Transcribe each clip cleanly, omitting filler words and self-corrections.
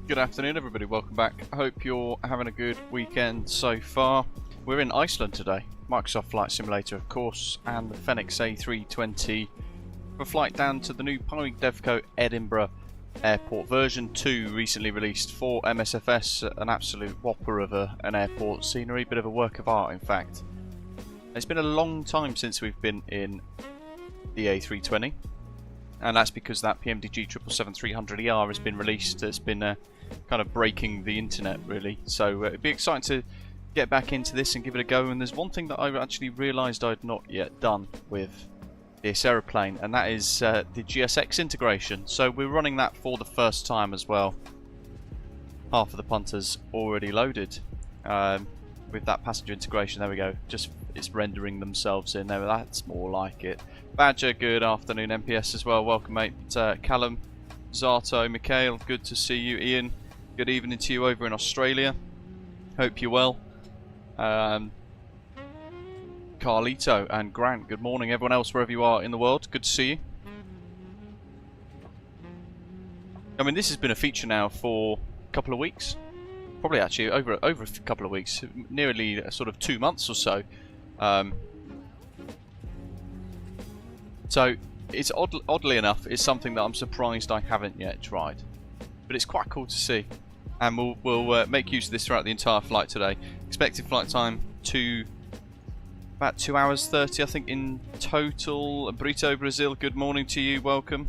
Good afternoon everybody, welcome back. I hope you're having a good weekend so far. We're in Iceland today, Microsoft Flight Simulator of course, and the Fenix A320 for a flight down to the new Pyreegue Edinburgh Airport version 2, recently released for MSFS, an absolute whopper of an airport scenery, bit of a work of art in fact. It's been a long time since we've been in the A320, and that's because that PMDG 777-300ER has been released. It's been kind of breaking the internet really, so it'd be exciting to get back into this and give it a go. And there's one thing that I actually realised I'd not yet done with this aeroplane, and that is the GSX integration. So we're running that for the first time as well. Half of the punters already loaded with that passenger integration. There we go, just it's rendering themselves in there. That's more like it. Badger, good afternoon. MPS as well, welcome mate. Callum, Zato, Mikhail, good to see you. Ian, good evening to you over in Australia. Hope you're well. Carlito and Grant, good morning. Everyone else, wherever you are in the world, good to see you. I mean, this has been a feature now for a couple of weeks. Probably actually over a couple of weeks, nearly sort of 2 months or so. So it's oddly enough, it's something that I'm surprised I haven't yet tried, but it's quite cool to see, and we'll make use of this throughout the entire flight today. Expected flight time about 2 hours 30, I think, in total. Brito Brazil, good morning to you, welcome.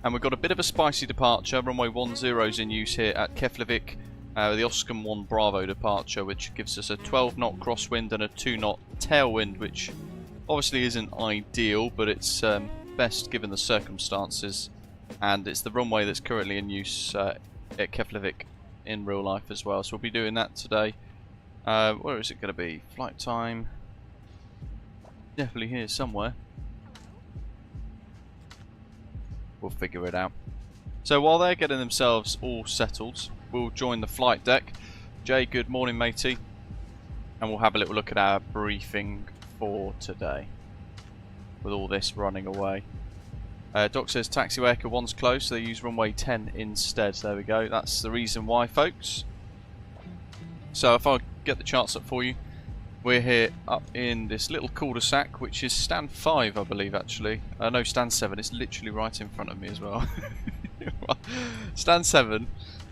And we've got a bit of a spicy departure. Runway 10 is in use here at Keflavik. The Oscom 1 Bravo departure, which gives us a 12 knot crosswind and a 2 knot tailwind, which obviously isn't ideal, but it's best given the circumstances. And it's the runway that's currently in use at Keflavik in real life as well. So we'll be doing that today. Where is it going to be? Flight time. Definitely here somewhere. We'll figure it out. So while they're getting themselves all settled, we'll join the flight deck. Jay, good morning matey. And we'll have a little look at our briefing for today, with all this running away. Doc says taxiway Echo 1's closed, so they use runway 10 instead. There we go, that's the reason why, folks. So if I get the charts up for you, we're here up in this little cul-de-sac, which is stand 5 I believe actually. No, stand 7, it's literally right in front of me as well. Stand 7.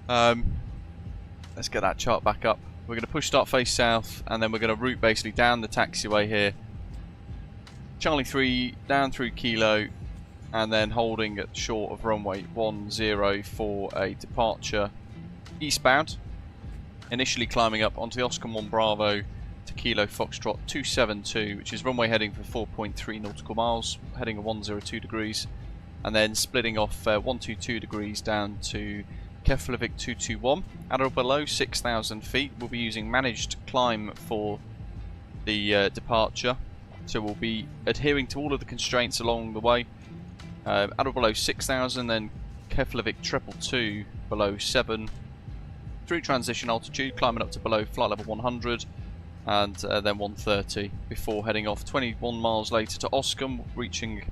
Let's get that chart back up. We're going to push start face south, and then we're going to route basically down the taxiway here. Charlie 3 down through Kilo, and then holding at short of runway 10 for a departure eastbound. Initially climbing up onto the Oscom 1 Bravo to Kilo Foxtrot 272, which is runway heading for 4.3 nautical miles, heading at 102 degrees. And then splitting off 122 degrees down to Keflavik 221 at or below 6,000 feet. We'll be using managed climb for the departure, so we'll be adhering to all of the constraints along the way. At or below 6,000, then Keflavik 222 below 7, through transition altitude, climbing up to below flight level 100, and then 130 before heading off 21 miles later to Oscom, reaching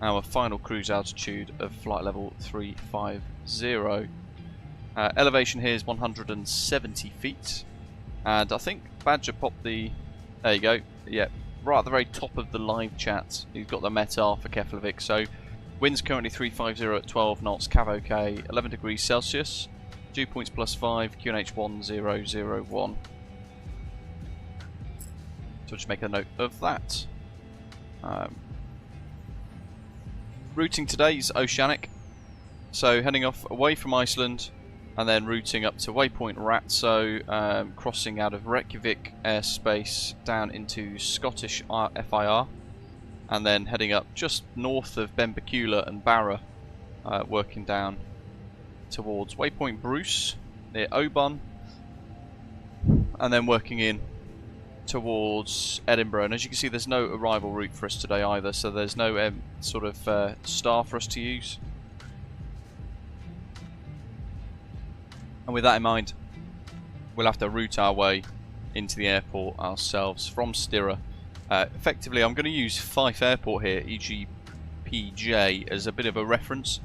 our final cruise altitude of flight level 350. Elevation here is 170 feet, and I think Badger popped the, there you go, yeah, right at the very top of the live chat. He's got the METAR for Keflavik. So winds currently 350 at 12 knots, Cav OK, 11 degrees Celsius, dew points +5, QNH 1001. So just make a note of that. Routing today is oceanic, so heading off away from Iceland and then routing up to waypoint Ratso, crossing out of Reyjavik airspace down into Scottish FIR, and then heading up just north of Benbecula and Barra, working down towards waypoint Bruce near Oban, and then working in towards Edinburgh. And as you can see, there's no arrival route for us today either, so there's no sort of star for us to use. And with that in mind, we'll have to route our way into the airport ourselves from Stirra. Effectively, I'm going to use Fife Airport here, EGPJ, as a bit of a reference.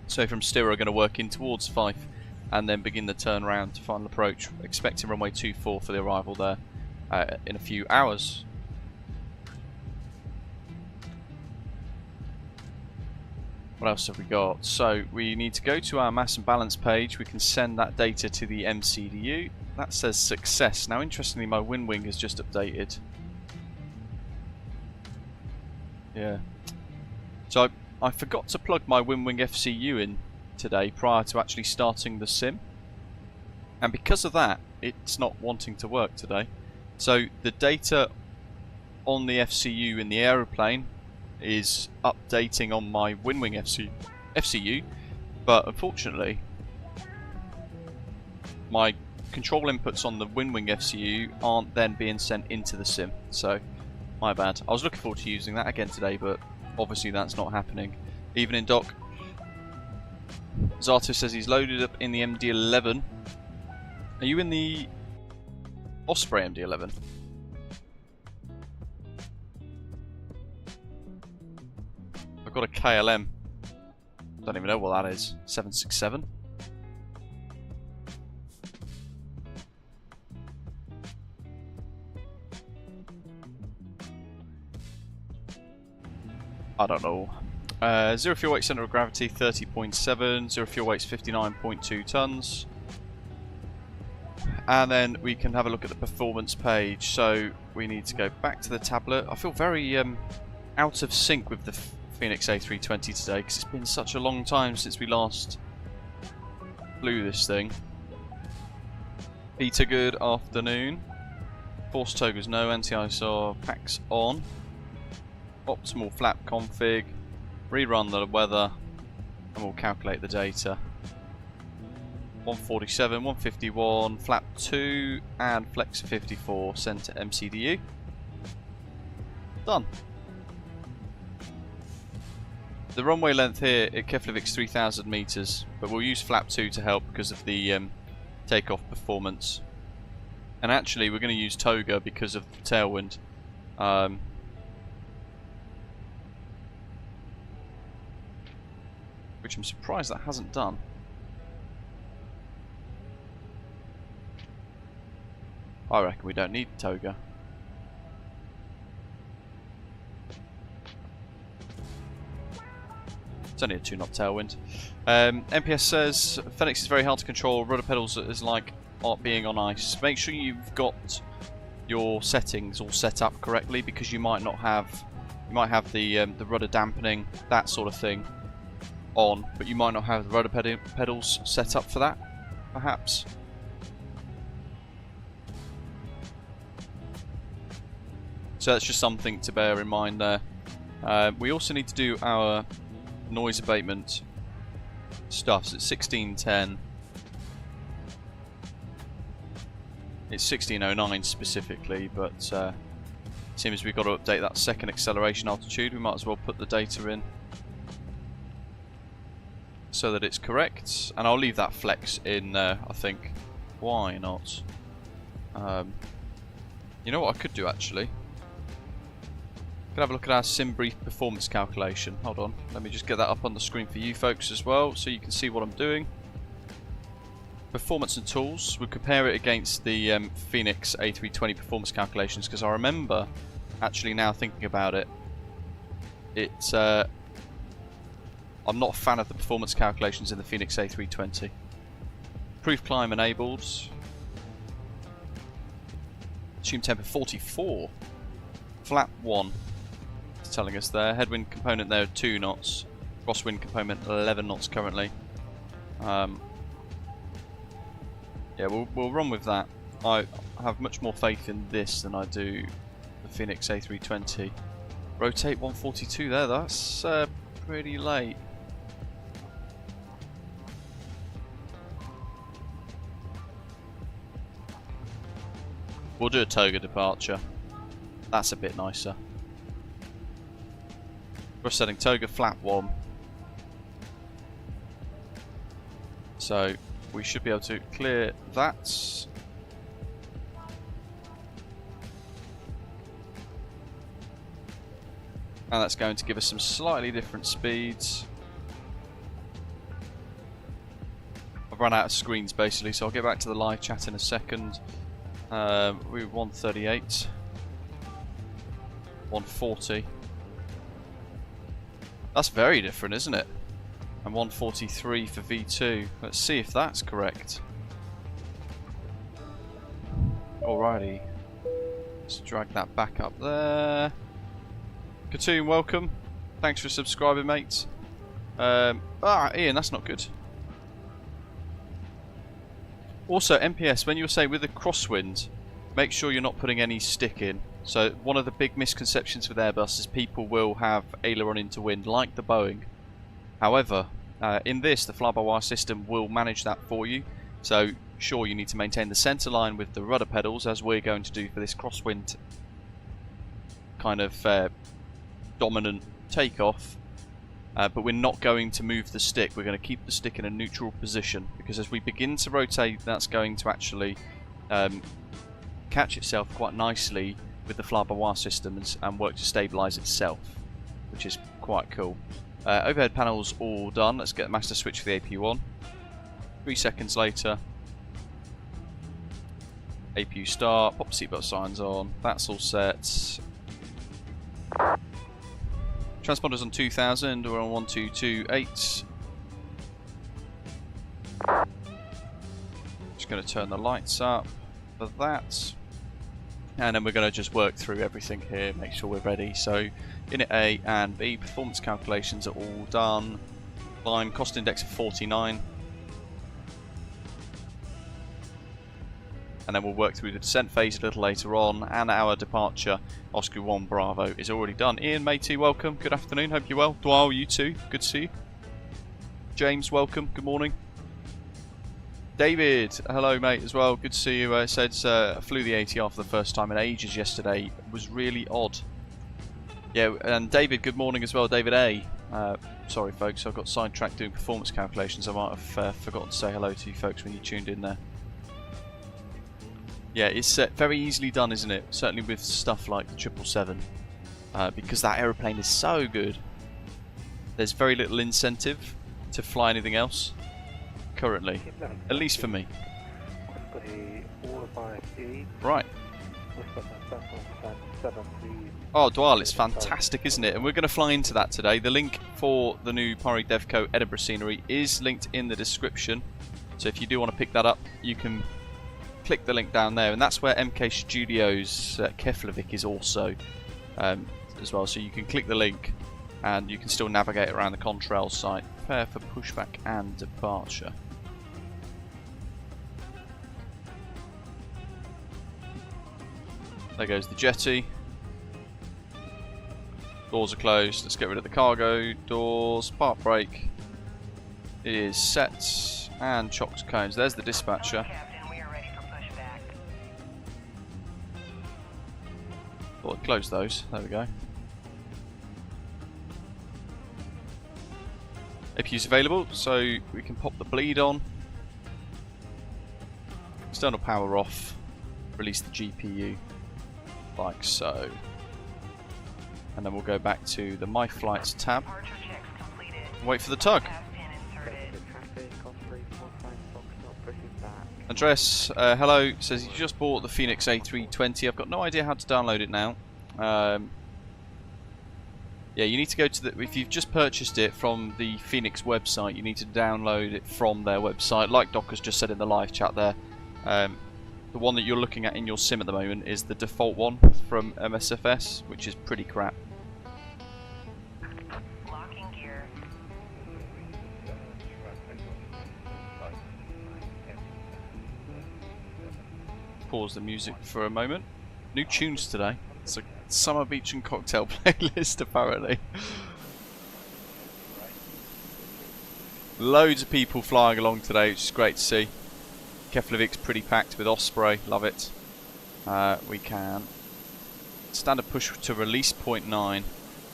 So from Stirra, we're going to work in towards Fife and then begin the turnaround to final approach, expecting runway 24 for the arrival there in a few hours. What else have we got? So we need to go to our mass and balance page. We can send that data to the MCDU. That says success. Now interestingly, my wind wing has just updated. Yeah. So I forgot to plug my wind wing FCU in today prior to actually starting the sim. And because of that, it's not wanting to work today. So the data on the FCU in the aeroplane is updating on my wind wing FCU, but unfortunately my control inputs on the wind wing FCU aren't then being sent into the sim, so my bad. I was looking forward to using that again today, but obviously that's not happening. Evening Doc. Zato says he's loaded up in the MD-11. Are you in the Osprey MD-11? I've got a KLM. Don't even know what that is. 767. I don't know. Zero fuel weight, centre of gravity 30.7. Zero fuel weight's 59.2 tons. And then we can have a look at the performance page. So we need to go back to the tablet. I feel very out of sync with the Fenix A320 today because it's been such a long time since we last flew this thing. Peter, good afternoon. Force togas no, anti-ISR packs on. Optimal flap config. Rerun the weather and we'll calculate the data. 147, 151, flap 2 and flex 54 sent to MCDU. Done. The runway length here at Keflavik's 3,000 meters, but we'll use flap 2 to help because of the takeoff performance. And actually we're going to use toga because of the tailwind. Which I'm surprised that hasn't done. I reckon we don't need toga. It's only a 2-knot tailwind. MPS says Fenix is very hard to control. Rudder pedals is like being on ice. Make sure you've got your settings all set up correctly because you might not have. You might have the rudder dampening, that sort of thing, on, but you might not have the rudder pedals set up for that, perhaps. So that's just something to bear in mind there. We also need to do our noise abatement stuff. So it's 1610. It's 1609 specifically, but seems as we've got to update that second acceleration altitude. We might as well put the data in so that it's correct, and I'll leave that flex in there, I think. Why not? You know what I could do actually? Could have a look at our sim brief performance calculation. Hold on, let me just get that up on the screen for you folks as well, so you can see what I'm doing. Performance and tools. We'll compare it against the Fenix A320 performance calculations, because I remember, actually now thinking about it, it's I'm not a fan of the performance calculations in the Fenix A320. Proof climb enabled. Assume temper 44. Flap 1. It's telling us there. Headwind component there 2 knots. Crosswind component 11 knots currently. Yeah, we'll run with that. I have much more faith in this than I do the Fenix A320. Rotate 142 there. That's pretty late. We'll do a toga departure. That's a bit nicer. We're setting toga flap 1. So we should be able to clear that. And that's going to give us some slightly different speeds. run out of screens basically, so I'll get back to the live chat in a second. We're 138, 140. That's very different, isn't it? And 143 for V2. Let's see if that's correct. Alrighty. Let's drag that back up there. Katoon, welcome. Thanks for subscribing, mate. Ian, that's not good. Also, MPS, when you were saying with the crosswind, make sure you're not putting any stick in. So one of the big misconceptions with Airbus is people will have aileron into wind, like the Boeing. However, in this, the fly-by-wire system will manage that for you. So sure, you need to maintain the centre line with the rudder pedals, as we're going to do for this crosswind kind of dominant takeoff. But we're not going to move the stick. We're going to keep the stick in a neutral position, because as we begin to rotate, that's going to actually catch itself quite nicely with the fly-by-wire systems and work to stabilise itself, which is quite cool. Overhead panels all done. Let's get the master switch for the AP1. 3 seconds later, APU start, pop seatbelt signs on, that's all set. Transponders on 2000, we're on 1228. Just going to turn the lights up for that. And then we're going to just work through everything here, make sure we're ready. So, init A and B, performance calculations are all done. Climb, cost index of 49. And then we'll work through the descent phase a little later on, and our departure, Oscar 1 Bravo, is already done. Ian, matey, welcome. Good afternoon. Hope you're well. Dwal, you too. Good to see you. James, welcome. Good morning. David, hello, mate, as well. Good to see you. Said flew the ATR for the first time in ages yesterday. It was really odd. Yeah, and David, good morning as well. David A. Sorry, folks, I got sidetracked doing performance calculations. I might have forgotten to say hello to you folks when you tuned in there. Yeah, it's very easily done, isn't it? Certainly with stuff like the 777, because that aeroplane is so good. There's very little incentive to fly anything else currently, at least for me. Right. Oh, Dwal, it's fantastic, isn't it? And we're going to fly into that today. The link for the new Pyreegue Devco Edinburgh scenery is linked in the description. So if you do want to pick that up, you can click the link down there, and that's where MK Studios Keflavik is also as well, so you can click the link and you can still navigate around the Contrail site. Prepare for pushback and departure. There goes the jetty. Doors are closed. Let's get rid of the cargo doors. Park brake is set, and chocked cones. There's the dispatcher. Thought I'd close those. There we go. APU's available, so we can pop the bleed on. External power off. Release the GPU, like so. And then we'll go back to the My Flights tab. Wait for the tug. Andres, hello, says he just bought the Fenix A320. I've got no idea how to download it now. Yeah, you need to go to the... If you've just purchased it from the Fenix website, you need to download it from their website. Like Doc has just said in the live chat there. The one that you're looking at in your sim at the moment is the default one from MSFS, which is pretty crap. Pause the music for a moment. New tunes today. It's a summer beach and cocktail playlist apparently. Loads of people flying along today, which is great to see. Keflavik's pretty packed with Osprey, love it. We can standard push to release 0.9.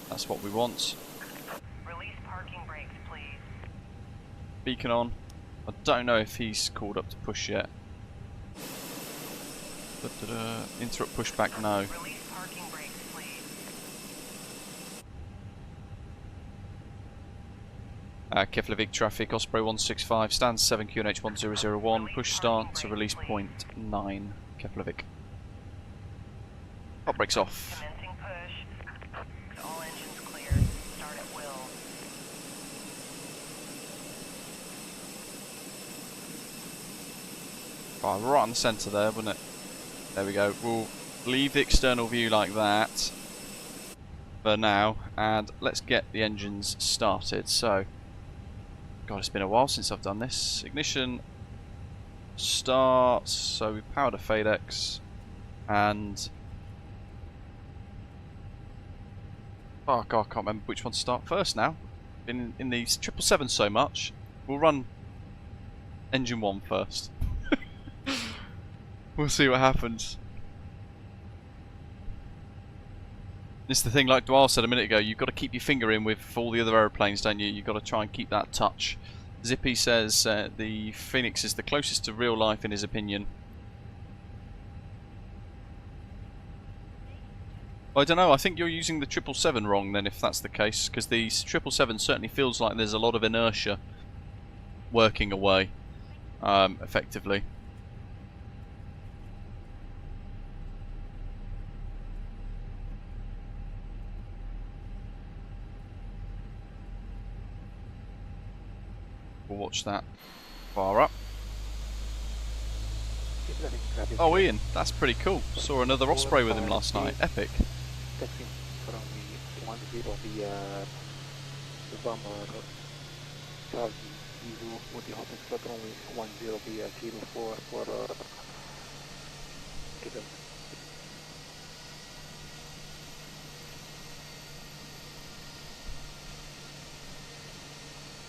That's what we want. Release parking brakes, please. Beacon on. I don't know if he's called up to push yet. Interrupt pushback, no. Release parking brakes, please. Keflavik traffic, Osprey 165, stands 7 QNH 1001, push start to release point 9, Keflavik. Hot brakes off. Commencing push. All engines clear. Start at will. Right on the centre there, wouldn't it? There we go. We'll leave the external view like that for now, and let's get the engines started. So, God, it's been a while since I've done this. Ignition, start. So we powered a FADEX, and oh God, I can't remember which one to start first now. Been in these 777 so much. We'll run engine 1 first. We'll see what happens. It's the thing, like Dwal said a minute ago, you've got to keep your finger in with all the other aeroplanes, don't you? You've got to try and keep that touch. Zippy says the Phoenix is the closest to real life in his opinion. I don't know, I think you're using the 777 wrong then, if that's the case, because the 777 certainly feels like there's a lot of inertia working away, effectively. We'll watch that far up. Oh, Ian, that's pretty cool. Saw another Osprey with him last night. Epic.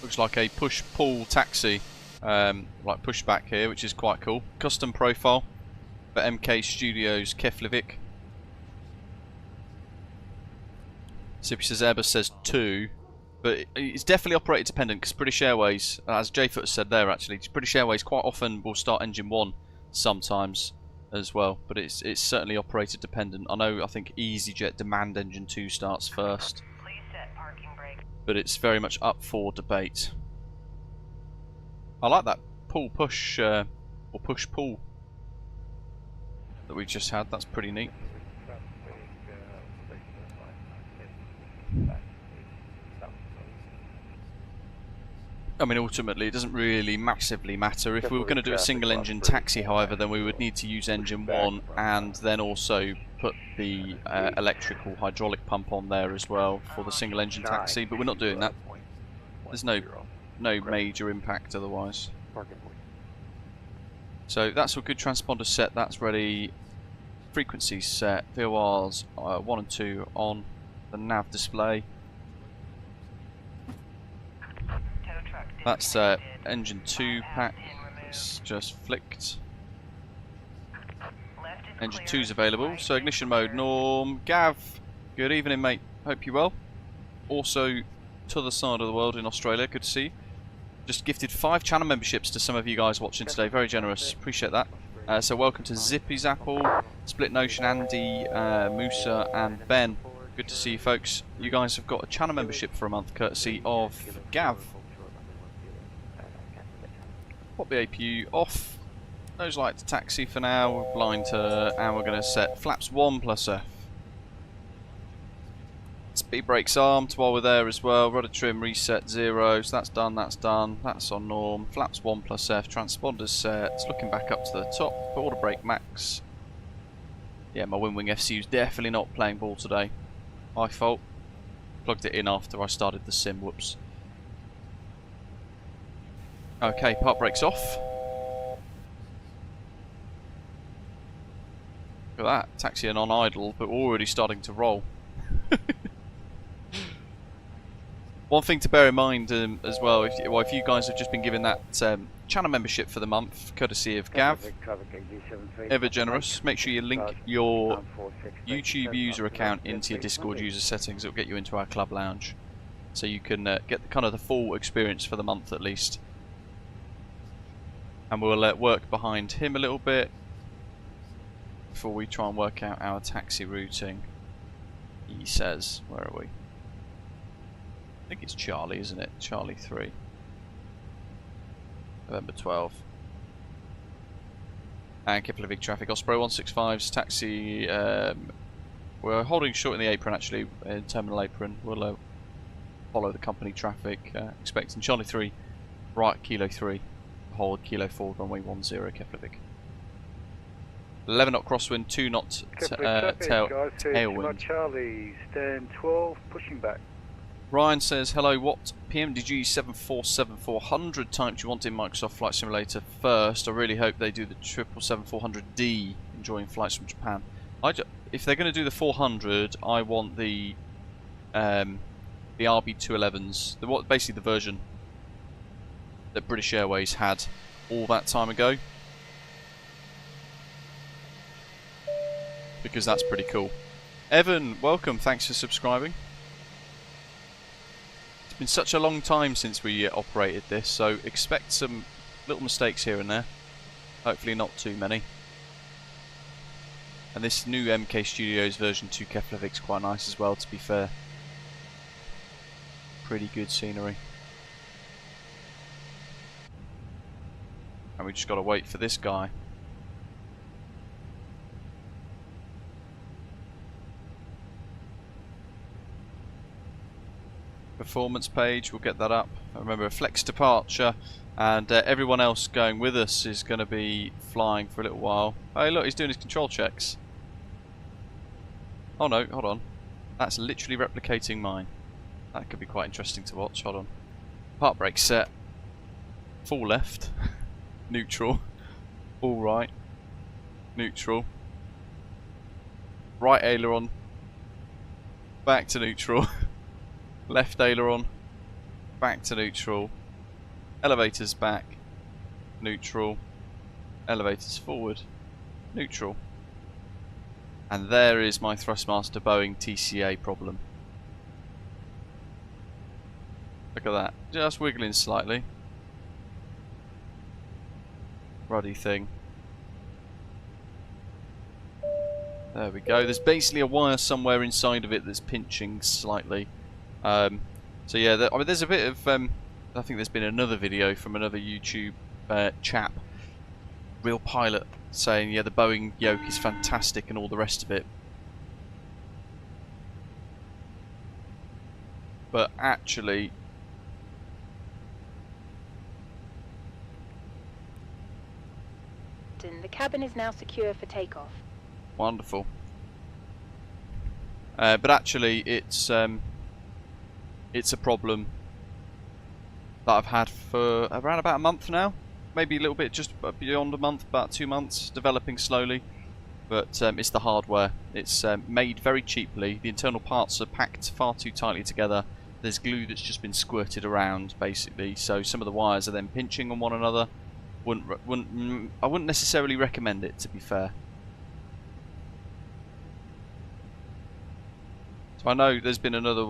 Looks like a push-pull taxi, like Pushback here, which is quite cool. Custom profile for MK Studios Keflavik. Zippy says Airbus says 2, but it's definitely operator dependent because British Airways, as J-Foot said there actually, British Airways quite often will start engine 1 sometimes as well, but it's certainly operator dependent. I think EasyJet demand engine 2 starts first. But it's very much up for debate. I like that pull-push, or push-pull that we just had. That's pretty neat. I mean, ultimately, it doesn't really massively matter. If we were going to do a single-engine taxi, however, then we would need to use engine 1 and then also put the electrical hydraulic pump on there as well for the single-engine taxi, but we're not doing that. There's no major impact otherwise. So that's all good. Transponder set, that's ready. Frequencies set. VORs 1 and 2 on the nav display. That's engine 2 pack. It's just flicked. Engine 2's available. So ignition mode norm. Gav, good evening mate. Hope you're well. Also to the side of the world in Australia, good to see you. Just gifted 5 channel memberships to some of you guys watching today. Very generous. Appreciate that. So welcome to Zippy's Apple, Split Notion, Andy, Musa and Ben. Good to see you folks. You guys have got a channel membership for a month courtesy of Gav. Pop the APU off. Nose light to taxi for now. We're blind to, and we're going to set flaps 1 plus F. Speed brakes armed while we're there as well. Rudder trim reset 0. So that's done, that's done. That's on norm. Flaps 1 plus F. Transponders set. Looking back up to the top. Quarter brake max. Yeah, my Wing FCU's definitely not playing ball today. My fault. Plugged it in after I started the sim. Whoops. Okay, park brakes off. Look at that, taxiing on idle, but already starting to roll. One thing to bear in mind as well, if you guys have just been given that channel membership for the month, courtesy of Gav, ever generous, make sure you link your YouTube user account into your Discord user settings. It'll get you into our club lounge, so you can get kind of the full experience for the month at least. And we'll work behind him a little bit before we try and work out our taxi routing. He says, where are we? think it's Charlie, isn't it? Charlie 3. November 12. And Keflavik traffic. Osprey 165's taxi. We're holding short in the apron actually, in terminal apron. We'll follow the company traffic. Expecting Charlie 3, right Kilo 3. Hold Kilo 4, runway 10, Keflavik. 11 knot crosswind, 2 knot tailwind. Charlie, stand 12, pushing back. Ryan says, hello, what PMDG 747-400 type do you want in Microsoft Flight Simulator first? I really hope they do the 777-400D, enjoying flights from Japan. If they're going to do the 400, I want the RB211s, basically the version that British Airways had all that time ago. Because that's pretty cool. Evan, welcome, thanks for subscribing. It's been such a long time since we operated this, so expect some little mistakes here and there. Hopefully not too many. And this new MK Studios version 2 Keflavik's quite nice as well, to be fair. Pretty good scenery. And we just got to wait for this guy. Performance page, we'll get that up. Remember, a flex departure, and everyone else going with us is going to be flying for a little while. Oh look, he's doing his control checks. Oh no, hold on. That's literally replicating mine. That could be quite interesting to watch. Hold on. Park brake set. Full left. Neutral. All right. Neutral. Right aileron. Back to neutral. Left aileron, back to neutral, elevators back, neutral, elevators forward, neutral. And there is my Thrustmaster Boeing TCA problem. Look at that, just wiggling slightly. Ruddy thing. There we go, there's basically a wire somewhere inside of it that's pinching slightly. So yeah, I mean, there's a bit of, I think there's been another video from another YouTube chap, Real Pilot, saying, yeah, the Boeing yoke is fantastic and all the rest of it. But actually, The cabin is now secure for takeoff. Wonderful. But actually, it's a problem that I've had for around about a month now. Maybe a little bit just beyond a month, about 2 months, developing slowly. But it's the hardware. It's made very cheaply. The internal parts are packed far too tightly together. There's glue that's just been squirted around, basically. So some of the wires are then pinching on one another. I wouldn't necessarily recommend it, to be fair. So I know there's been another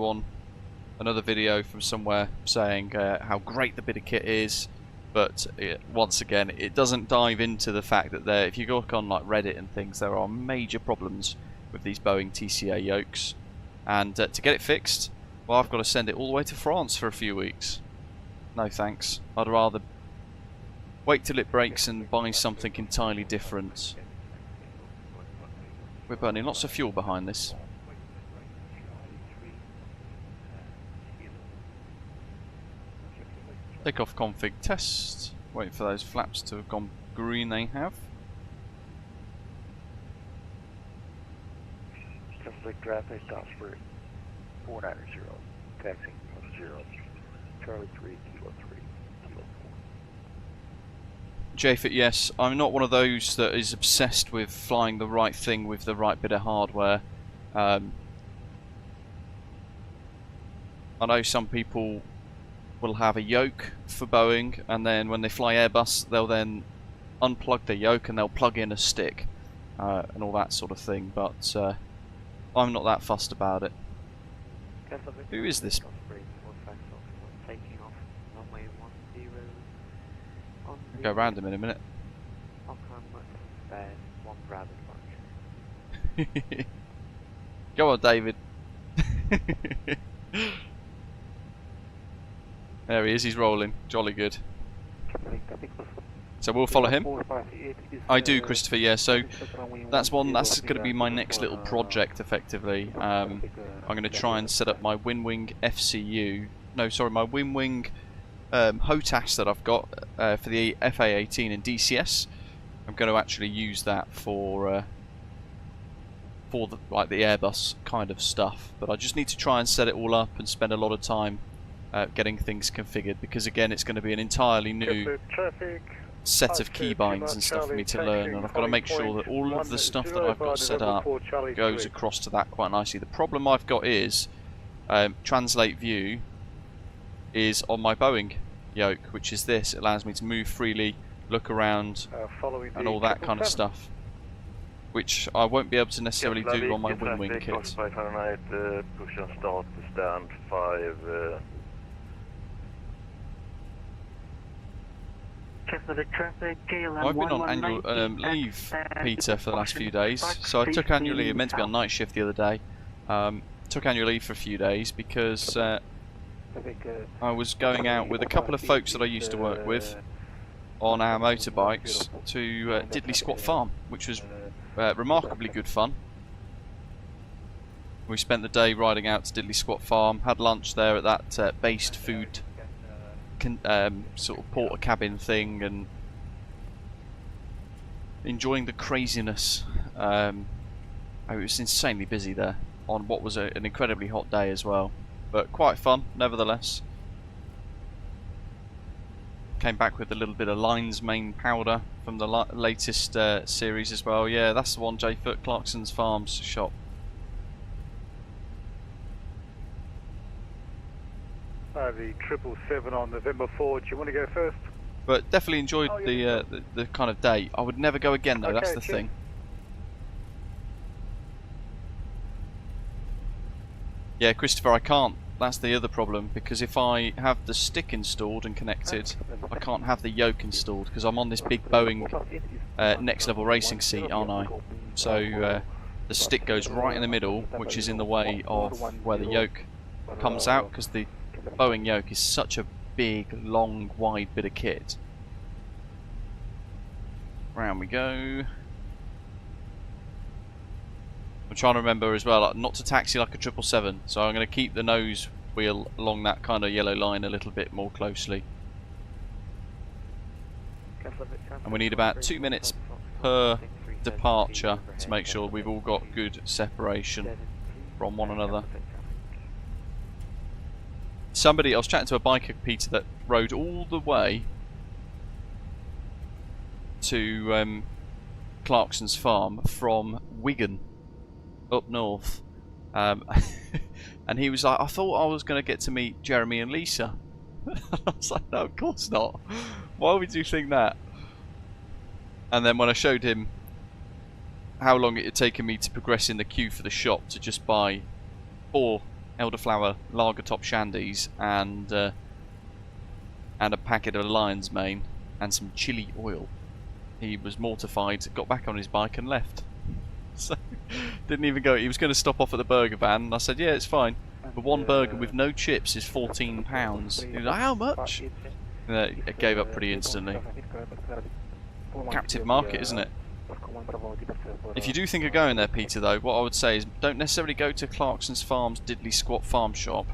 video from somewhere saying how great the bit of kit is, but once again, it doesn't dive into the fact that if you look on like Reddit and things, there are major problems with these Boeing TCA yokes, and to get it fixed, well, I've got to send it all the way to France for a few weeks. No thanks. I'd rather wait till it breaks and buy something entirely different. We're burning lots of fuel behind this. Takeoff config test. Waiting for those flaps to have gone green. They have. Keflavik traffic, Osprey 490, taxing +0, Charlie 3, Kilo 3, Kilo 4. JFIT, yes. I'm not one of those that is obsessed with flying the right thing with the right bit of hardware. I know some people will have a yoke for Boeing, and then when they fly Airbus, they'll then unplug the yoke and they'll plug in a stick and all that sort of thing. But I'm not that fussed about it. Who is this? I'll go random in a minute. Go on, David. There he is, he's rolling. Jolly good. So we'll follow him. I do, Christopher, yeah. So that's going to be my next little project, effectively. I'm going to try and set up my WinWing FCU. No, sorry, my WinWing HOTAS that I've got for the FA18 and DCS. I'm going to actually use that for the, like, the Airbus kind of stuff. But I just need to try and set it all up and spend a lot of time getting things configured, because again it's going to be an entirely new set of keybinds and stuff for me to learn, and I've got to make sure that all of the stuff that I've got set up goes across to that quite nicely. The problem I've got is translate view is on my Boeing yoke, which is this. It allows me to move freely, look around and all that kind of stuff, which I won't be able to necessarily do on my WinWing kit. Push and start to stand 5. I've been on annual leave, Peter, for the last few days. So I took annual leave. Meant to be on night shift the other day. Took annual leave for a few days because I was going out with a couple of folks that I used to work with on our motorbikes to Diddley Squat Farm, which was remarkably good fun. We spent the day riding out to Diddley Squat Farm, had lunch there at that based food sort of porter cabin thing, and enjoying the craziness. It was insanely busy there on what was an incredibly hot day as well, but quite fun nevertheless. Came back with a little bit of Lion's Mane powder from the latest series as well. Yeah, that's the one, J Foot, Clarkson's Farms shop. The 777 on November 4. Do you want to go first? But definitely enjoyed the kind of day. I would never go again though. Okay, that's the thing. Yeah, Christopher, I can't. That's the other problem, because if I have the stick installed and connected, I can't have the yoke installed because I'm on this big Boeing next level racing seat, aren't I? So the stick goes right in the middle, which is in the way of where the yoke comes out, because the Boeing yoke is such a big, long, wide bit of kit. Round we go. I'm trying to remember as well not to taxi like a 777, so I'm going to keep the nose wheel along that kind of yellow line a little bit more closely. And we need about 2 minutes per departure to make sure we've all got good separation from one another. I was chatting to a biker, Peter, that rode all the way to Clarkson's Farm from Wigan, up north, and he was like, I thought I was going to get to meet Jeremy and Lisa. I was like, no, of course not. Why would you think that? And then when I showed him how long it had taken me to progress in the queue for the shop to just buy 4 elderflower lager top shandies and a packet of Lion's Mane and some chili oil, he was mortified, got back on his bike and left. So didn't even go. He was going to stop off at the burger van, and I said, yeah, it's fine, but one burger with no chips is £14. He was like, how much? It gave up pretty instantly. Captive market, isn't it? If you do think of going there, Peter, though, what I would say is don't necessarily go to Clarkson's Farms Diddley Squat Farm Shop.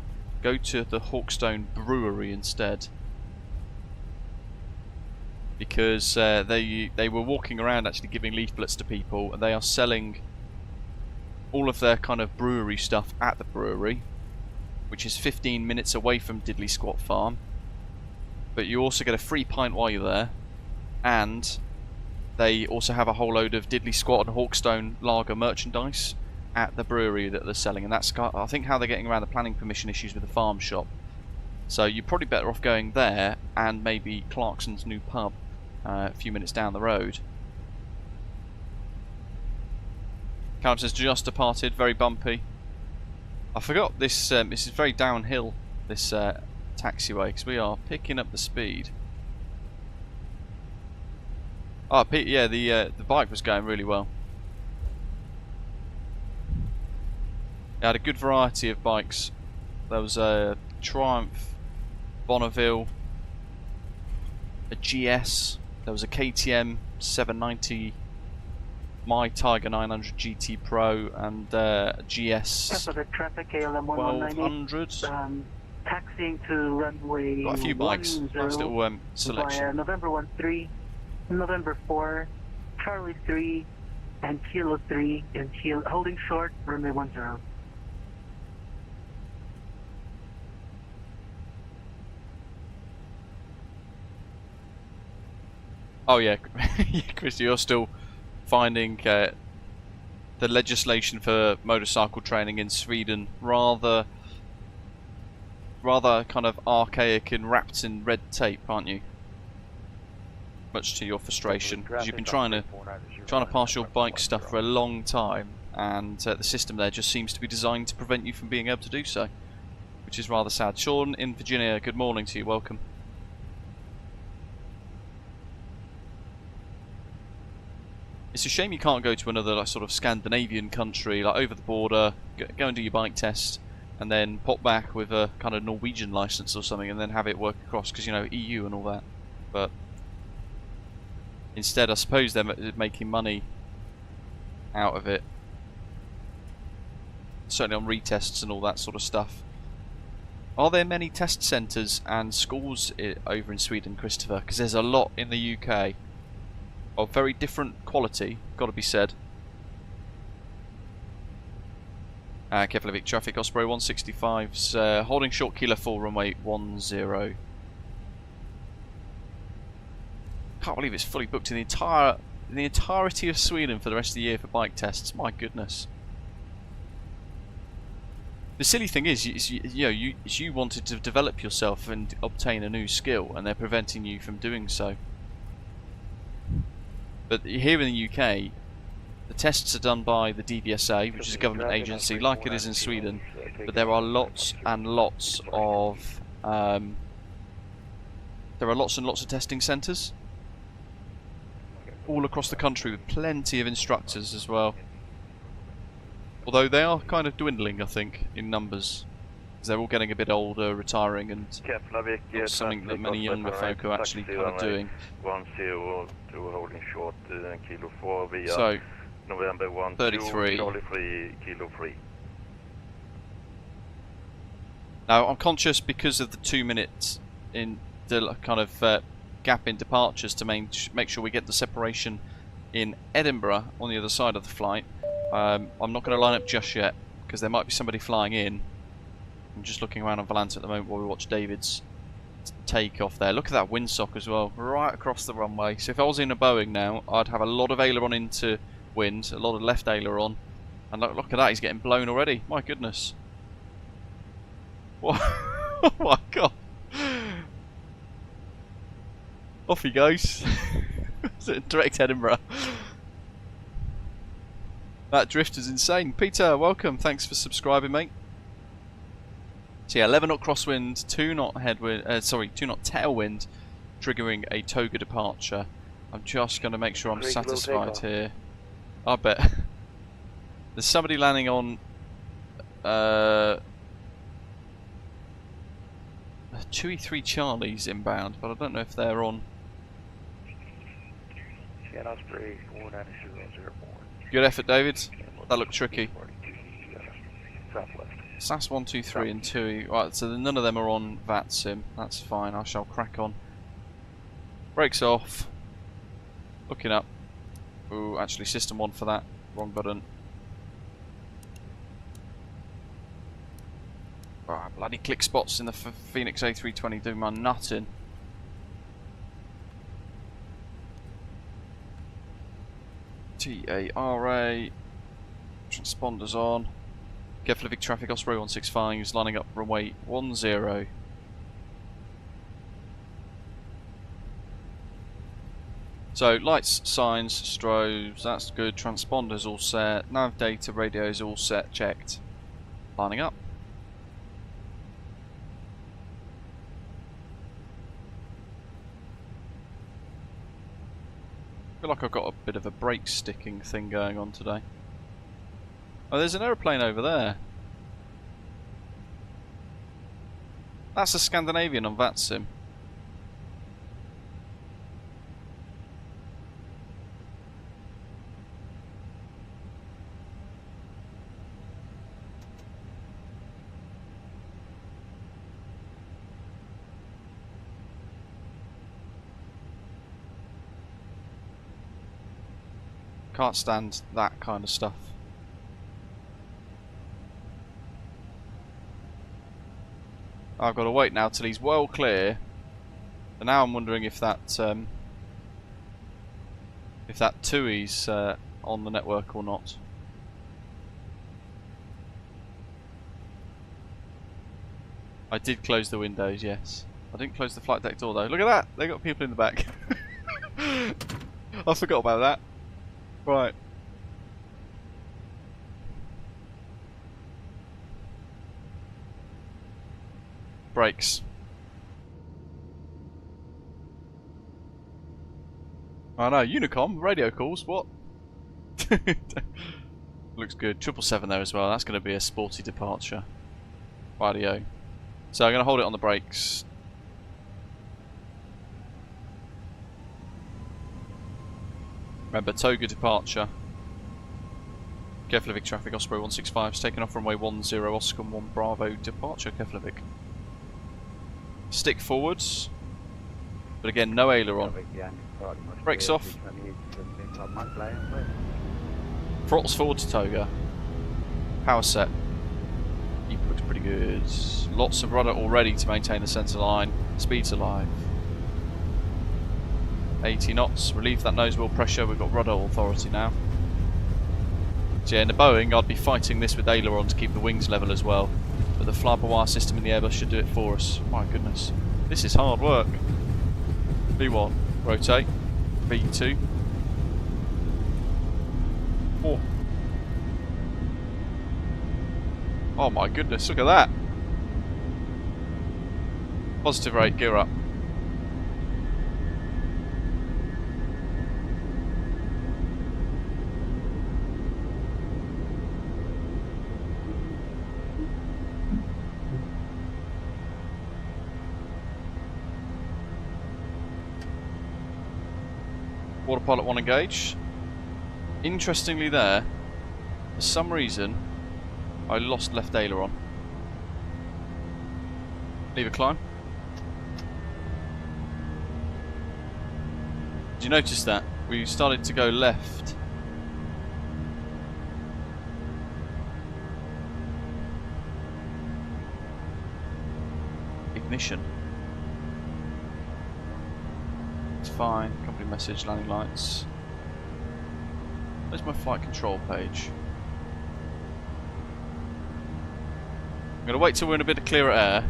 Go to the Hawkstone Brewery instead, because they were walking around actually giving leaflets to people, and they are selling all of their kind of brewery stuff at the brewery, which is 15 minutes away from Diddley Squat Farm. But you also get a free pint while you're there, and they also have a whole load of Diddley Squat and Hawkstone lager merchandise at the brewery that they're selling, and that's, I think, how they're getting around the planning permission issues with the farm shop. So you're probably better off going there and maybe Clarkson's new pub a few minutes down the road. Callum says just departed, very bumpy. I forgot this. This is very downhill, this taxiway, because we are picking up the speed. Oh, Pete, yeah, the bike was going really well. It had a good variety of bikes. There was a Triumph Bonneville, a GS, there was a KTM 790, my Tiger 900 GT Pro, and a GS Keflavik traffic KLM 1198. 1200. Taxiing to runway Got a few bikes. 10 Nice little via selection. November 13, November 4, Charlie 3, and Kilo 3, and holding short, runway 10. Oh yeah, Chris, you're still finding the legislation for motorcycle training in Sweden rather kind of archaic and wrapped in red tape, aren't you? Much to your frustration, because you've been trying to pass your bike stuff for a long time, and the system there just seems to be designed to prevent you from being able to do so, which is rather sad. Sean in Virginia, good morning to you. Welcome. It's a shame you can't go to another sort of Scandinavian country, like over the border, go and do your bike test, and then pop back with a kind of Norwegian license or something, and then have it work across, because, you know, EU and all that. But instead, I suppose they're making money out of it, certainly on retests and all that sort of stuff. Are there many test centres and schools over in Sweden, Christopher? Because there's a lot in the UK. Of very different quality, got to be said. Keflavik traffic, Osprey 165's holding short Kilo 4 runway 10. Can't believe it's fully booked in the entirety of Sweden for the rest of the year for bike tests. My goodness. The silly thing is, you wanted to develop yourself and obtain a new skill, and they're preventing you from doing so. But here in the UK, the tests are done by the DVSA, which is a government agency, like it is in Sweden. But there are lots and lots of testing centres all across the country, with plenty of instructors as well. Although they are kind of dwindling, I think, in numbers, because they're all getting a bit older, retiring, and not something that many younger folk are actually kind of doing. 10 to holding short Kilo 4 via So, November 1, 33. Charlie 3, Kilo 3. Now, I'm conscious, because of the 2 minutes in the kind of gap in departures, to make sure we get the separation in Edinburgh on the other side of the flight. I'm not going to line up just yet, because there might be somebody flying in. I'm just looking around on Valance at the moment while we watch David's take off there. Look at that windsock as well, right across the runway. So if I was in a Boeing now, I'd have a lot of aileron into wind, a lot of left aileron, and look at that, he's getting blown already. My goodness. What? Oh my god. Off he goes. Direct Edinburgh. That drift is insane. Peter, welcome. Thanks for subscribing, mate. So yeah, 11 knot crosswind, 2 knot headwind, 2 knot tailwind, triggering a toga departure. I'm just going to make sure I'm satisfied here. I bet. There's somebody landing on 2E3 Charlie's inbound, but I don't know if they're on. Good effort, David. That looked tricky. SAS 1, 2, 3 and 2. Right, so none of them are on VATSIM. That's fine, I shall crack on. Brakes off. Looking up. Ooh, actually system 1 for that. Wrong button. Ah, bloody click spots in the Fenix A320 do my nutting. TARA. Transponders on. Keflavik traffic, Osprey 165 is lining up runway 10. So lights, signs, strobes, that's good. Transponders all set. Nav data, radios all set, checked. Lining up. I feel like I've got a bit of a brake sticking thing going on today. Oh, there's an aeroplane over there. That's a Scandinavian on VATSIM. Can't stand that kind of stuff. I've got to wait now till he's well clear. And now I'm wondering if that TUI's on the network or not. I did close the windows, yes. I didn't close the flight deck door though. Look at that! They got people in the back. I forgot about that. Right. Brakes. I know, Unicom, radio calls, what? Looks good. 777 there as well, that's going to be a sporty departure. Radio. So I'm going to hold it on the brakes. Remember, Toga departure. Keflavik traffic, Osprey 165 is taking off runway 10, Oscar 1 Bravo departure, Keflavik. Stick forwards, but again, no aileron. Brakes off. Throttles forward to Toga. Power set. Looks pretty good. Lots of rudder already to maintain the centre line. Speed's alive. 80 knots. Relieve that nose wheel pressure. We've got rudder authority now. So yeah, in the Boeing, I'd be fighting this with aileron to keep the wings level as well. But the fly-by-wire system in the Airbus should do it for us. My goodness. This is hard work. V1. Rotate. V2. 4. Oh my goodness, look at that. Positive rate, gear up. Autopilot 1 engaged. Interestingly there, for some reason, I lost left aileron. Leave a climb. Did you notice that? We started to go left. Ignition. It's fine. Company message, landing lights. Where's my flight control page? I'm going to wait till we're in a bit of clearer air.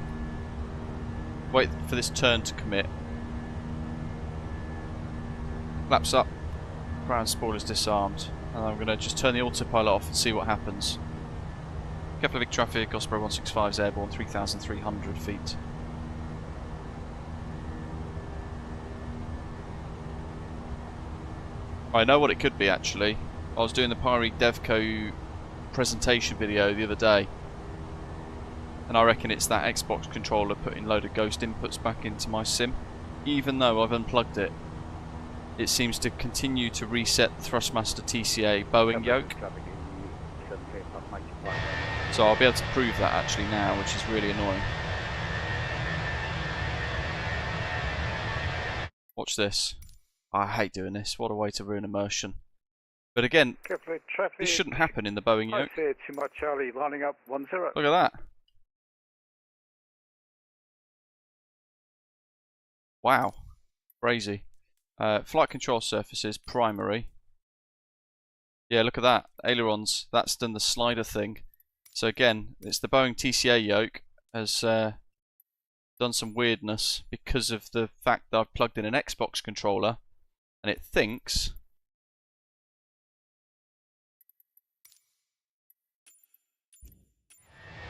Wait for this turn to commit. Flaps up. Ground spoilers disarmed. And I'm going to just turn the autopilot off and see what happens. Keflavik traffic, Osprey 165 is airborne, 3,300 feet. I know what it could be actually. I was doing the Pyreegue Devco presentation video the other day. And I reckon it's that Xbox controller putting a load of ghost inputs back into my sim. Even though I've unplugged it, it seems to continue to reset the Thrustmaster TCA Boeing yoke. So I'll be able to prove that actually now, which is really annoying. Watch this. I hate doing this. What a way to ruin immersion. But again, this shouldn't happen in the Boeing yoke. Too Charlie, lining up 10. Look at that. Wow, crazy. Flight control surfaces, primary. Yeah, look at that. Ailerons, that's done the slider thing. So again, it's the Boeing TCA yoke has done some weirdness because of the fact that I've plugged in an Xbox controller and it thinks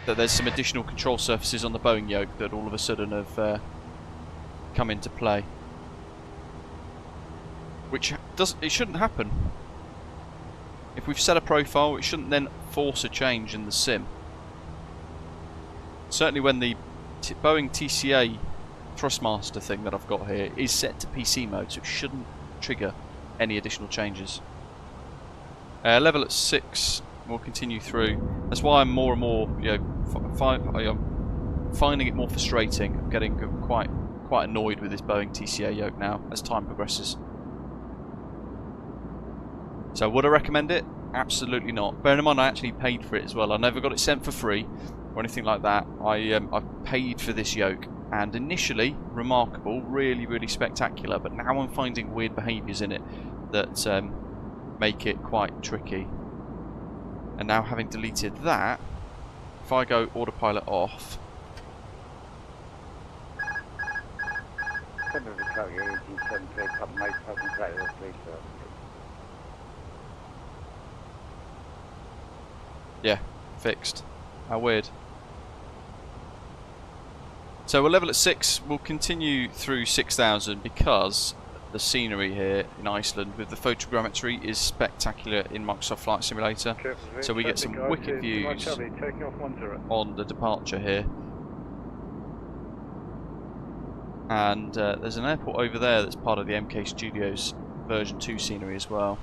that there's some additional control surfaces on the Boeing yoke that all of a sudden have come into play, which it shouldn't happen. If we've set a profile, it shouldn't then force a change in the sim. Certainly when the Boeing TCA Thrustmaster thing that I've got here is set to PC mode, so it shouldn't trigger any additional changes. Level at 6, we'll continue through. That's why I'm more and more, you know, finding it more frustrating. I'm getting quite annoyed with this Boeing TCA yoke now as time progresses. So would I recommend it? Absolutely not. Bear in mind I actually paid for it as well. I never got it sent for free or anything like that. I paid for this yoke, and initially remarkable, really spectacular, but now I'm finding weird behaviours in it that make it quite tricky. And now, having deleted that, if I go autopilot off, yeah, fixed. How weird. So we're level at 6. We'll continue through 6,000 because the scenery here in Iceland with the photogrammetry is spectacular in Microsoft Flight Simulator. So we get some wicked views on the departure here. And there's an airport over there that's part of the MK Studios version 2 scenery as well.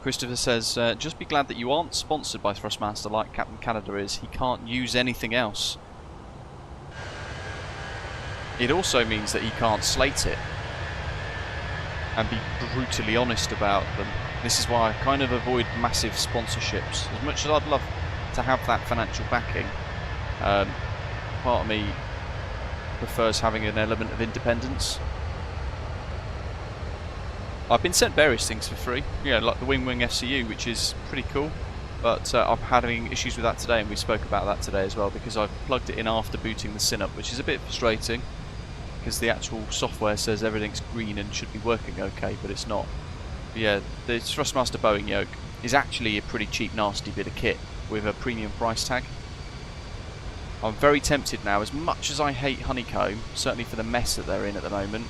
Christopher says, just be glad that you aren't sponsored by Thrustmaster like Captain Canada is. He can't use anything else. It also means that he can't slate it and be brutally honest about them. This is why I kind of avoid massive sponsorships. As much as I'd love to have that financial backing, part of me prefers having an element of independence. I've been sent various things for free, yeah, like the Wing FCU, which is pretty cool, but I'm having issues with that today, and we spoke about that today as well, because I've plugged it in after booting the SYN up, which is a bit frustrating, because the actual software says everything's green and should be working okay, but it's not. But yeah, the Thrustmaster Boeing yoke is actually a pretty cheap, nasty bit of kit with a premium price tag. I'm very tempted now, as much as I hate Honeycomb, certainly for the mess that they're in at the moment,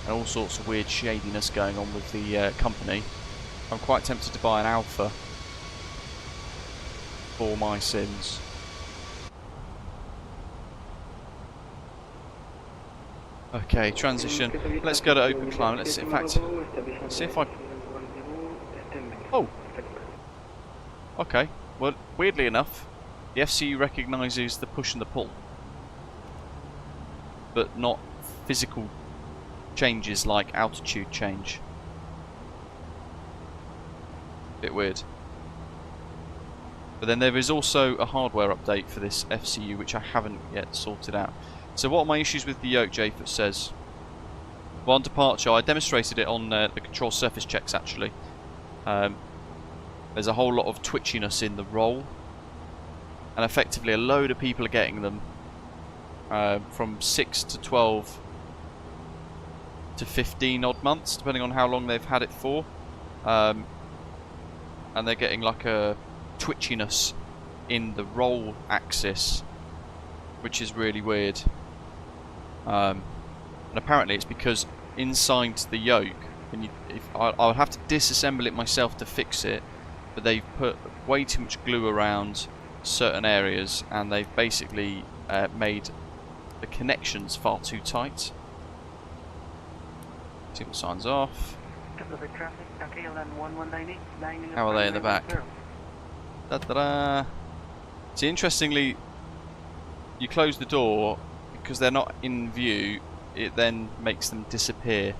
and all sorts of weird shadiness going on with the company, I'm quite tempted to buy an Alpha for my sins. Okay, transition. Let's go to open climb. Let's, in fact, see if I... Oh! Okay, well, weirdly enough, the FCU recognises the push and the pull, but not physical changes like altitude change. Bit weird. But then there is also a hardware update for this FCU which I haven't yet sorted out. So what are my issues with the yoke, Japheth says? Well, on departure, I demonstrated it on the control surface checks actually. There's a whole lot of twitchiness in the roll, and effectively a load of people are getting them from 6 to 12 to 15 odd months, depending on how long they've had it for, and they're getting like a twitchiness in the roll axis, which is really weird. And apparently it's because inside the yoke, and I'll have to disassemble it myself to fix it, but they've put way too much glue around certain areas, and they've basically made the connections far too tight. Signal signs off. How are they in the back? Da -da -da. See, interestingly, you close the door because they're not in view. It then makes them disappear.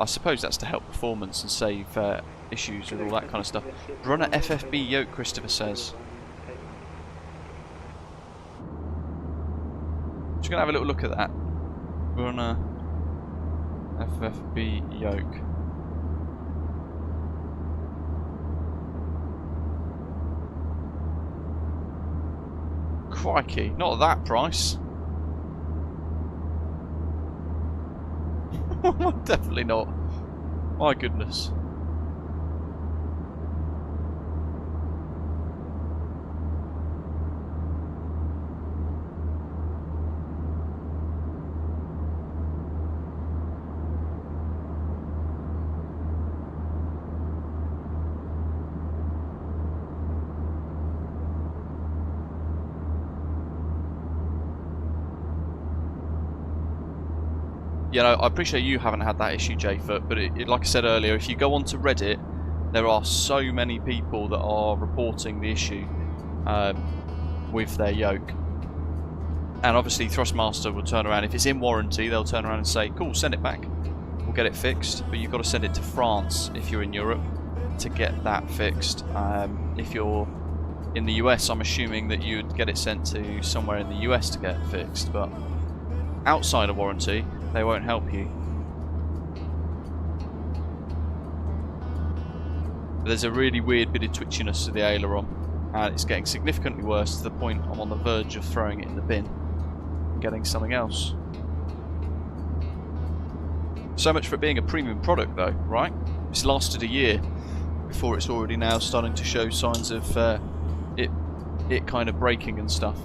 I suppose that's to help performance and save issues with all that kind of stuff. Run a FFB yoke, Christopher says. Just gonna have a little look at that. Run a FFB yoke. Crikey, not at that price. Definitely not. My goodness. you know, I appreciate you haven't had that issue, Jayfoot, but like I said earlier, if you go onto Reddit, there are so many people that are reporting the issue with their yoke. And obviously Thrustmaster will turn around, if it's in warranty, they'll turn around and say, cool, send it back, we'll get it fixed. But you've got to send it to France if you're in Europe to get that fixed. If you're in the US, I'm assuming that you'd get it sent to somewhere in the US to get it fixed, but outside of warranty, they won't help you. There's a really weird bit of twitchiness to the aileron, and it's getting significantly worse to the point I'm on the verge of throwing it in the bin and getting something else. So much for it being a premium product though, right? It's lasted a year before it's already now starting to show signs of it kind of breaking and stuff.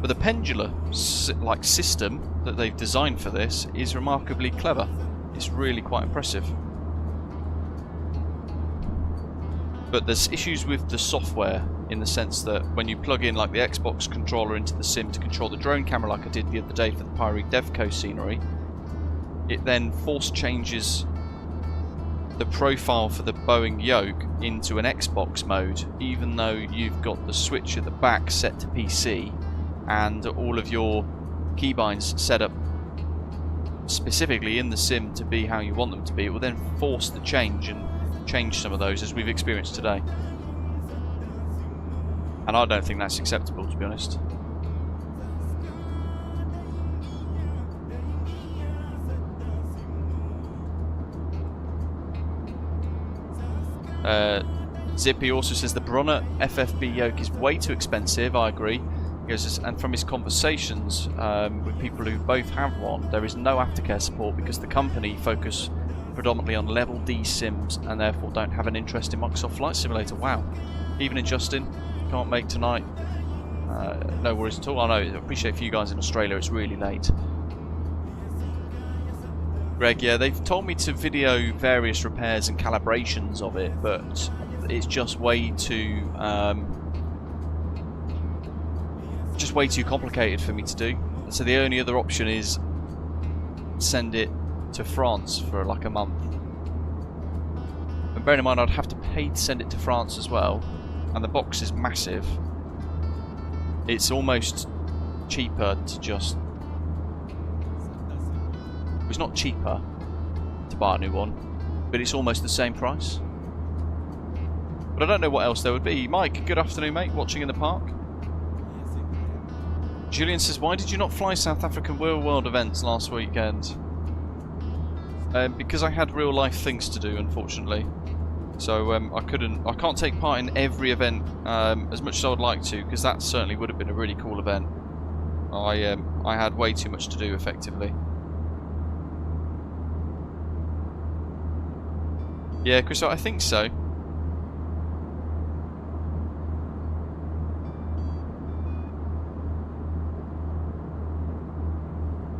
But the pendular system that they've designed for this is remarkably clever. It's really quite impressive. But there's issues with the software in the sense that when you plug in like the Xbox controller into the sim to control the drone camera like I did the other day for the Pyreegue Edinburgh scenery, it then force changes the profile for the Boeing yoke into an Xbox mode, even though you've got the switch at the back set to PC and all of your keybinds set up specifically in the sim to be how you want them to be. It will then force the change and change some of those, as we've experienced today. And I don't think that's acceptable, to be honest. Zippy also says the Bronner FFB yoke is way too expensive. I agree. He goes, and from his conversations with people who both have one, there is no aftercare support because the company focus predominantly on level D sims and therefore don't have an interest in Microsoft Flight Simulator. Wow. Even in Justin, can't make tonight. No worries at all. I know, I appreciate for you guys in Australia, it's really late. Greg, yeah, they've told me to video various repairs and calibrations of it, but it's just way too complicated for me to do. So the only other option is send it to France for like a month. And bearing in mind I'd have to pay to send it to France as well, and the box is massive. It's almost cheaper to just... It's not cheaper to buy a new one, but it's almost the same price. But I don't know what else there would be. Mike, good afternoon mate, watching in the park. Julian says, why did you not fly South African Real World events last weekend? Because I had real life things to do, unfortunately. So I can't take part in every event as much as I would like to, because that certainly would have been a really cool event. I had way too much to do, effectively. Yeah, Chris, I think so.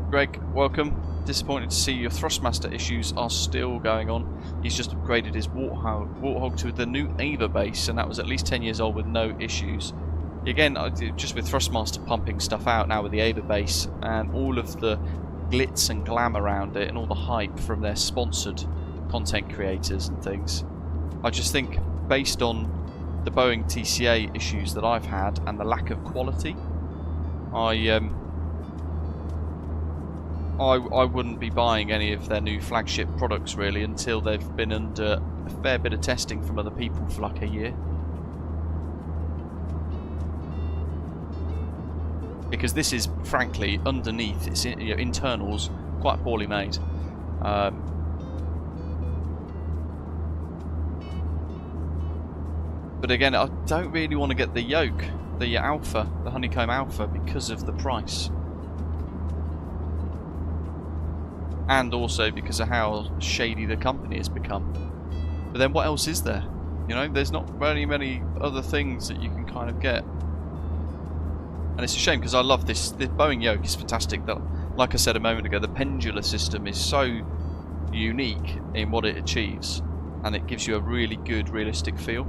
Greg, welcome. Disappointed to see your Thrustmaster issues are still going on. He's just upgraded his Warthog to the new Ava base, and that was at least 10 years old with no issues. Again, just with Thrustmaster pumping stuff out now with the Ava base, and all of the glitz and glam around it, and all the hype from their sponsored content creators and things. I just think, based on the Boeing TCA issues that I've had, and the lack of quality, I wouldn't be buying any of their new flagship products really until they've been under a fair bit of testing from other people for like a year. Because this is, frankly, underneath its internals, quite poorly made. But again, I don't really want to get the yoke, the Alpha, the Honeycomb Alpha, because of the price. And also because of how shady the company has become. But then what else is there? You know, there's not very many other things that you can kind of get. And it's a shame because I love this. The Boeing yoke is fantastic. That, like I said a moment ago, the pendular system is so unique in what it achieves, and it gives you a really good, realistic feel.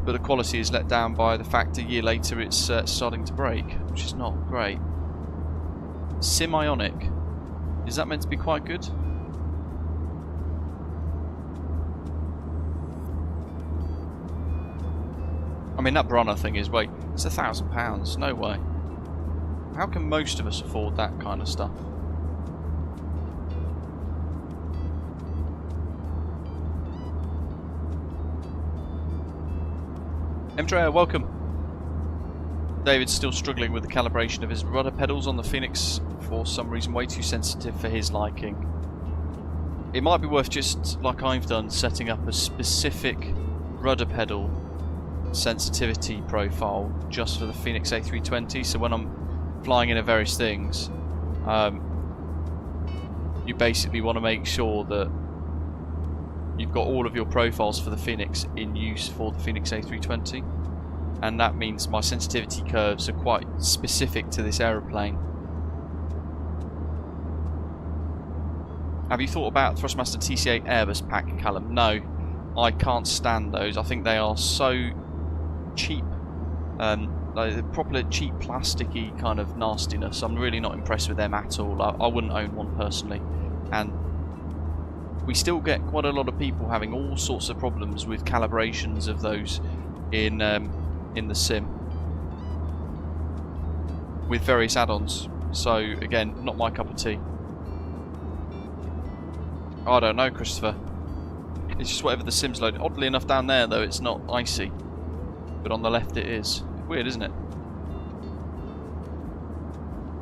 but the quality is let down by the fact a year later it's starting to break, which is not great. Sim-ionic. Is that meant to be quite good? I mean, that Brunner thing is, wait, it's £1,000. No way. How can most of us afford that kind of stuff? Mdrea, welcome. David's still struggling with the calibration of his rudder pedals on the Fenix, for some reason way too sensitive for his liking. It might be worth, just like I've done, setting up a specific rudder pedal sensitivity profile just for the Fenix A320, so when I'm flying in at various things, you basically want to make sure that you've got all of your profiles for the Fenix in use for the Fenix A320, and that means my sensitivity curves are quite specific to this aeroplane. Have you thought about Thrustmaster TC8 Airbus pack, Callum? No, I can't stand those. I think they are so cheap, like proper cheap plasticky kind of nastiness. I'm really not impressed with them at all. I wouldn't own one personally, and we still get quite a lot of people having all sorts of problems with calibrations of those in the sim with various add-ons. So again, not my cup of tea. I don't know, Christopher. It's just whatever the sim's loaded. Oddly enough, down there though, it's not icy, but on the left it is. Weird, isn't it?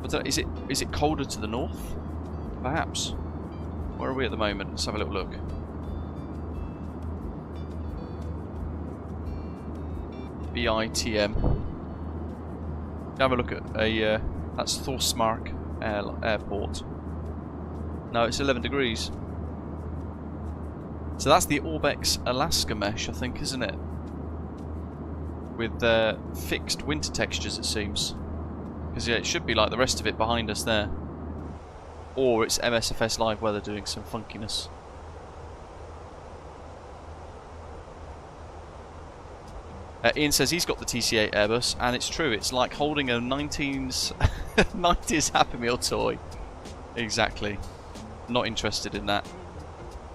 But is it colder to the north? Perhaps. Where are we at the moment? Let's have a little look. BITM. Have a look at a that's Thorsmark Airport. No, it's 11 degrees. So that's the Orbex Alaska mesh, I think, isn't it? With fixed winter textures, it seems. Because yeah, it should be like the rest of it behind us there. Or it's MSFS live weather doing some funkiness. Ian says he's got the TC8 Airbus, and it's true, it's like holding a 90s Happy Meal toy. Exactly. Not interested in that.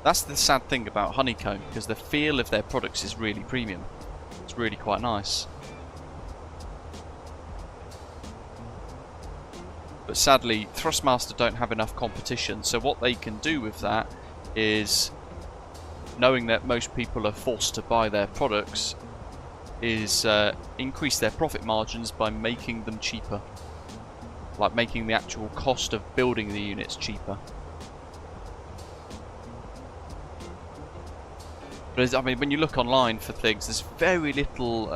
That's the sad thing about Honeycomb, because the feel of their products is really premium. It's really quite nice. But sadly, Thrustmaster don't have enough competition, so what they can do with that is, knowing that most people are forced to buy their products, is increase their profit margins by making them cheaper. Like making the actual cost of building the units cheaper. But I mean, when you look online for things, there's very little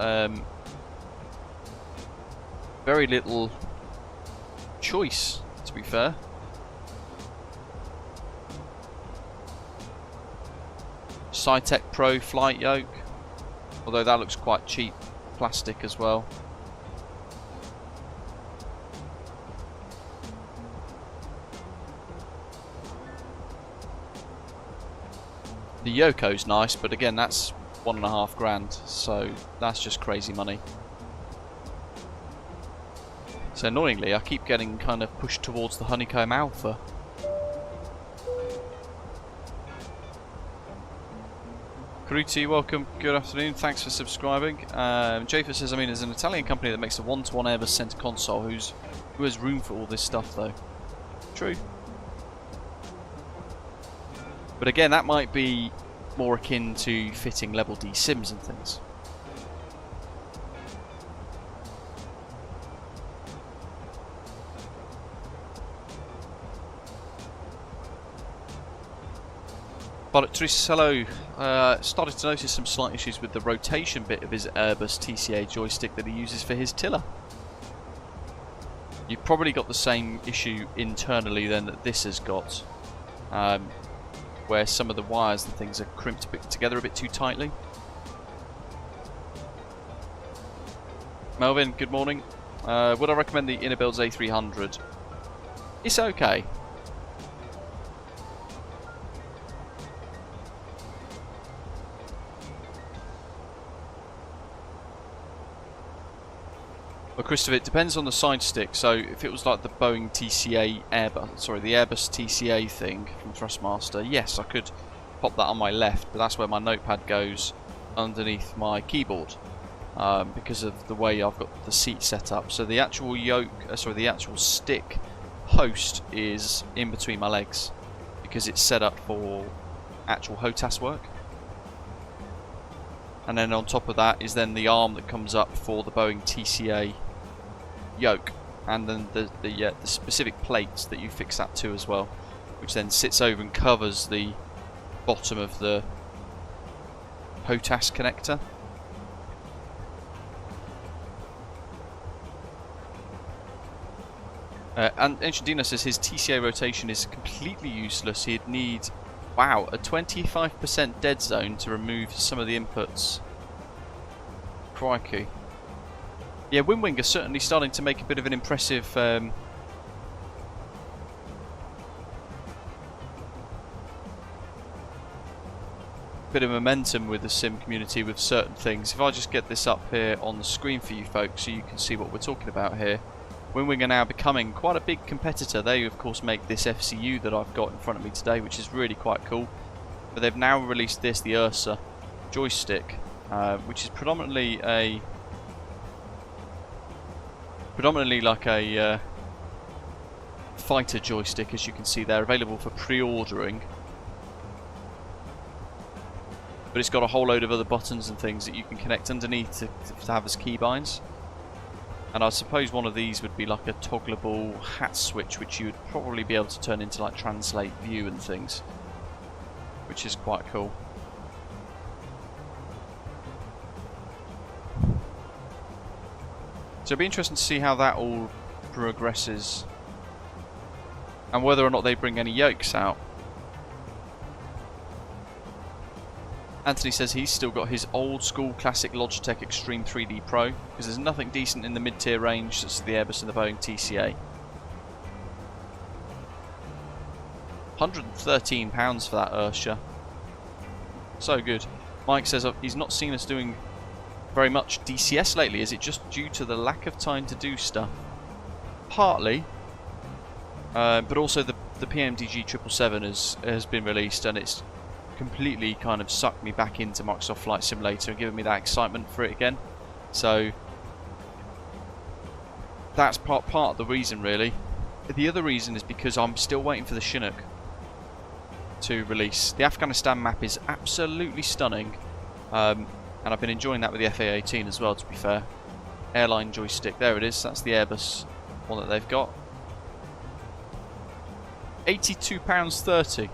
choice, to be fair. Cytec Pro flight yoke, although that looks quite cheap, plastic as well. The Yoko's nice, but again, that's $1.5 grand, so that's just crazy money. So annoyingly, I keep getting kind of pushed towards the Honeycomb Alpha. Karuti, welcome, good afternoon, thanks for subscribing. Jafer says, I mean, there's an Italian company that makes a one-to-one Airbus centre console who has room for all this stuff though. True. But again, that might be more akin to fitting level D sims and things. But Tris, hello. Started to notice some slight issues with the rotation bit of his Airbus TCA joystick that he uses for his tiller. You've probably got the same issue internally then that this has got. Where some of the wires and things are crimped together a bit too tightly. Melvin, good morning. Would I recommend the Innobuilds A300? It's okay. Well, Christopher, it depends on the side stick. So if it was like the Boeing TCA Airbus, sorry, the Airbus TCA thing from Thrustmaster, yes, I could pop that on my left, but that's where my notepad goes underneath my keyboard because of the way I've got the seat set up. So the actual the actual stick post is in between my legs because it's set up for actual HOTAS work. And then on top of that is then the arm that comes up for the Boeing TCA yoke, and then the specific plates that you fix that to as well, which then sits over and covers the bottom of the HOTAS connector. And Ancient Dino says his TCA rotation is completely useless. He'd need, wow, a 25% dead zone to remove some of the inputs. Crikey. Yeah, Windwing are certainly starting to make a bit of an impressive bit of momentum with the sim community with certain things. If I just get this up here on the screen for you folks so you can see what we're talking about here. Windwing are now becoming quite a big competitor. They of course make this FCU that I've got in front of me today, which is really quite cool. But they've now released this, the Ursa joystick, which is predominantly like a fighter joystick, as you can see there, available for pre-ordering. But it's got a whole load of other buttons and things that you can connect underneath to have as keybinds. And I suppose one of these would be like a toggleable hat switch, which you would probably be able to turn into like translate view and things, which is quite cool. So it'll be interesting to see how that all progresses and whether or not they bring any yokes out. Anthony says he's still got his old school classic Logitech Extreme 3D Pro because there's nothing decent in the mid-tier range such as the Airbus and the Boeing TCA. £113 for that Ursa. So good. Mike says he's not seen us doing very much DCS lately. Is it just due to the lack of time to do stuff? Partly, but also the PMDG 777 has been released and it's completely kind of sucked me back into Microsoft Flight Simulator and given me that excitement for it again. So that's part of the reason really. The other reason is because I'm still waiting for the Chinook to release. The Afghanistan map is absolutely stunning, and I've been enjoying that with the FA-18 as well, to be fair. Airline joystick, there it is, that's the Airbus one that they've got. £82.30.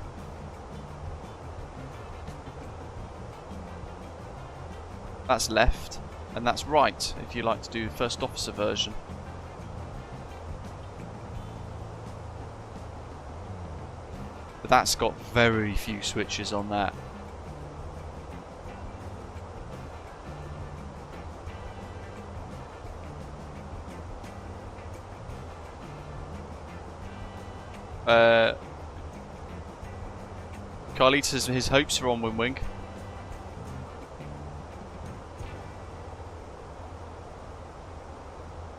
That's left, and that's right if you like to do the first officer version. But that's got very few switches on that. Carly says his hopes are on Windwing.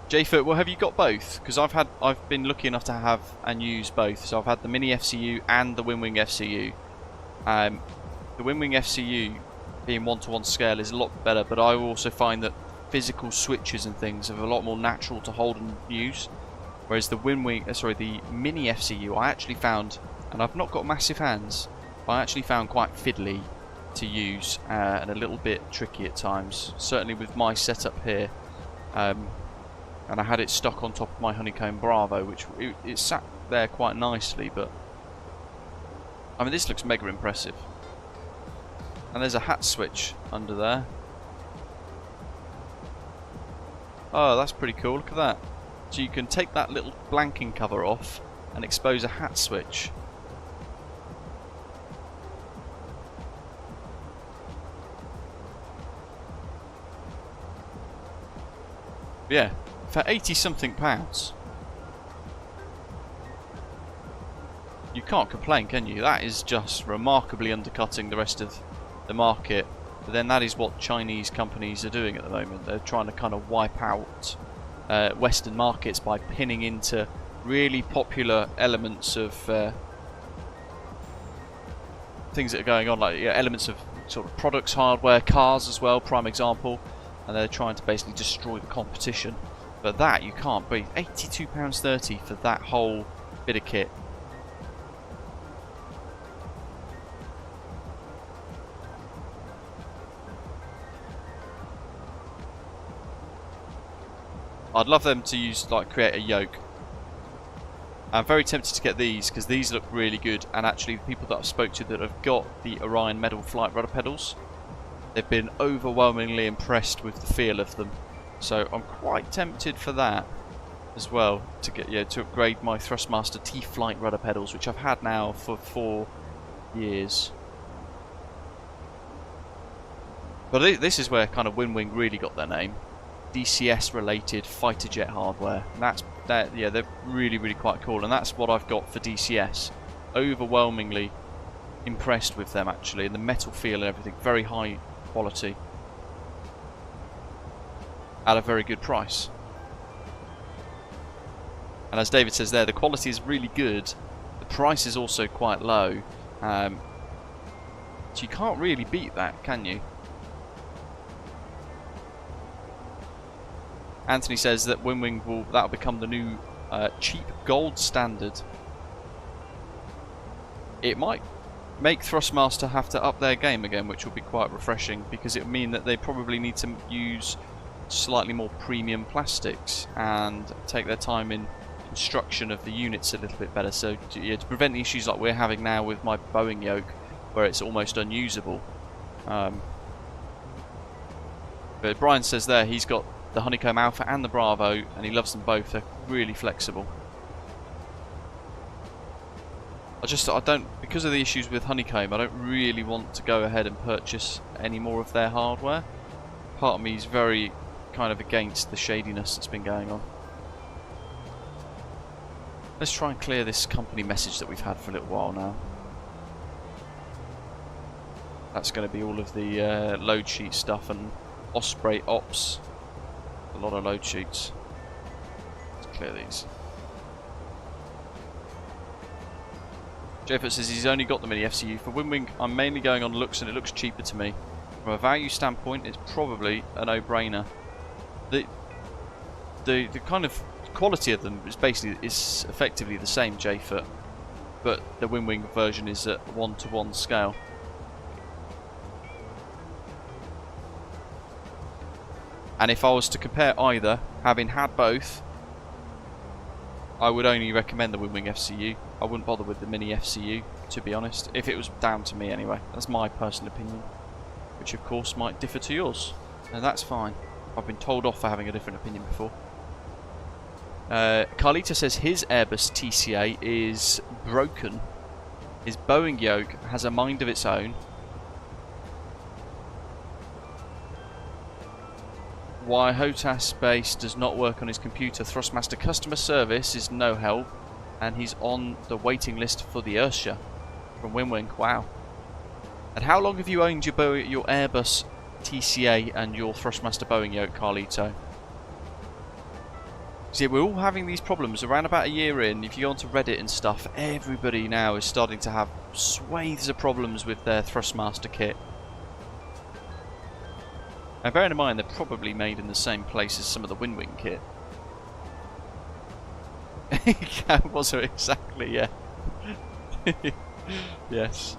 Jfoot, well, have you got both? Because I've been lucky enough to have and use both. So I've had the Mini FCU and the Windwing FCU. The Windwing FCU being 1-to-1 scale is a lot better, but I also find that physical switches and things are a lot more natural to hold and use. Whereas the the Mini FCU, I actually found, and I've not got massive hands, but I actually found quite fiddly to use and a little bit tricky at times. Certainly with my setup here. And I had it stuck on top of my Honeycomb Bravo, which it sat there quite nicely, but I mean, this looks mega impressive. And there's a hat switch under there. Oh, that's pretty cool, look at that. So you can take that little blanking cover off and expose a hat switch. Yeah. For 80-something pounds, you can't complain, can you? That is just remarkably undercutting the rest of the market. But then that is what Chinese companies are doing at the moment. They're trying to kind of wipe out Western markets by pinning into really popular elements of things that are going on, like elements of sort of products, hardware, cars as well, prime example, and they're trying to basically destroy the competition. But that you can't beat. £82.30 for that whole bit of kit. I'd love them to use, like, create a yoke. I'm very tempted to get these because these look really good, and actually the people that I've spoke to that have got the Orion metal flight rudder pedals, they've been overwhelmingly impressed with the feel of them. So I'm quite tempted for that as well, to get to upgrade my Thrustmaster T-Flight rudder pedals, which I've had now for 4 years. But this is where kind of Winwing really got their name. DCS related fighter jet hardware. And yeah, they're really quite cool, and that's what I've got for DCS. Overwhelmingly impressed with them actually, and the metal feel and everything, very high quality at a very good price. And as David says there, the quality is really good, the price is also quite low, so you can't really beat that, can you? Anthony says that Winwing that'll become the new cheap gold standard. It might make Thrustmaster have to up their game again, which will be quite refreshing, because it would mean that they probably need to use slightly more premium plastics and take their time in construction of the units a little bit better, so to prevent the issues like we're having now with my Boeing yoke, where it's almost unusable. But Brian says there he's got the Honeycomb Alpha and the Bravo, and he loves them both. They're really flexible. I don't, because of the issues with Honeycomb, I don't really want to go ahead and purchase any more of their hardware. Part of me is very kind of against the shadiness that's been going on. Let's try and clear this company message that we've had for a little while now. That's going to be all of the load sheet stuff and Osprey Ops. A lot of load sheets. Let's clear these. Jeffert says he's only got the mini FCU. For Winwing, I'm mainly going on looks, and it looks cheaper to me. From a value standpoint, it's probably a no-brainer. The kind of quality of them is effectively the same, Jeffert, but the Winwing version is at 1-to-1 scale. And if I was to compare either, having had both, I would only recommend the Winwing FCU. I wouldn't bother with the Mini FCU, to be honest, if it was down to me anyway. That's my personal opinion, which of course might differ to yours, and that's fine. I've been told off for having a different opinion before. Carlita says his Airbus TCA is broken. His Boeing yoke has a mind of its own. Why HOTAS base does not work on his computer. Thrustmaster customer service is no help, and he's on the waiting list for the Ursha from Winwing. Wow. And how long have you owned your Airbus TCA and your Thrustmaster Boeing yoke, Carlito? See, we're all having these problems around about a year in. If you go onto Reddit and stuff, everybody now is starting to have swathes of problems with their Thrustmaster kit. And bearing in mind, they're probably made in the same place as some of the Winwing kit. Was it exactly? Yeah. Yes.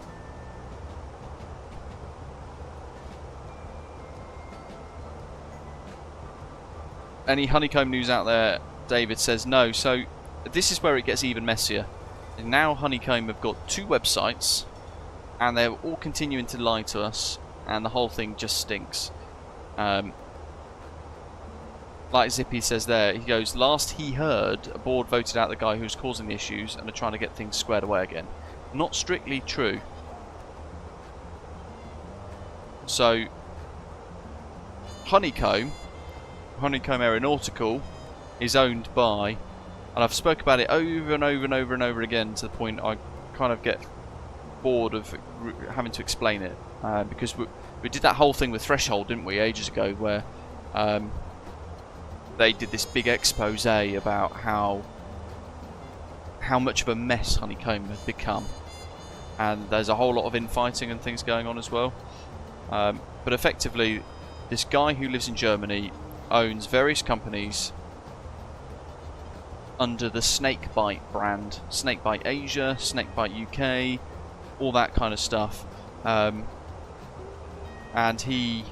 Any Honeycomb news out there? David says no. So this is where it gets even messier. And now Honeycomb have got 2 websites, and they're all continuing to lie to us, and the whole thing just stinks. Like Zippy says there, he goes, last he heard, a board voted out the guy who was causing the issues and are trying to get things squared away again. Not strictly true. So, Honeycomb Aeronautical is owned by, and I've spoke about it over and over and over and over again to the point I kind of get bored of having to explain it, because we did that whole thing with Threshold, didn't we, ages ago, where they did this big expose about how much of a mess Honeycomb had become, and there's a whole lot of infighting and things going on as well. But effectively, this guy who lives in Germany owns various companies under the Snakebite brand. Snakebite Asia, Snakebite UK, all that kind of stuff. And he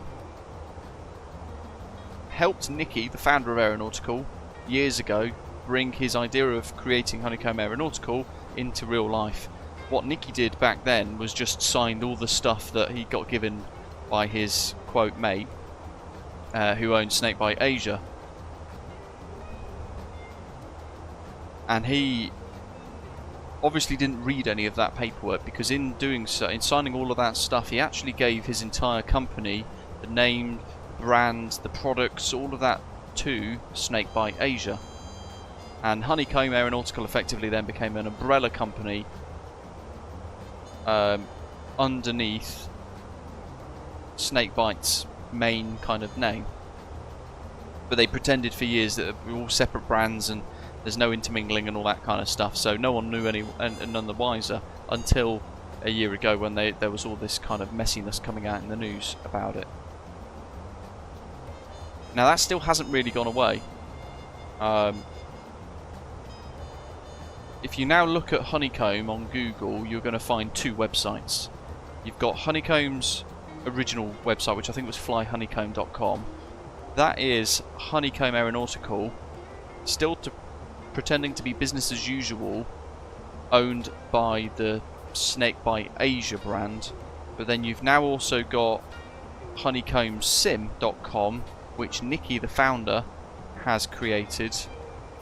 helped Nicky, the founder of Aeronautical, years ago, bring his idea of creating Honeycomb Aeronautical into real life. What Nicky did back then was just signed all the stuff that he got given by his, quote, mate, who owned Snakebite Asia. And he obviously didn't read any of that paperwork, because in doing so, in signing all of that stuff, he actually gave his entire company, the name, brand, the products, all of that to Snakebite Asia. And Honeycomb Aeronautical effectively then became an umbrella company underneath Snakebite's main kind of name. But they pretended for years that we were all separate brands and there's no intermingling and all that kind of stuff, so no one knew any and none the wiser until a year ago when there was all this kind of messiness coming out in the news about it. Now that still hasn't really gone away. If you now look at Honeycomb on Google, you're going to find two websites. You've got Honeycomb's original website, which I think was flyhoneycomb.com. That is Honeycomb Aeronautical, still pretending to be business as usual, owned by the Snakebite Asia brand. But then you've now also got honeycombsim.com, which Nicky, the founder, has created,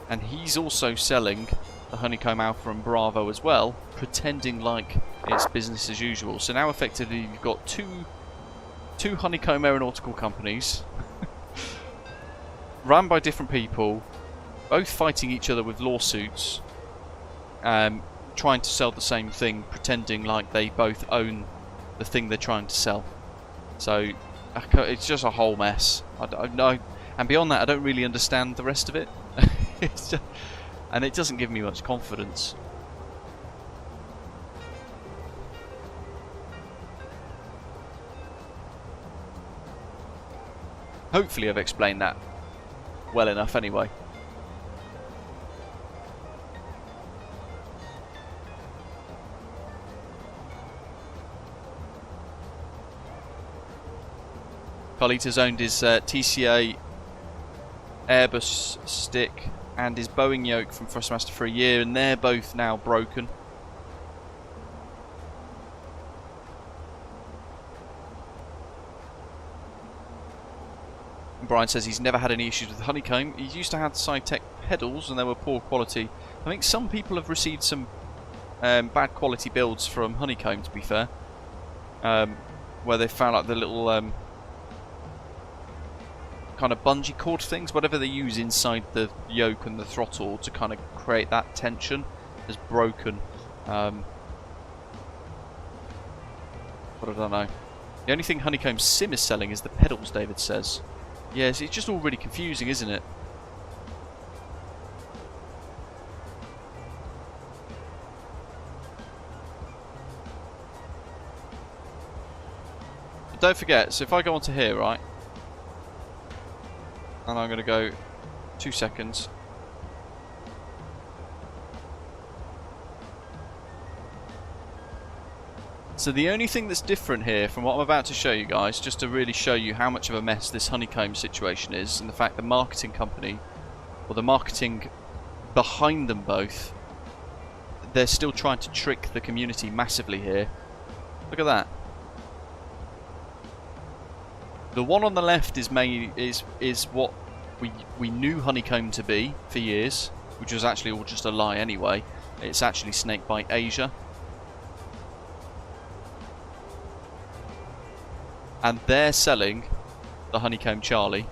and he's also selling the Honeycomb Alpha and Bravo as well, pretending like it's business as usual. So now effectively you've got two Honeycomb Aeronautical companies run by different people, both fighting each other with lawsuits, trying to sell the same thing, pretending like they both own the thing they're trying to sell. So it's just a whole mess. I don't know, and beyond that I don't really understand the rest of it. It's just, and it doesn't give me much confidence. Hopefully I've explained that well enough anyway. Carlito's owned his TCA Airbus stick and his Boeing yoke from Thrustmaster for a year, and they're both now broken. Brian says he's never had any issues with Honeycomb. He used to have Sci-Tech pedals and they were poor quality. I think some people have received some bad quality builds from Honeycomb, to be fair, where they found like the little kind of bungee cord things, whatever they use inside the yoke and the throttle to kind of create that tension, is broken. But I don't know. The only thing Honeycomb Sim is selling is the pedals, David says. Yes, it's just all really confusing, isn't it? But don't forget, so if I go onto here, right, and I'm going to go 2 seconds. So the only thing that's different here from what I'm about to show you guys, just to really show you how much of a mess this Honeycomb situation is, and the fact the marketing company, or the marketing behind them both, they're still trying to trick the community massively here. Look at that. The one on the left is what we knew Honeycomb to be for years, which was actually all just a lie anyway. It's actually Snakebite Asia. And they're selling the Honeycomb Charlie.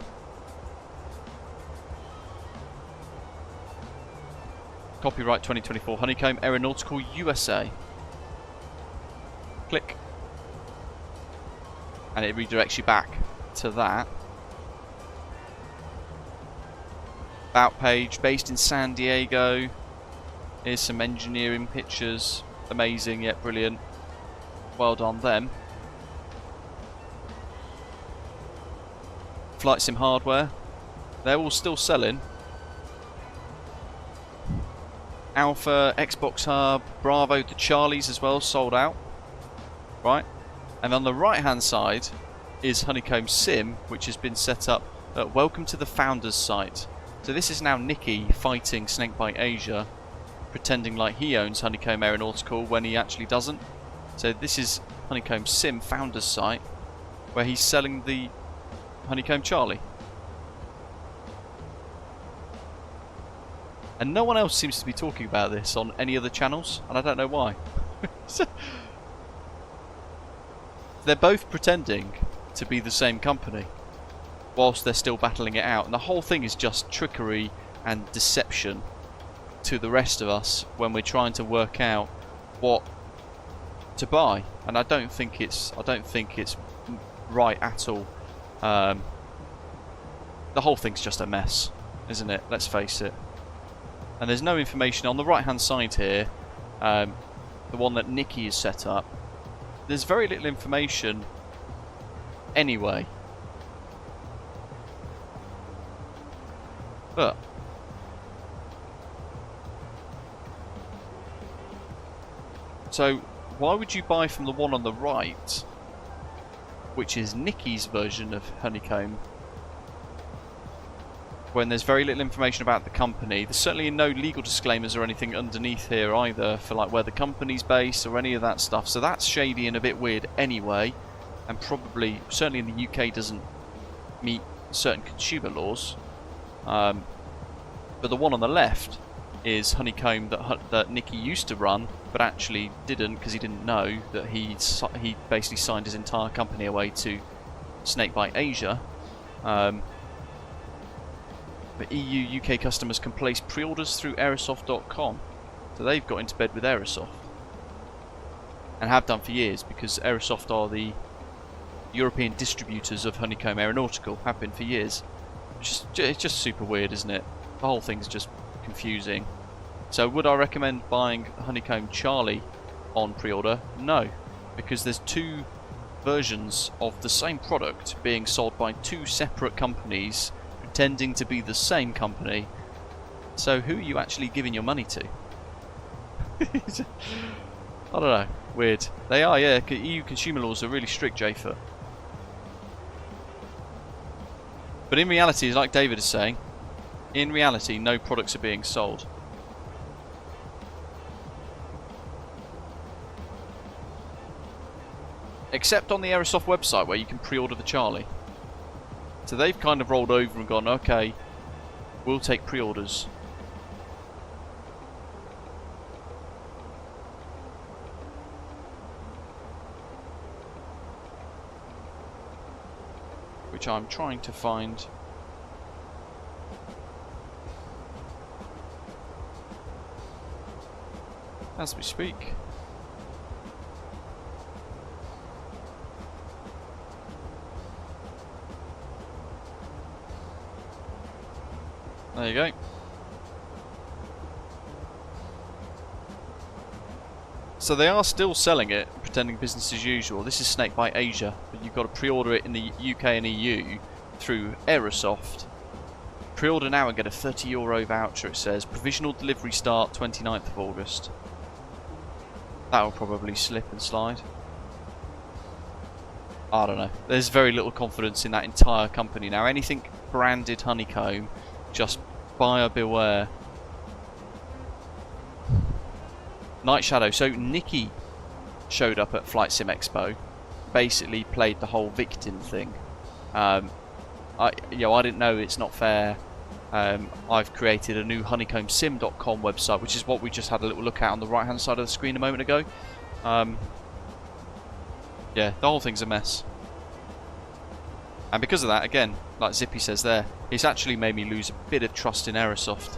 Copyright 2024 Honeycomb Aeronautical USA. Click. And it redirects you back to that. About page, based in San Diego. Here's some engineering pictures. Amazing, yet brilliant. Well done them. Flight Sim hardware. They're all still selling. Alpha, Xbox Hub, Bravo to Charlie's as well, sold out. Right. And on the right hand side is Honeycomb Sim, which has been set up. Welcome to the Founders site. So this is now Nicky fighting Snakebite Asia, pretending like he owns Honeycomb Aeronautical when he actually doesn't. So this is Honeycomb Sim Founders site, where he's selling the Honeycomb Charlie. And no one else seems to be talking about this on any other channels, and I don't know why. They're both pretending to be the same company, whilst they're still battling it out. And the whole thing is just trickery and deception to the rest of us when we're trying to work out what to buy. And I don't think it's right at all. The whole thing's just a mess, isn't it? Let's face it. And there's no information on the right hand side here, the one that Nicky has set up. There's very little information anyway. But so why would you buy from the one on the right, which is Nicky's version of Honeycomb, when there's very little information about the company? There's certainly no legal disclaimers or anything underneath here either for like where the company's based or any of that stuff. So that's shady and a bit weird anyway, and probably certainly in the UK doesn't meet certain consumer laws. But the one on the left is Honeycomb that Nicky used to run, but actually didn't because he didn't know that he basically signed his entire company away to Snakebite Asia. But EU, UK customers can place pre-orders through aerosoft.com. So they've got into bed with Aerosoft. And have done for years, because Aerosoft are the European distributors of Honeycomb Aeronautical. Have been for years. It's just super weird, isn't it? The whole thing's just confusing. So would I recommend buying Honeycomb Charlie on pre-order? No. Because there's two versions of the same product being sold by two separate companies, pretending to be the same company. So who are you actually giving your money to? I don't know. Weird. They are, yeah. EU consumer laws are really strict, J-Foot. But in reality, like David is saying, in reality, no products are being sold. Except on the Aerosoft website where you can pre-order the Charlie. So they've kind of rolled over and gone, okay, we'll take pre-orders. Which I'm trying to find. As we speak. There you go. So they are still selling it, pretending business as usual. This is Snakebite Asia, but you've got to pre-order it in the UK and EU through Aerosoft. Pre-order now and get a €30 voucher, it says. Provisional delivery start 29th of August. That'll probably slip and slide. I don't know. There's very little confidence in that entire company now. Anything branded Honeycomb, just buyer beware. Night Shadow. So Nicky showed up at Flight Sim Expo, basically played the whole victim thing. I didn't know, it's not fair. I've created a new honeycombsim.com website, which is what we just had a little look at on the right hand side of the screen a moment ago. Yeah, the whole thing's a mess. And because of that, again, like Zippy says there, it's actually made me lose a bit of trust in Aerosoft,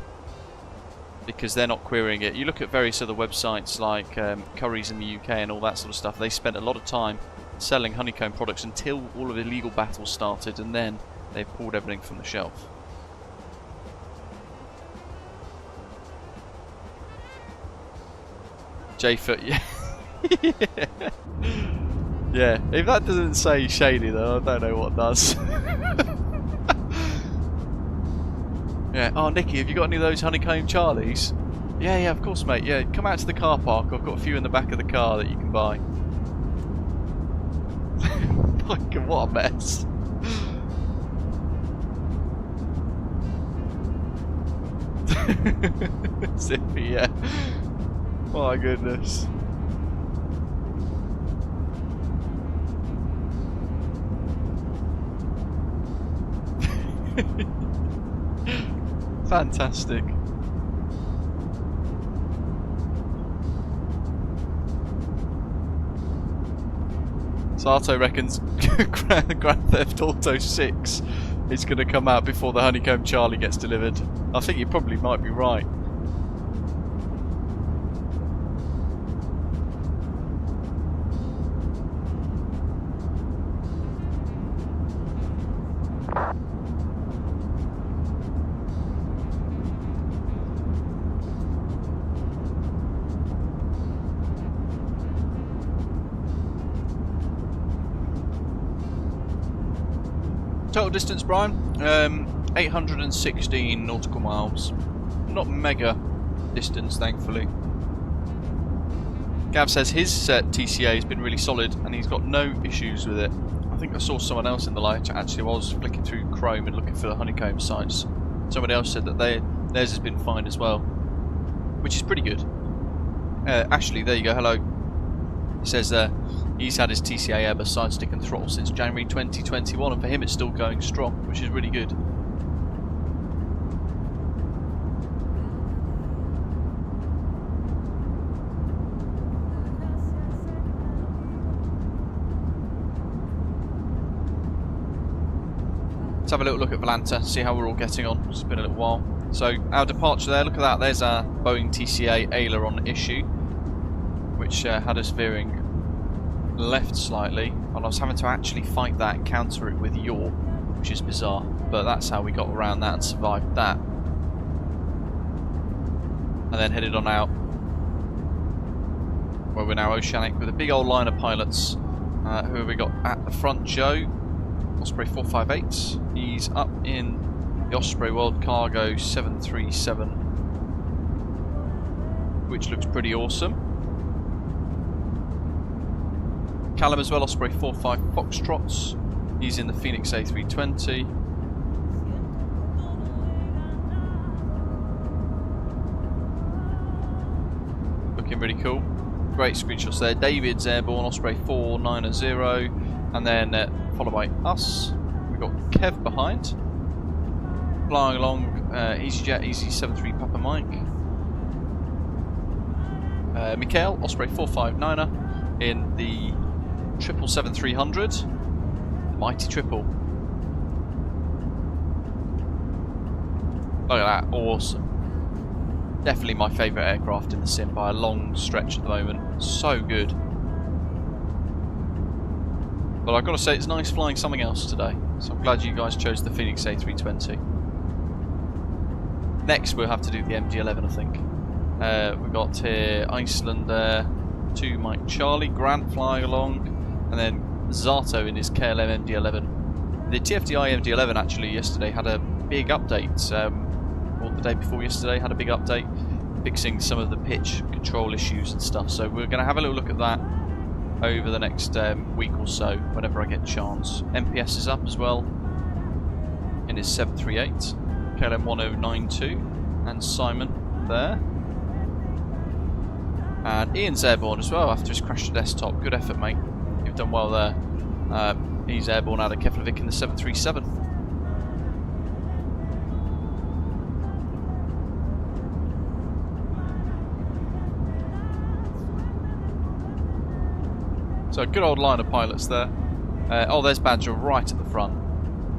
because they're not querying it. You look at various other websites like Curry's in the UK and all that sort of stuff. They spent a lot of time selling Honeycomb products until all of the legal battles started, and then they pulled everything from the shelf. J-foot, yeah. Yeah, if that doesn't say shady, then I don't know what does. Yeah. Oh, Nicky, have you got any of those Honeycomb Charlies? Yeah, yeah, of course, mate. Yeah, come out to the car park. I've got a few in the back of the car that you can buy. My God, what a mess. Zippy, yeah. My goodness. Fantastic. Sato reckons Grand Theft Auto 6 is going to come out before the Honeycomb Charlie gets delivered. I think you probably might be right. Total distance, Brian, 816 nautical miles. Not mega distance, thankfully. Gav says his TCA has been really solid and he's got no issues with it. I think I saw someone else in the live chat actually while I was flicking through Chrome and looking for the Honeycomb sites. Somebody else said that theirs has been fine as well, which is pretty good. Ashley, there you go, hello. He says he's had his TCA Airbus side stick and throttle since January 2021 and for him it's still going strong, which is really good. Let's have a little look at Volanta, see how we're all getting on. It's been a little while. So our departure there, look at that, there's our Boeing TCA aileron issue, which had us veering left slightly, and I was having to actually fight that and counter it with yaw, which is bizarre, but that's how we got around that and survived that. And then headed on out, where we're now Oceanic with a big old line of pilots. Who have we got at the front? Joe, Osprey 458, he's up in the Osprey World Cargo 737, which looks pretty awesome. Callum as well, Osprey 45 Foxtrots. He's in the Fenix A320. Looking really cool. Great screenshots there. David's airborne, Osprey 490. And then followed by us. We've got Kev behind. Flying along EasyJet, Easy73 Papa Mike. Mikhail, Osprey 459er in the 777-300, the mighty triple. Look at that, awesome. Definitely my favourite aircraft in the sim by a long stretch at the moment. So good. But I've got to say, it's nice flying something else today. So I'm glad you guys chose the Fenix A320. Next we'll have to do the MD-11, I think. We've got here Iceland there, 2 Mike Charlie, Grant flying along. And then Zato in his KLM MD-11. The TFDI MD-11 actually yesterday had a big update, or the day before yesterday had a big update, fixing some of the pitch control issues and stuff. So we're going to have a little look at that over the next week or so, whenever I get a chance. MPS is up as well in his 738, KLM 1092, and Simon there. And Ian's airborne as well after his crash to desktop. Good effort, mate. You've done well there. He's airborne out of Keflavik in the 737. So a good old line of pilots there. Oh, there's Badger right at the front.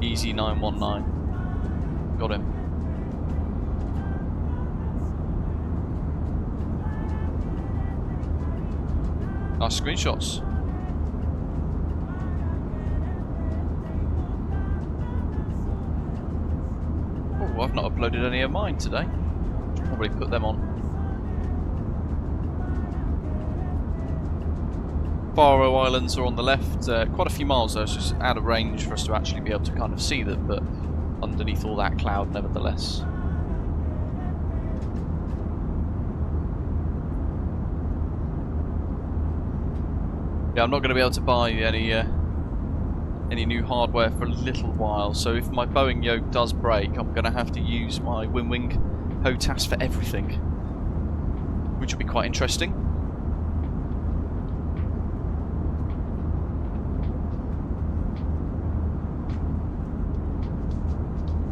Easy 919. Got him. Nice screenshots. Oh, I've not uploaded any of mine today. Should probably put them on. Faroe Islands are on the left, quite a few miles though, so it's out of range for us to actually be able to kind of see them, but underneath all that cloud nevertheless. Yeah, I'm not going to be able to buy any new hardware for a little while, so if my Boeing yoke does break, I'm going to have to use my WinWing HOTAS for everything, which will be quite interesting.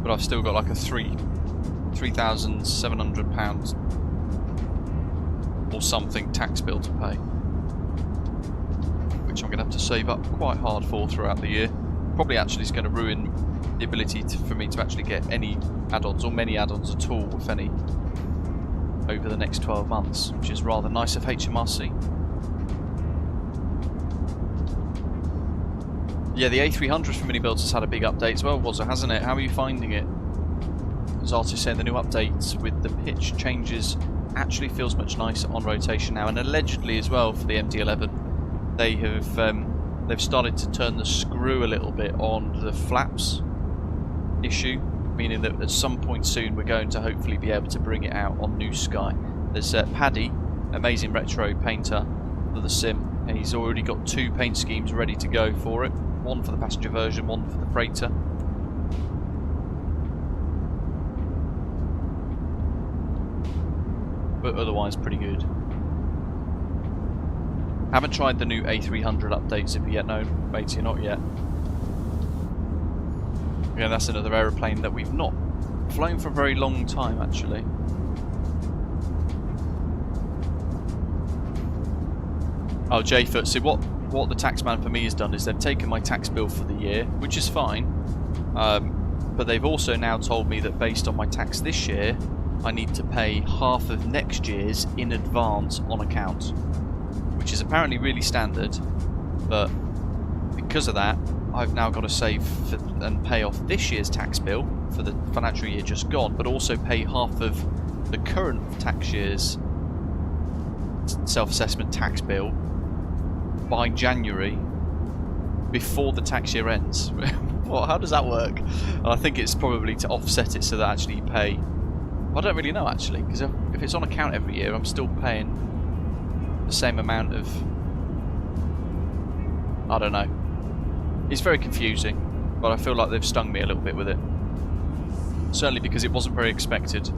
But I've still got like a £3,700 or something tax bill to pay, which I'm going to have to save up quite hard for throughout the year. Probably actually is going to ruin the ability for me to actually get any add-ons or many add-ons at all, if any, over the next 12 months, which is rather nice of HMRC. Yeah, the A300 for mini builds has had a big update as well, hasn't it? How are you finding it? As Artist saying, the new updates with the pitch changes actually feels much nicer on rotation now, and allegedly as well for the MD-11, they have they've started to turn the screw a little bit on the flaps issue, meaning that at some point soon we're going to hopefully be able to bring it out on New Sky. There's Paddy, amazing retro painter for the sim. He's already got 2 paint schemes ready to go for it. One for the passenger version, one for the freighter. But otherwise pretty good. Haven't tried the new A300 updates if you yet know, matey, not yet. Yeah, that's another aeroplane that we've not flown for a very long time actually. Oh, Jayfoot, see what the taxman for me has done is they've taken my tax bill for the year, which is fine, but they've also now told me that based on my tax this year, I need to pay half of next year's in advance on account, which is apparently really standard, but because of that, I've now got to save and pay off this year's tax bill for the financial year just gone, but also pay half of the current tax year's self-assessment tax bill by January, before the tax year ends. Well, how does that work? And I think it's probably to offset it so that actually you pay... I don't really know actually, because if it's on account every year, I'm still paying the same amount of... I don't know. It's very confusing, but I feel like they've stung me a little bit with it. Certainly because it wasn't very expected.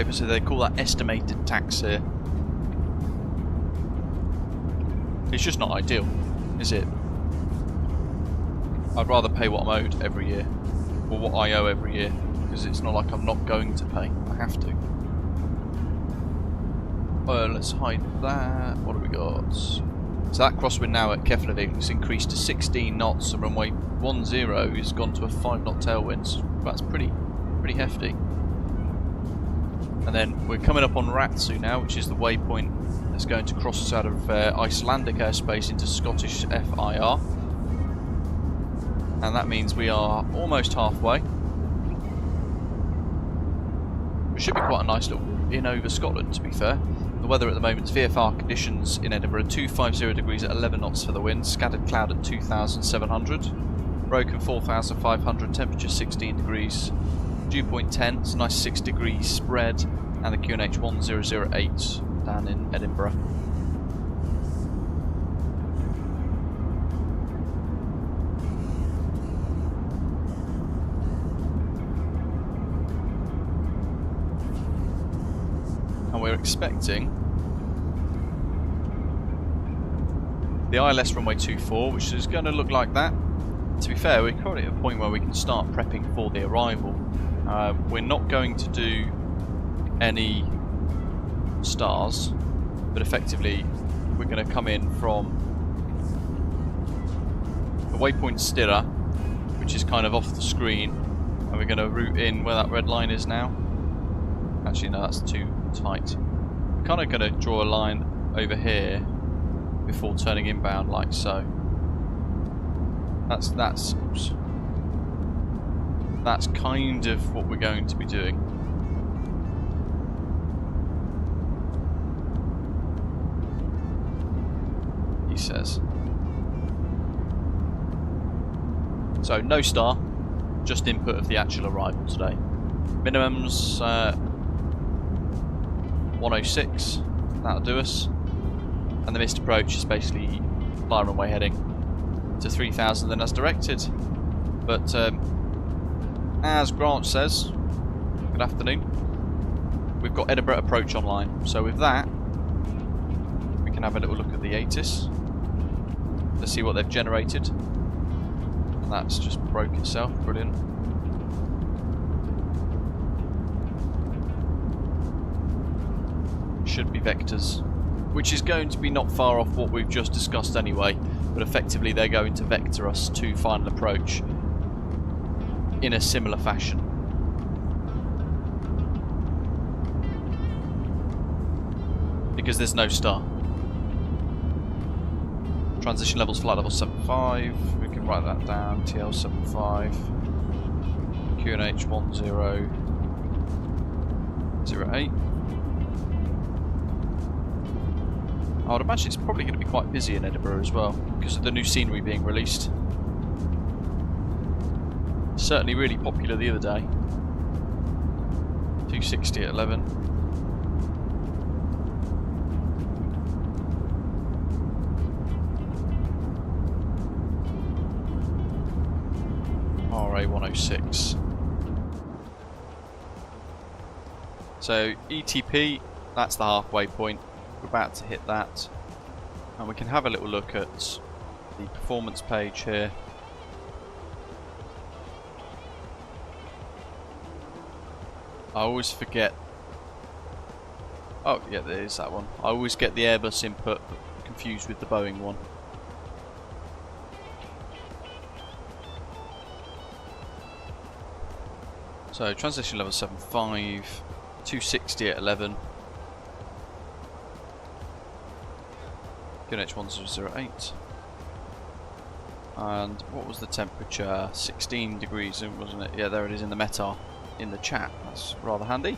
So they call that estimated tax here. It's just not ideal, is it? I'd rather pay what I'm owed every year, or what I owe every year, because it's not like I'm not going to pay. I have to. Let's hide that. What have we got? So that crosswind now at Keflavik has increased to 16 knots, and runway 10 has gone to a 5-knot tailwind. So that's pretty hefty. And then we're coming up on Ratsu now, which is the waypoint that's going to cross us out of Icelandic airspace into Scottish FIR. And that means we are almost halfway. It should be quite a nice little in over Scotland, to be fair. The weather at the moment is VFR conditions in Edinburgh, 250 degrees at 11 knots for the wind, scattered cloud at 2,700, broken 4,500, temperature 16 degrees. Dew point 10, it's a nice 6 degrees spread, and the QNH 1008 down in Edinburgh. And we're expecting the ILS runway 24, which is going to look like that. To be fair, we're currently at a point where we can start prepping for the arrival. We're not going to do any stars, but effectively we're going to come in from... a waypoint Stirra, which is kind of off the screen, and we're going to route in where that red line is now. Actually, no, that's too tight. We're kind of going to draw a line over here before turning inbound, like so. That's kind of what we're going to be doing. He says. So no star, just input of the actual arrival today. Minimums 106, that'll do us. And the missed approach is basically fly runway heading to 3000 then as directed. But as Grant says, good afternoon, we've got Edinburgh approach online. So with that, we can have a little look at the ATIS to see what they've generated. And that's just broke itself, brilliant. Should be vectors, which is going to be not far off what we've just discussed anyway, but effectively they're going to vector us to final approach in a similar fashion. Because there's no star. Transition levels, flight level 75, we can write that down, TL 75, QNH 1008. I would imagine it's probably going to be quite busy in Edinburgh as well, because of the new scenery being released. Certainly really popular the other day. 260 at 11. RA 106. So ETP, that's the halfway point. We're about to hit that, and we can have a little look at the performance page here. I always forget. Oh yeah, there is that one. I always get the Airbus input confused with the Boeing one. So transition level 75, 260 at 11. QNH 1008. And what was the temperature? 16 degrees, wasn't it? Yeah, there it is in the METAR in the chat. That's rather handy.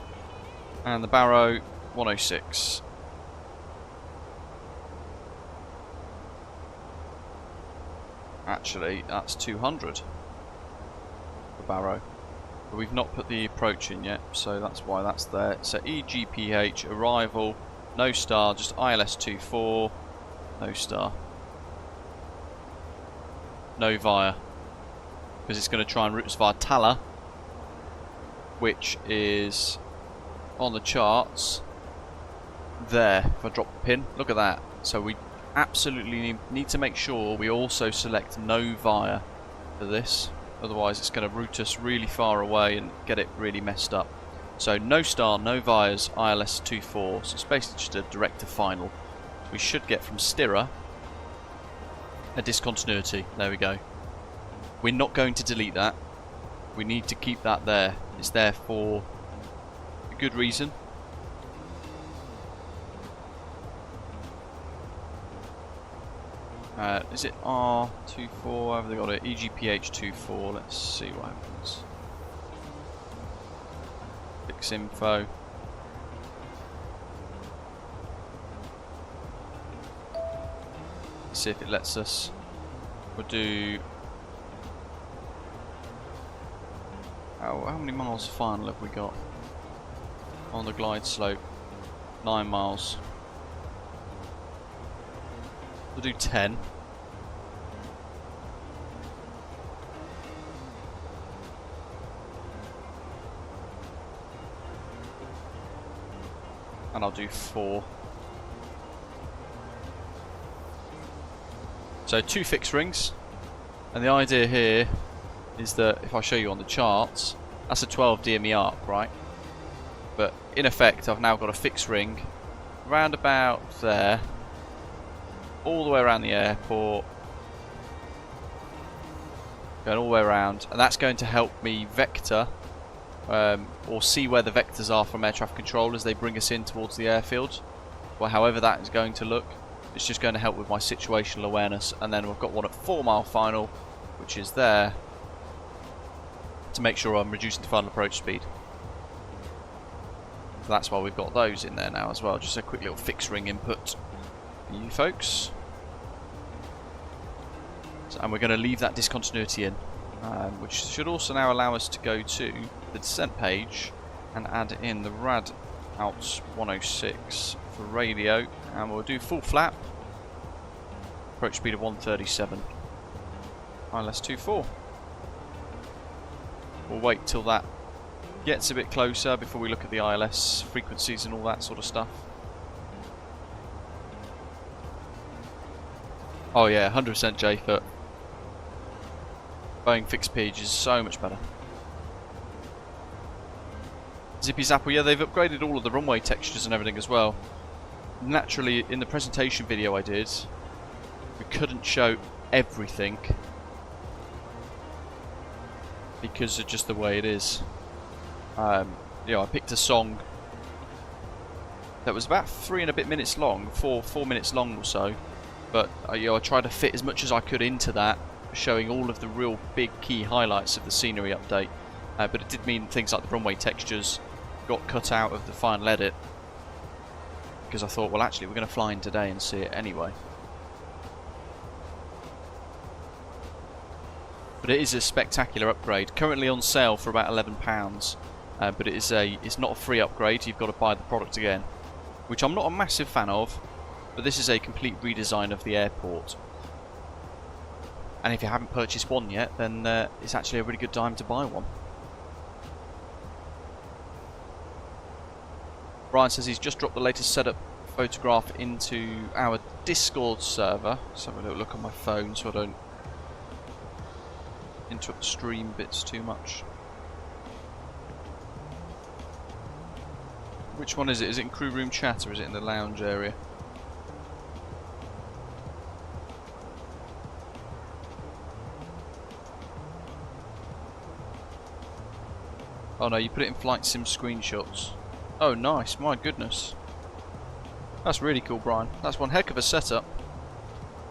And the Barrow 106. Actually, that's 200 for Barrow. But we've not put the approach in yet, so that's why that's there. So EGPH arrival, no star, just ILS 24. No star. No via. Because it's going to try and route us via Tala, which is on the charts there. If I drop the pin, look at that. So we absolutely need to make sure we also select no via for this. Otherwise it's going to route us really far away and get it really messed up. So no star, no vias, ILS 24. So it's basically just a direct to final. We should get from Stirra a discontinuity. There we go. We're not going to delete that. We need to keep that there. It's there for a good reason. Is it R24? Have they got it? EGPH 24. Let's see what happens. Fix info. See if it lets us. We'll do. How many miles final have we got on the glide slope? 9 miles. We'll do 10. And I'll do 4. So 2 fixed rings, and the idea here is that if I show you on the charts, that's a 12 DME arc, right? But in effect, I've now got a fixed ring round about there, all the way around the airport, going all the way around, and that's going to help me vector or see where the vectors are from air traffic control as they bring us in towards the airfield, or however that is going to look. It's just going to help with my situational awareness. And then we've got one at 4 mile final, which is there, to make sure I'm reducing the final approach speed. So that's why we've got those in there now as well. Just a quick little fixed ring input for you folks. So, and we're going to leave that discontinuity in, which should also now allow us to go to the descent page and add in the rad out 106 for radio, and we'll do full flap, approach speed of 137, ILS 24. We'll wait till that gets a bit closer before we look at the ILS frequencies and all that sort of stuff. Oh yeah, 100% J-foot. Boeing fixed pitch is so much better. Zippy Zapple, yeah, they've upgraded all of the runway textures and everything as well. Naturally, in the presentation video I did, we couldn't show everything because of just the way it is. You know, I picked a song that was about 3 and a bit minutes long, 4 minutes long or so, but you know, I tried to fit as much as I could into that, showing all of the real big key highlights of the scenery update. But it did mean things like the runway textures got cut out of the final edit, because I thought, well, actually we're going to fly in today and see it anyway. But it is a spectacular upgrade, currently on sale for about £11, but it's not a free upgrade. You've got to buy the product again, which I'm not a massive fan of, but this is a complete redesign of the airport. And if you haven't purchased one yet, then it's actually a really good time to buy one. Brian says he's just dropped the latest setup photograph into our Discord server. Let's have a little look on my phone so I don't interrupt the stream bits too much. Which one is it? Is it in crew room chat or is it in the lounge area? Oh no, you put it in flight sim screenshots. Oh nice, my goodness. That's really cool, Brian. That's one heck of a setup.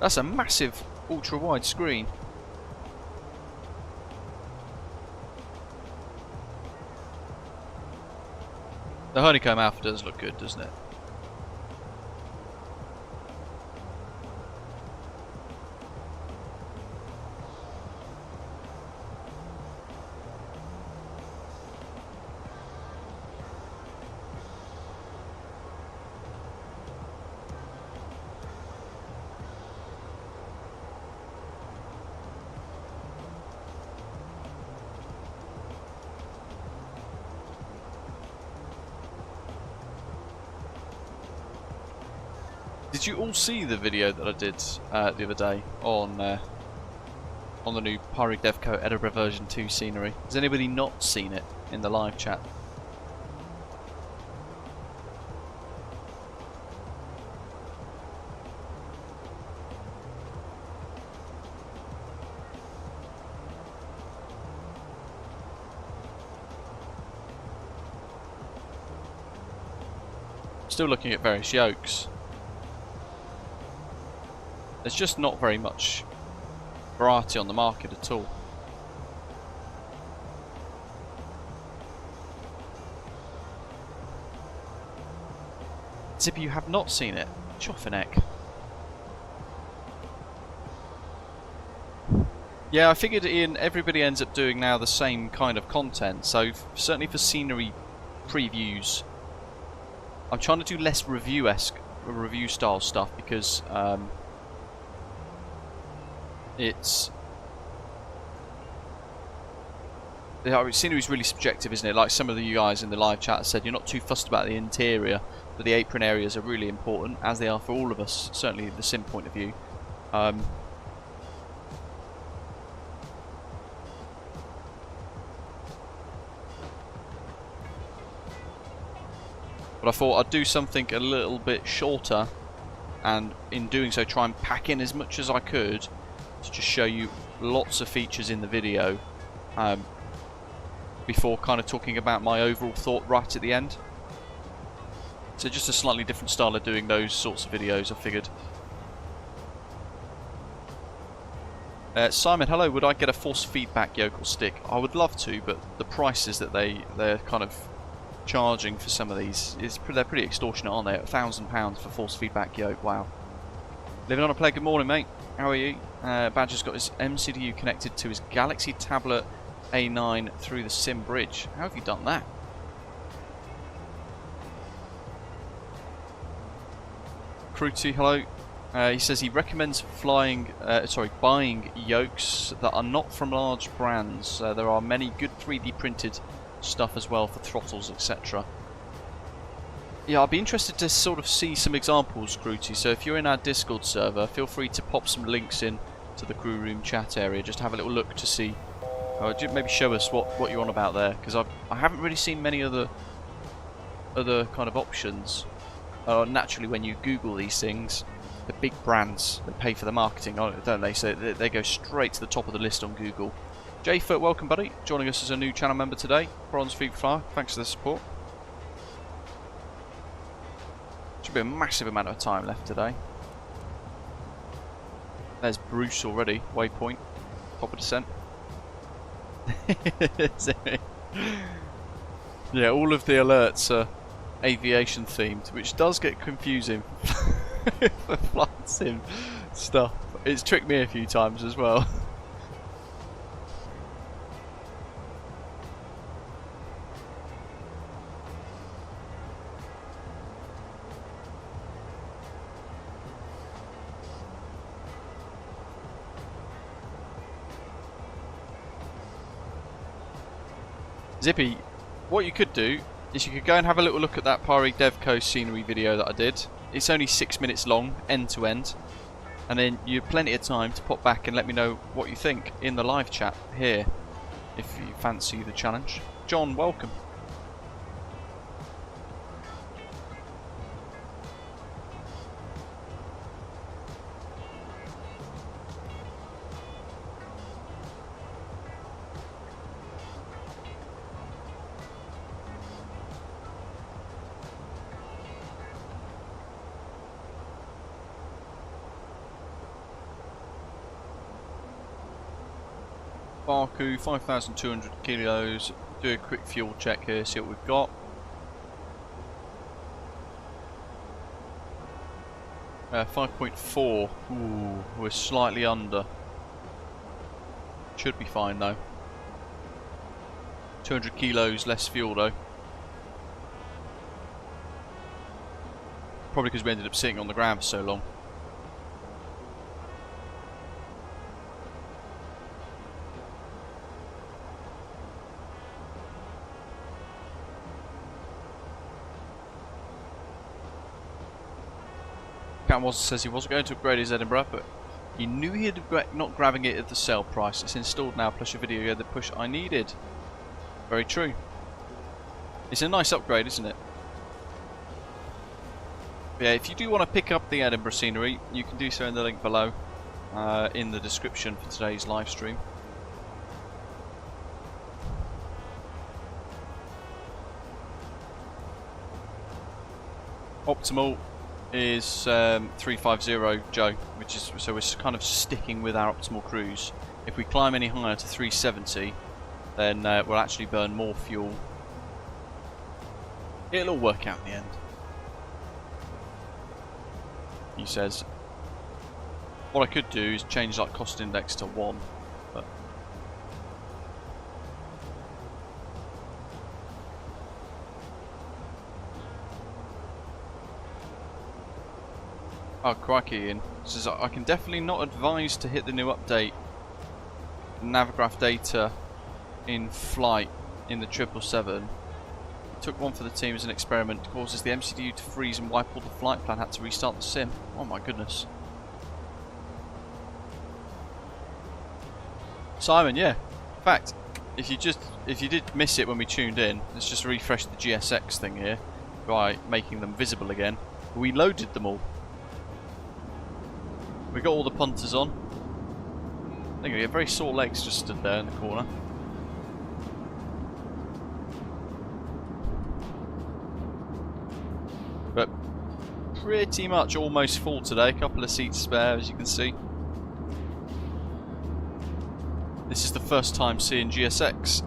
That's a massive ultra wide screen. The honeycomb alpha does look good, doesn't it? Did you all see the video that I did the other day on the new Pyreegue Edinburgh version 2 scenery? Has anybody not seen it in the live chat? Still looking at various yokes. There's just not very much variety on the market at all. Zippy, you have not seen it? Choffineck. Yeah, I figured everybody ends up doing now the same kind of content, so certainly for scenery previews, I'm trying to do less review style stuff because scenery is really subjective, isn't it? Like some of you guys in the live chat said, you're not too fussed about the interior, but the apron areas are really important, as they are for all of us, certainly the sim point of view. But I thought I'd do something a little bit shorter, and in doing so try and pack in as much as I could to just show you lots of features in the video before kind of talking about my overall thought right at the end. So just a slightly different style of doing those sorts of videos, I figured. Simon, hello, would I get a force feedback yoke or stick? I would love to, but the prices that they're kind of charging for some of these, they're pretty extortionate, aren't they? £1,000 for force feedback yoke, wow. Living on a play, good morning mate, how are you? Badger's got his MCDU connected to his Galaxy tablet A9 through the SIM bridge. How have you done that? Cruty, hello. He says he recommends buying yokes that are not from large brands. There are many good 3D printed stuff as well for throttles, etc. Yeah, I'd be interested to sort of see some examples, Cruty. So if you're in our Discord server, feel free to pop some links in to the crew room chat area. Just have a little look to see. Maybe show us what you're on about there, because I haven't really seen many other kind of options. Naturally, when you Google these things, the big brands, they pay for the marketing, don't they? So they go straight to the top of the list on Google. Jfoot, welcome buddy, joining us as a new channel member today. Bronze Feet Fire, thanks for the support. Should be a massive amount of time left today. There's Bruce already, waypoint, top of descent. Yeah, all of the alerts are aviation themed, which does get confusing for flight sim stuff. It's tricked me a few times as well. Zippy, what you could do is you could go and have a little look at that Pyreegue Devco scenery video that I did. It's only 6 minutes long, end to end, and then you have plenty of time to pop back and let me know what you think in the live chat here, if you fancy the challenge. John, welcome. Baku, 5,200 kilos. Do a quick fuel check here, see what we've got. Uh, 5.4. Ooh, we're slightly under. Should be fine though. 200 kilos less fuel though. Probably because we ended up sitting on the ground for so long. Says he wasn't going to upgrade his Edinburgh, but he knew he'd regret not grabbing it at the sale price. It's installed now, plus a video the push I needed. Very true. It's a nice upgrade, isn't it? But yeah, if you do want to pick up the Edinburgh scenery, you can do so in the link below, in the description for today's live stream. Optimal is 350 Joe, which is, so we're kind of sticking with our optimal cruise. If we climb any higher to 370, then we'll actually burn more fuel. It'll all work out in the end, he says. What I could do is change that cost index to 1, but oh crikey, Ian says I can definitely not advise to hit the new update Navigraph data in flight in the 777. Took one for the team as an experiment. Causes the MCDU to freeze and wipe all the flight plan. Had to restart the sim. Oh my goodness. Simon, yeah. In fact, if you did miss it when we tuned in, let's just refresh the GSX thing here by making them visible again. We loaded them all. We got all the punters on. There you go, your very sore legs just stood there in the corner. But pretty much almost full today. A couple of seats spare, as you can see. This is the first time seeing GSX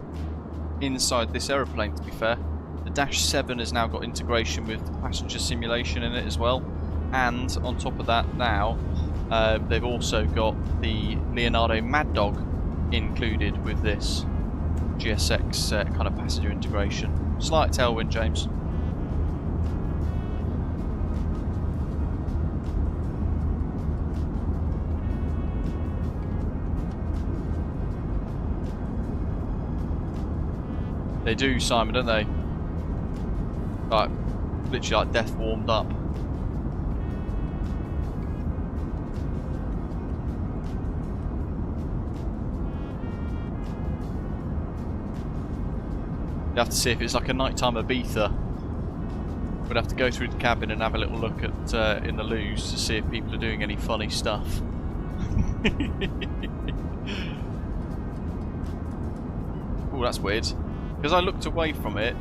inside this aeroplane, to be fair. The Dash 7 has now got integration with passenger simulation in it as well. And on top of that now, they've also got the Leonardo Mad Dog included with this GSX kind of passenger integration. Slight tailwind, James. They do, Simon, don't they? Like, literally like death warmed up. You have to see if it's like a nighttime Ibiza. We'd have to go through the cabin and have a little look at in the loos to see if people are doing any funny stuff. Oh, that's weird. Because I looked away from it,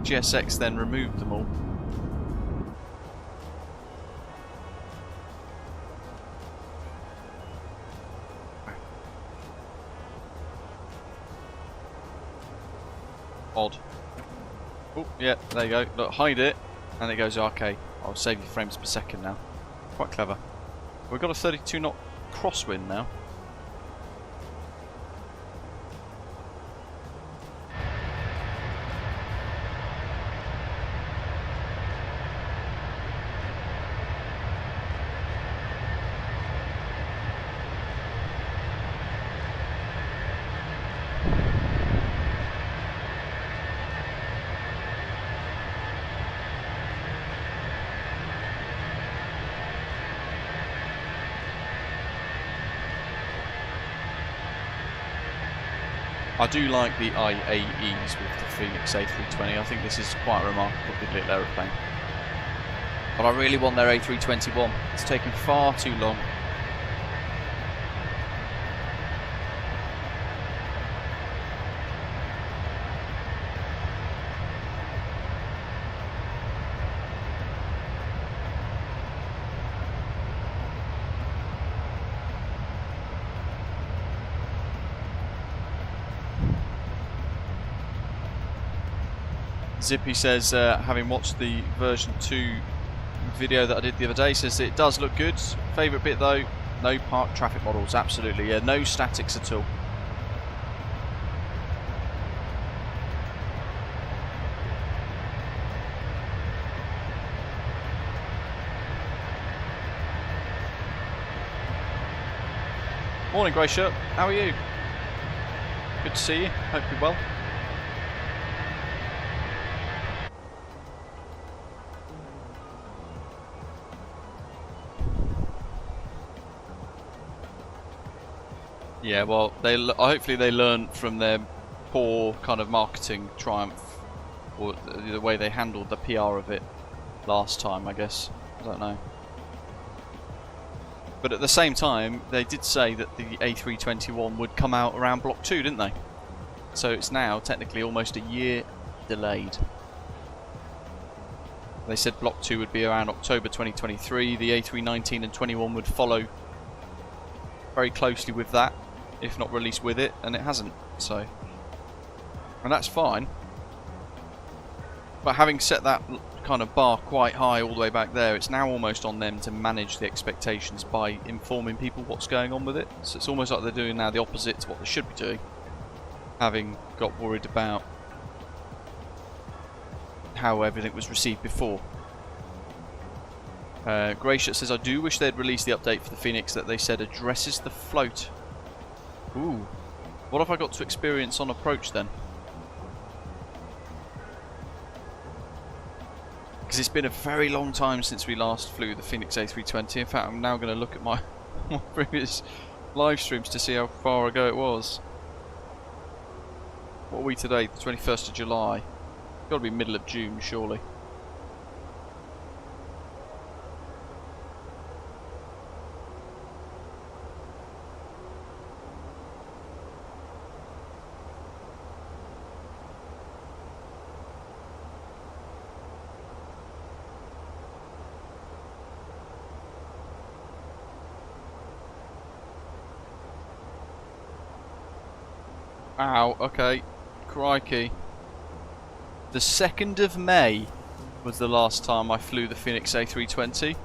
GSX then removed them all. Odd. Oh, yeah, there you go. Look, hide it, and it goes, okay, I'll save you frames per second now. Quite clever. We've got a 32 knot crosswind now. I do like the IAEs with the Fenix A320. I think this is quite a remarkable little aeroplane. But I really want their A321. It's taken far too long. Zippy says, having watched the version 2 video that I did the other day, says it does look good. Favourite bit though, no park traffic models, absolutely, yeah, no statics at all. Morning, Grey Shirt, how are you? Good to see you, hope you're well. Yeah, well, hopefully they learned from their poor kind of marketing triumph, or the way they handled the PR of it last time, I guess. I don't know. But at the same time, they did say that the A321 would come out around Block 2, didn't they? So it's now technically almost a year delayed. They said Block 2 would be around October 2023, the A319 and 21 would follow very closely with that, if not released with it, and it hasn't, so. And that's fine. But having set that kind of bar quite high all the way back there, it's now almost on them to manage the expectations by informing people what's going on with it. So it's almost like they're doing now the opposite to what they should be doing, having got worried about how everything was received before. Gracious says, I do wish they'd release the update for the Fenix that they said addresses the float. Ooh. What have I got to experience on approach then? Because it's been a very long time since we last flew the Fenix A320. In fact, I'm now going to look at my previous live streams to see how far ago it was. What are we today? The 21st of July. Got to be middle of June, surely. Ow, okay. Crikey. The 2nd of May was the last time I flew the Fenix A320.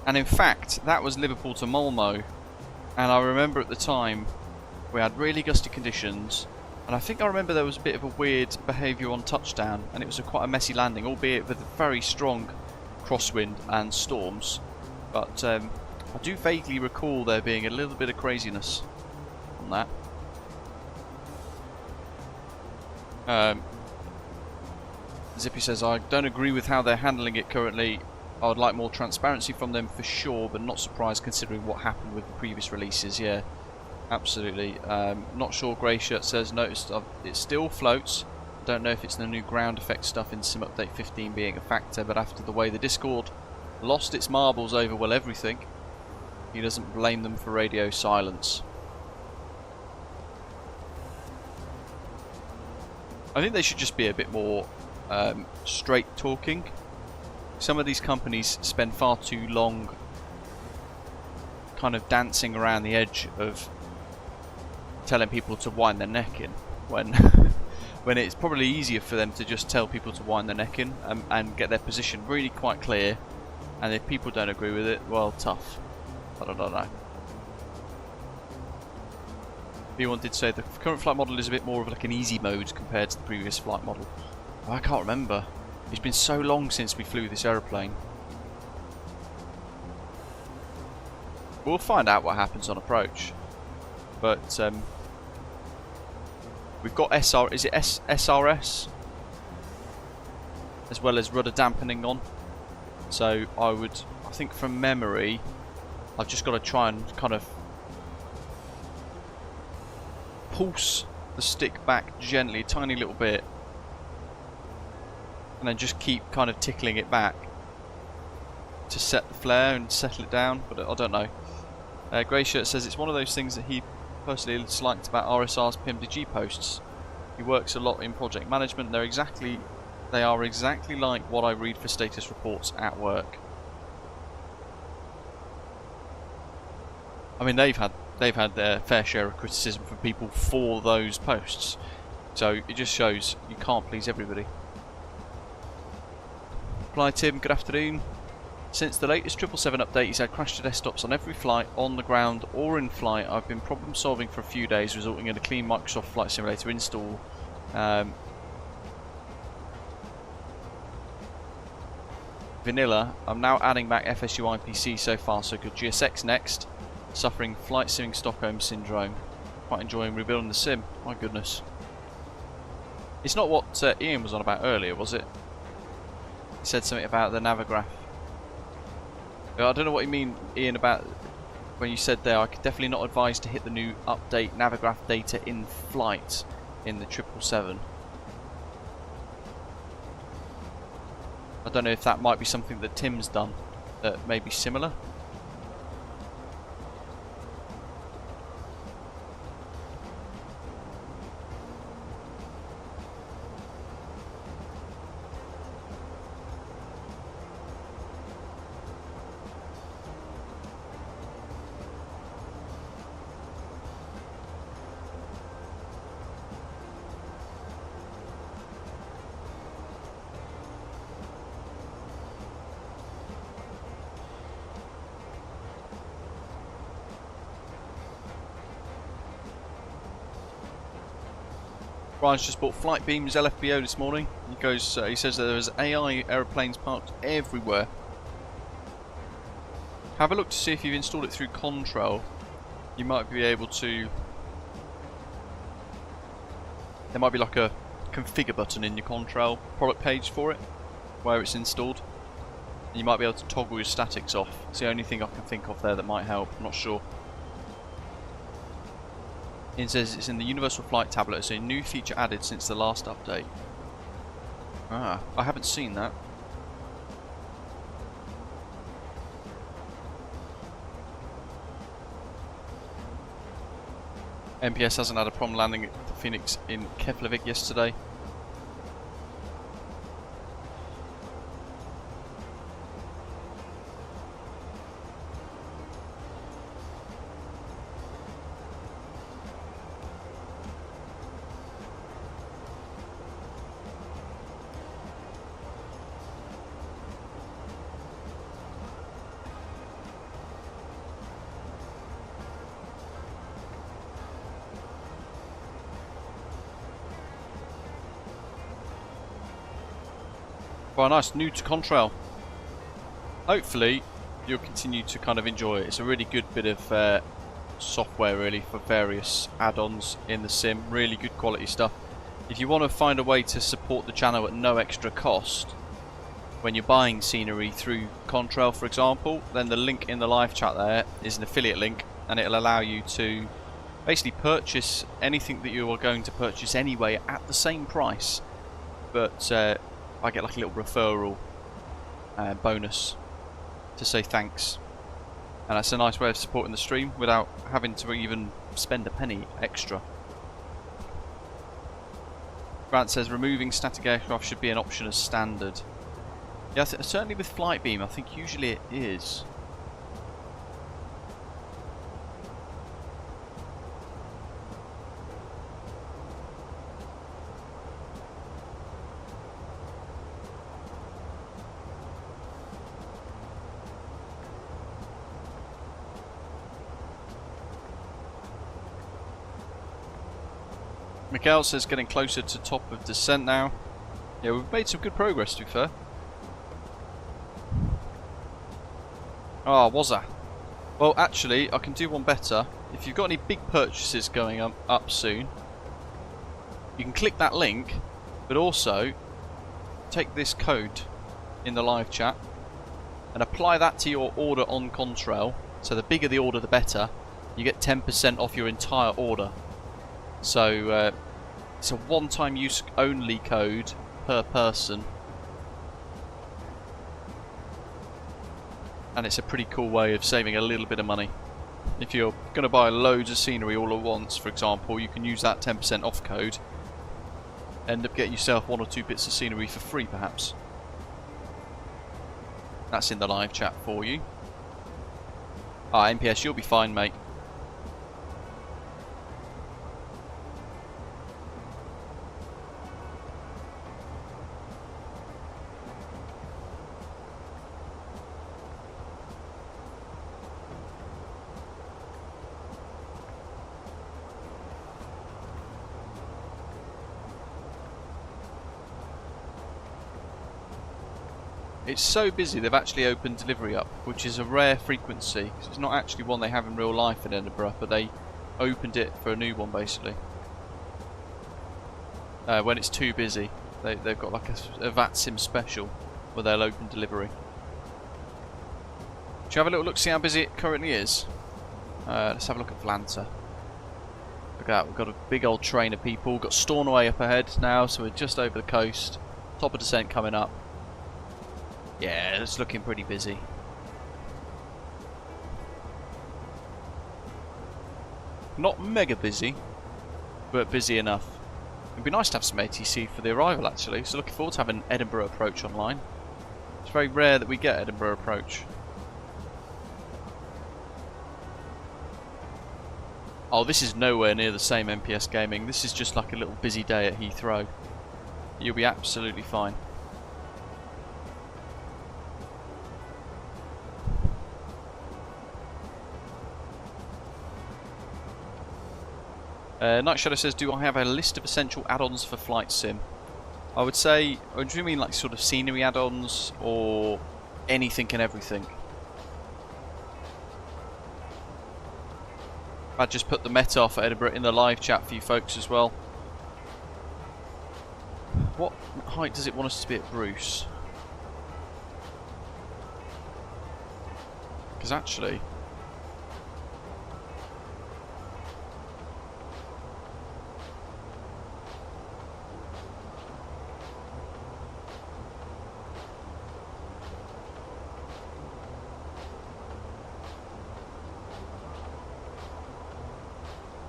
And in fact, that was Liverpool to Malmo. And I remember at the time, we had really gusty conditions. And I think I remember there was a bit of a weird behaviour on touchdown. And it was quite a messy landing, albeit with a very strong crosswind and storms. But I do vaguely recall there being a little bit of craziness on that. Zippy says, I don't agree with how they're handling it currently. I would like more transparency from them for sure, but not surprised considering what happened with the previous releases. Yeah, absolutely. Not sure. Grey Shirt says, noticed it still floats. Don't know if it's the new ground effect stuff in Sim Update 15 being a factor, but after the way the Discord lost its marbles over, well, everything, he doesn't blame them for radio silence. I think they should just be a bit more straight talking. Some of these companies spend far too long kind of dancing around the edge of telling people to wind their neck in when when it's probably easier for them to just tell people to wind their neck in and get their position really quite clear, and if people don't agree with it, well, tough. I don't know. B1 did say the current flight model is a bit more of like an easy mode compared to the previous flight model. Oh, I can't remember. It's been so long since we flew this aeroplane. We'll find out what happens on approach. But we've got SRS as well as rudder dampening on. So I think from memory, I've just got to try and kind of pulse the stick back gently, a tiny little bit, and then just keep kind of tickling it back to set the flare and settle it down, but I don't know. Grey Shirt says it's one of those things that he personally disliked about RSR's PMDG posts. He works a lot in project management. They are exactly like what I read for status reports at work. I mean, they've had their fair share of criticism from people for those posts, so it just shows you can't please everybody. Fly Tim, good afternoon. Since the latest 777 update, he's had crash to desktops on every flight, on the ground or in flight. I've been problem solving for a few days, resulting in a clean Microsoft Flight Simulator install. Vanilla. I'm now adding back FSU IPC so far, so good. GSX next. Suffering flight simming Stockholm syndrome. Quite enjoying rebuilding the sim. My goodness. It's not what Ian was on about earlier, was it? He said something about the Navigraph. I don't know what you mean, Ian, about when you said there. I could definitely not advise to hit the new update Navigraph data in flight in the 777. I don't know if that might be something that Tim's done that may be similar. Brian's just bought Flight Beam's LFBO this morning. He goes. He says that there's AI aeroplanes parked everywhere. Have a look to see if you've installed it through Control. You might be able to. There might be like a configure button in your Control product page for it, where it's installed. You might be able to toggle your statics off. It's the only thing I can think of there that might help. I'm not sure. It says it's in the Universal Flight tablet. It's a new feature added since the last update. Ah, I haven't seen that. MPS hasn't had a problem landing at the Phoenix in Keflavik yesterday. Quite nice, new to Contrail. Hopefully you'll continue to kind of enjoy it. It's a really good bit of software really for various add-ons in the sim. Really good quality stuff. If you want to find a way to support the channel at no extra cost when you're buying scenery through Contrail, for example, then the link in the live chat there is an affiliate link, and it'll allow you to basically purchase anything that you are going to purchase anyway at the same price, but I get like a little referral bonus to say thanks, and that's a nice way of supporting the stream without having to even spend a penny extra. Grant says removing static aircraft should be an option as standard. Yeah, certainly with Flight Beam, I think usually it is. Miguel says getting closer to top of descent now. Yeah, we've made some good progress, to be fair. Oh, was that? Well, actually, I can do one better. If you've got any big purchases going up soon, you can click that link, but also take this code in the live chat and apply that to your order on Contrail. So the bigger the order, the better. You get 10% off your entire order. So it's a one-time use only code per person, and it's a pretty cool way of saving a little bit of money. If you're going to buy loads of scenery all at once, for example, you can use that 10% off code, end up getting yourself 1 or 2 bits of scenery for free perhaps. That's in the live chat for you. Ah, MPS, you'll be fine, mate. It's so busy they've actually opened delivery up, which is a rare frequency. It's not actually one they have in real life in Edinburgh, but they opened it for a new one basically. When it's too busy, they've got like a VATSIM special where they'll open delivery. Should you have a little look, see how busy it currently is? Let's have a look at Atlanta. Look at that, we've got a big old train of people. We've got Stornoway up ahead now, so we're just over the coast. Top of descent coming up. Yeah, it's looking pretty busy. Not mega busy, but busy enough. It'd be nice to have some ATC for the arrival actually, so looking forward to having Edinburgh approach online. It's very rare that we get Edinburgh approach. Oh, this is nowhere near the same MPS gaming. This is just like a little busy day at Heathrow. You'll be absolutely fine. Night Shadow says, do I have a list of essential add-ons for Flight Sim? I would say, do you mean like sort of scenery add-ons or anything and everything? I just put the Meta for Edinburgh in the live chat for you folks as well. What height does it want us to be at Bruce? Because actually...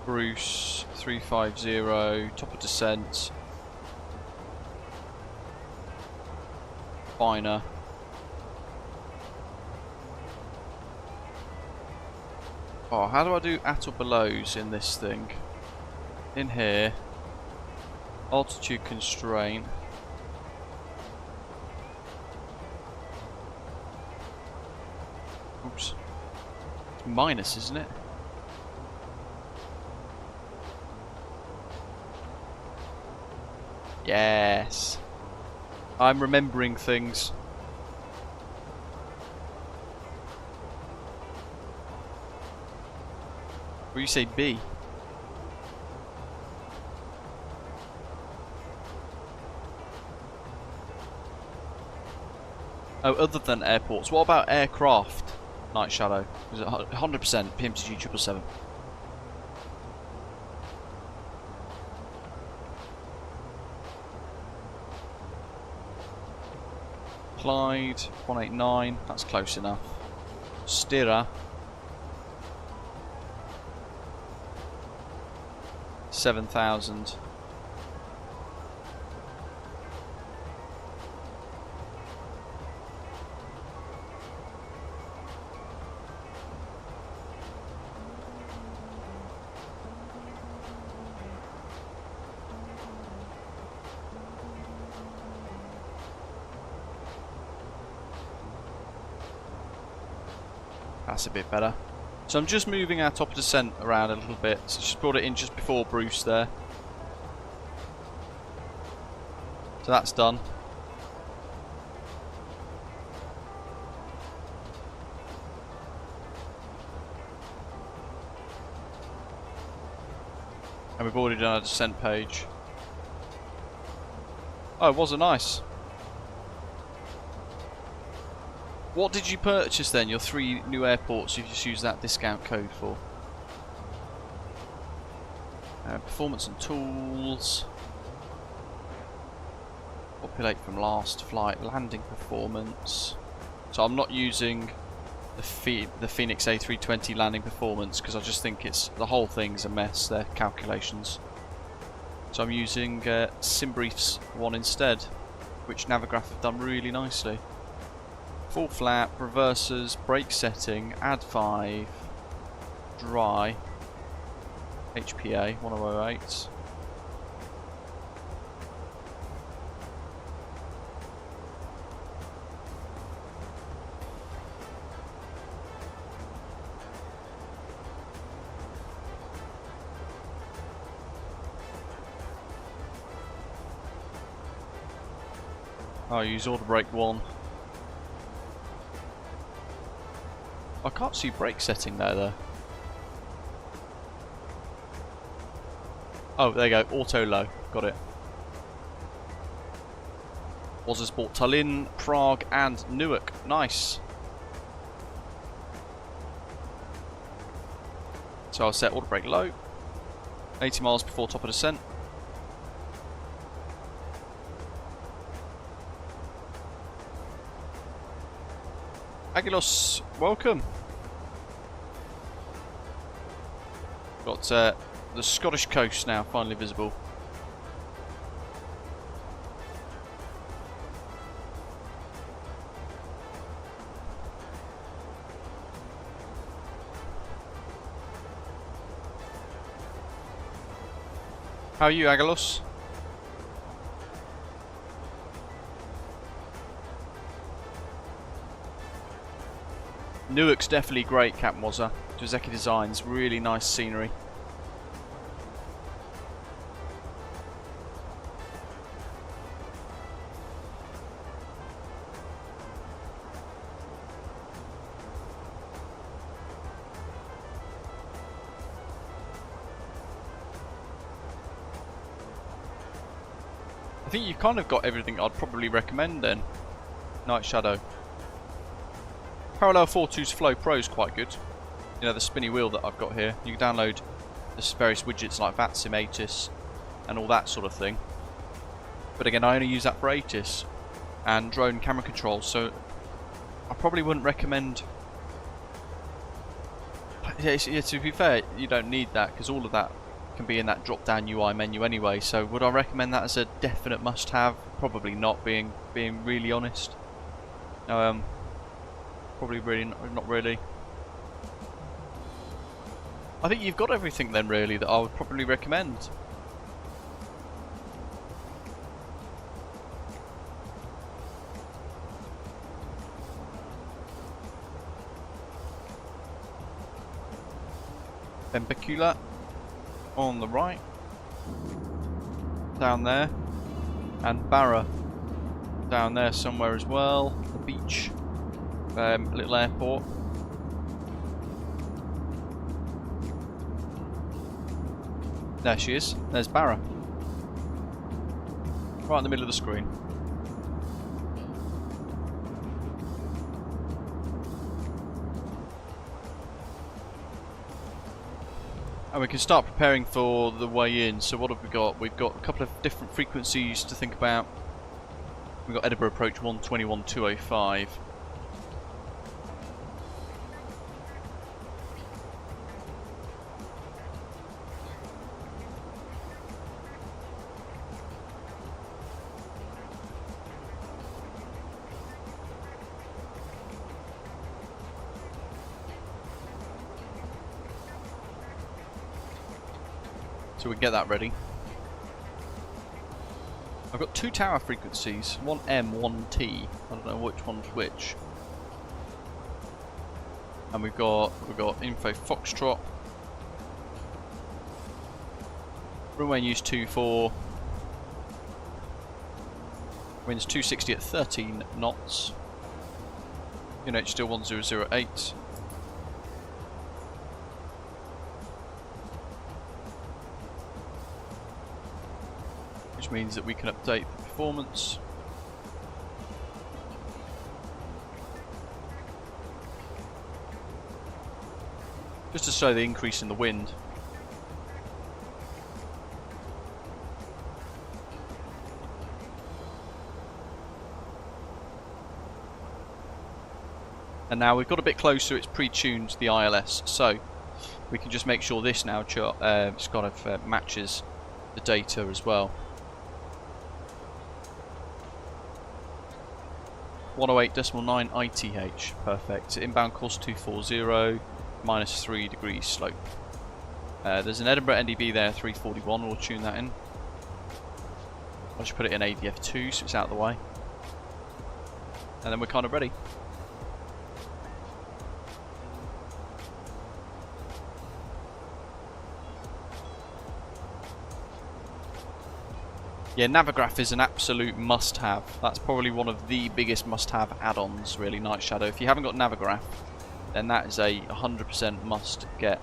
Bruce 350, top of descent, finer. Oh, how do I do at or belows in this thing? In here, altitude constraint. Oops, it's minus, isn't it? Yes. I'm remembering things. What do you say, B? Oh, other than airports. What about aircraft? Night Shadow. Is it 100% PMTG 777? Clyde 189. That's close enough. Stira 7,000. That's a bit better. So I'm just moving our top of descent around a little bit. So just brought it in just before Bruce there. So that's done. And we've already done our descent page. Oh, it wasn't nice. What did you purchase then? Your 3 new airports you just used that discount code for? Performance and tools. Populate from last flight. Landing performance. So I'm not using the Fenix A320 landing performance because I just think the whole thing's a mess. Their calculations. So I'm using SimBrief's one instead, which Navigraph have done really nicely. Full flap, reversers, brake setting, add 5, dry, HPA 1008. I'll use auto brake 1. I can't see brake setting there though. Oh, there you go, auto low, got it. Wazza's bought Tallinn, Prague and Newark, nice. So I'll set auto brake low, 80 miles before top of descent. Agilos, welcome. Got the Scottish coast now finally visible. How are you, Agilos? Newark's definitely great, Captain Wazza. Joseki Designs, really nice scenery. I think you've kind of got everything I'd probably recommend then. Night Shadow. Parallel 42's Flow Pro is quite good. You know, the spinny wheel that I've got here. You can download the various widgets like VATSIM, ATIS and all that sort of thing. But again, I only use that for ATIS and drone camera controls, so I probably wouldn't recommend... Yeah, to be fair, you don't need that because all of that can be in that drop-down UI menu anyway. So would I recommend that as a definite must-have? Probably not, being really honest. Probably really not really. I think you've got everything then really that I would probably recommend. Bembecula on the right, down there, and Barra down there somewhere as well. The beach. Little airport. There she is. There's Barra. Right in the middle of the screen. And we can start preparing for the way in. So what have we got? We've got a couple of different frequencies to think about. We've got Edinburgh approach 121.205. So we get that ready. I've got two tower frequencies, one M, one T. I don't know which one's which. And we've got info Foxtrot. Runway news 24. Winds 260 at 13 knots. UNH still 1008. Means that we can update the performance. Just to show the increase in the wind. And now we've got a bit closer, it's pre-tuned the ILS, so we can just make sure this now just kind of matches the data as well. 108.9 ITH, perfect. Inbound course 240, -3 degrees slope. There's an Edinburgh NDB there, 341, we'll tune that in. I'll just put it in ADF2 so it's out of the way. And then we're kind of ready. Yeah, Navigraph is an absolute must-have. That's probably one of the biggest must-have add-ons, really, Night Shadow. If you haven't got Navigraph, then that is a 100% must-get.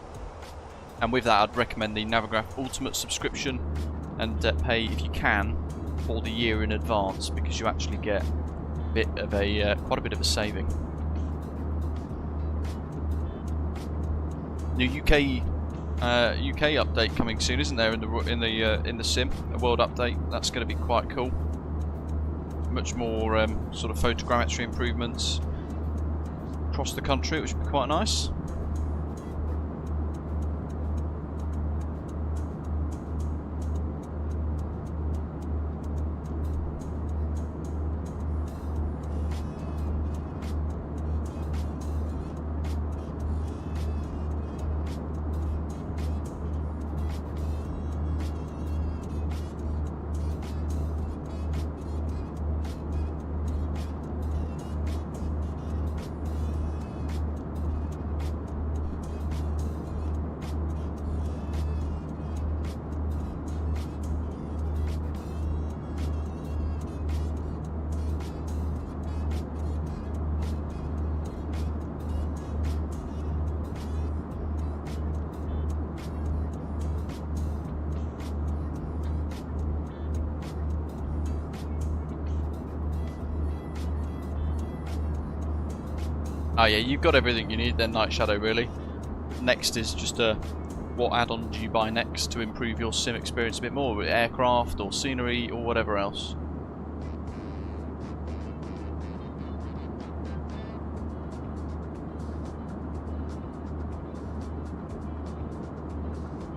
And with that, I'd recommend the Navigraph Ultimate subscription and pay, if you can, for the year in advance, because you actually get quite a bit of a saving. New UK update coming soon, isn't there? In the sim, a world update. That's going to be quite cool. Much more sort of photogrammetry improvements across the country, which would be quite nice. Oh yeah, you've got everything you need then, Night Shadow, really. Next is just what add-on do you buy next to improve your sim experience a bit more, with aircraft or scenery or whatever else.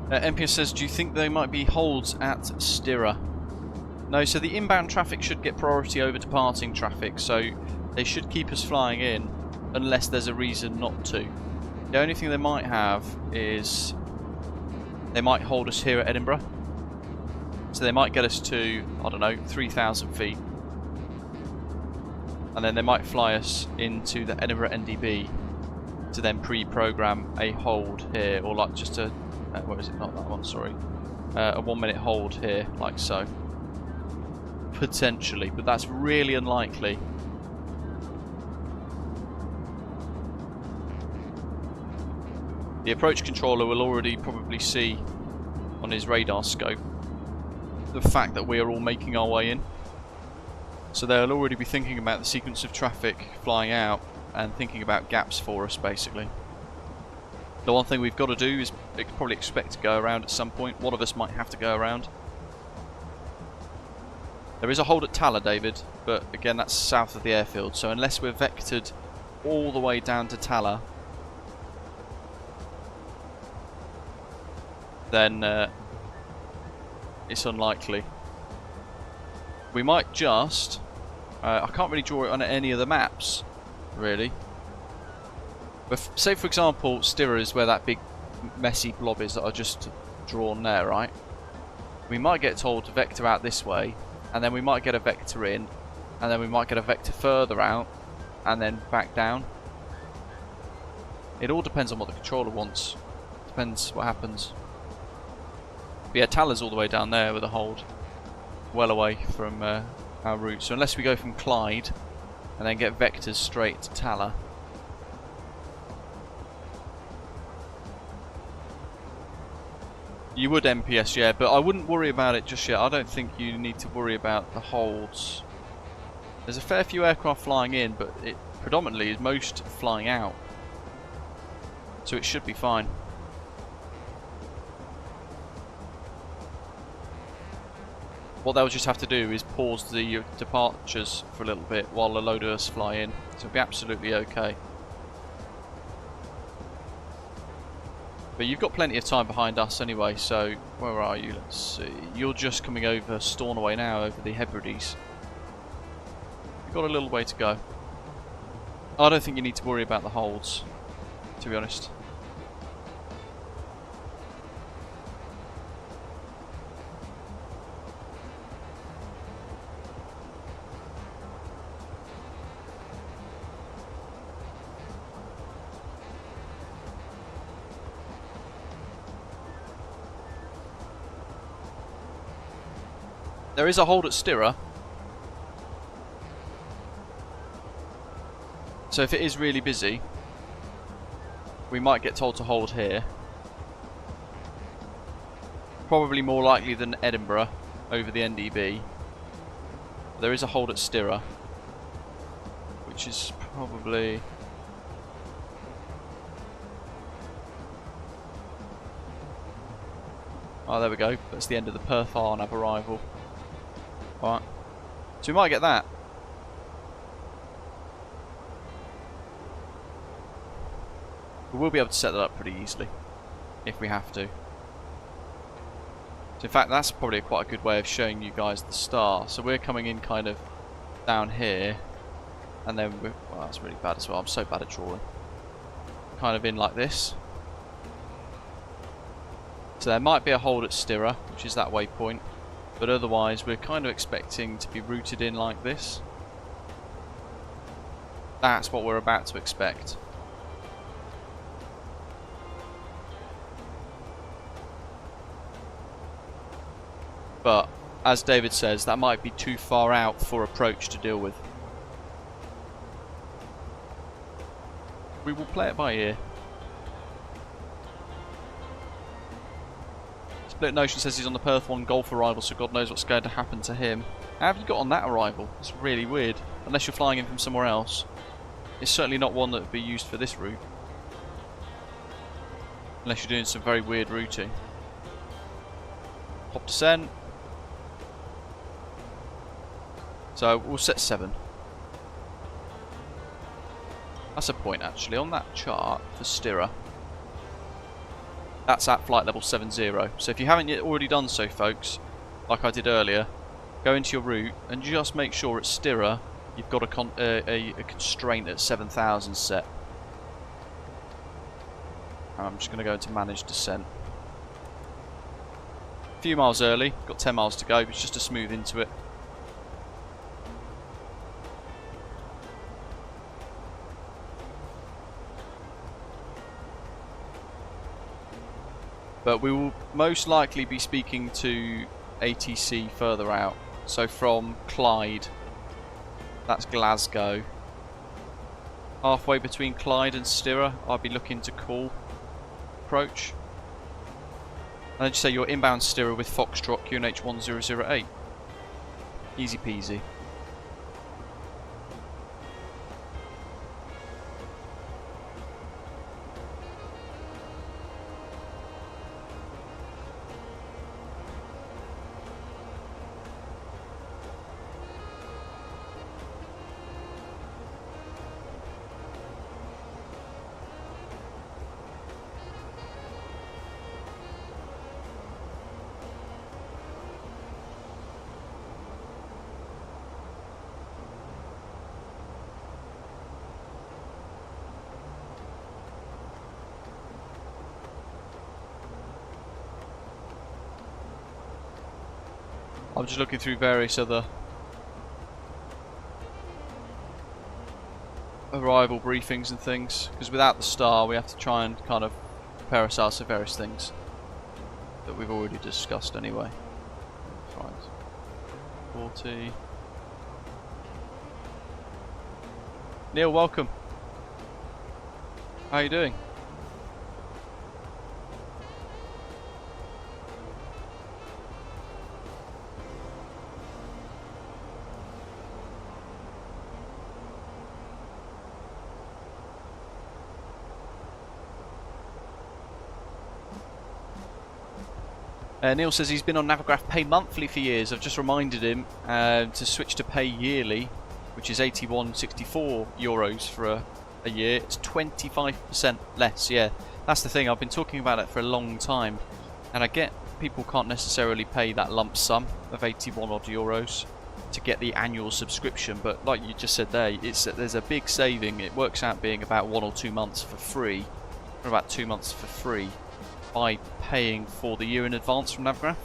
MPS says, do you think there might be holds at Stirra? No, so the inbound traffic should get priority over departing traffic, so they should keep us flying in unless there's a reason not to. The only thing they might have is they might hold us here at Edinburgh. So they might get us to, I don't know, 3,000 feet. And then they might fly us into the Edinburgh NDB to then pre-program a hold here, or like just a, what is it, not that one, sorry. A 1 minute hold here, like so. Potentially, but that's really unlikely. The approach controller will already probably see on his radar scope the fact that we are all making our way in. So they'll already be thinking about the sequence of traffic flying out and thinking about gaps for us, basically. The one thing we've got to do is probably expect to go around at some point. One of us might have to go around. There is a hold at Tala, David, but again that's south of the airfield, so unless we're vectored all the way down to Tala, then it's unlikely. We might just... I can't really draw it on any of the maps, really. But say for example, Stirra is where that big messy blob is that I just drawn there, right? We might get told to vector out this way, and then we might get a vector in, and then we might get a vector further out, and then back down. It all depends on what the controller wants. Depends what happens. But yeah, Tala's all the way down there with a hold, well away from our route. So unless we go from Clyde and then get vectors straight to Tala. You would MPS, yeah, but I wouldn't worry about it just yet. I don't think you need to worry about the holds. There's a fair few aircraft flying in, but it predominantly is most flying out. So it should be fine. What they'll just have to do is pause the departures for a little bit while a load of us fly in. So it'll be absolutely okay. But you've got plenty of time behind us anyway, so where are you? Let's see. You're just coming over Stornoway now, over the Hebrides. You've got a little way to go. I don't think you need to worry about the holds, to be honest. There is a hold at Stirra. So if it is really busy, we might get told to hold here. Probably more likely than Edinburgh over the NDB. There is a hold at Stirra, which is probably... Oh, there we go. That's the end of the Perth Arnab arrival. Alright. So we might get that. We will be able to set that up pretty easily, if we have to. So in fact, that's probably quite a good way of showing you guys the star. So we're coming in kind of down here, and then we're... Well, that's really bad as well. I'm so bad at drawing. Kind of in like this. So there might be a hold at Stirra, which is that waypoint. But otherwise, we're kind of expecting to be routed in like this. That's what we're about to expect. But, as David says, that might be too far out for approach to deal with. We will play it by ear. Split Notion says he's on the Perth 1 Golf arrival, so God knows what's going to happen to him. How have you got on that arrival? It's really weird. Unless you're flying in from somewhere else. It's certainly not one that would be used for this route. Unless you're doing some very weird routing. Hop descent. So we'll set 7. That's a point actually. On that chart for Stirra, that's at flight level 70. So if you haven't yet already done so, folks, like I did earlier, go into your route and just make sure at Stirra you've got a constraint at 7,000 set. And I'm just going to go into manage descent. A few miles early, got 10 miles to go, but it's just to smooth into it. But we will most likely be speaking to ATC further out. So from Clyde, that's Glasgow. Halfway between Clyde and Stirra, I'd be looking to call approach. And then just say you're inbound Stirra with Foxtrot QNH 1008. Easy peasy. I'm just looking through various other arrival briefings and things, because without the star we have to try and kind of prepare ourselves for various things that we've already discussed anyway. Right. 40. Neil, welcome. How are you doing? Neil says he's been on Navigraph Pay Monthly for years. I've just reminded him to switch to Pay Yearly, which is 81.64 euros for a year. It's 25% less, yeah. That's the thing, I've been talking about it for a long time. And I get people can't necessarily pay that lump sum of 81 odd euros to get the annual subscription, but like you just said there, there's a big saving. It works out being about 1 or 2 months for free, or about 2 months for free, by paying for the year in advance from Navigraph.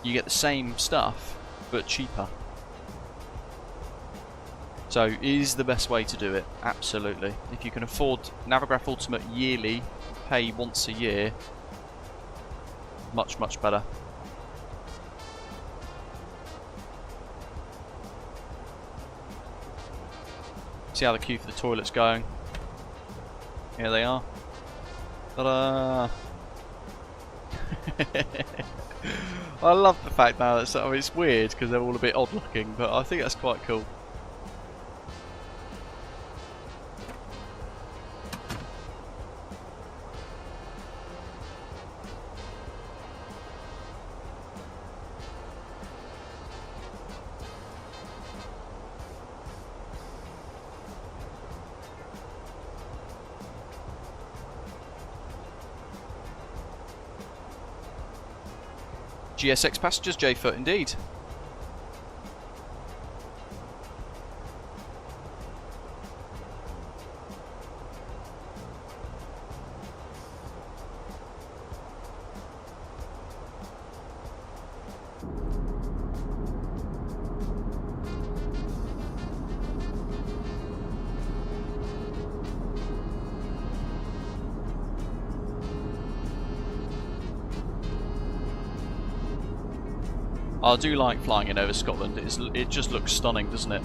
You get the same stuff but cheaper. So it is the best way to do it, absolutely. If you can afford Navigraph Ultimate yearly, pay once a year, much better. See how the queue for the toilet's going. Here they are. Ta-da! I love the fact now that it's weird because they're all a bit odd looking, but I think that's quite cool. GSX passengers, J-Foot indeed. I do like flying in over Scotland. It just looks stunning, doesn't it?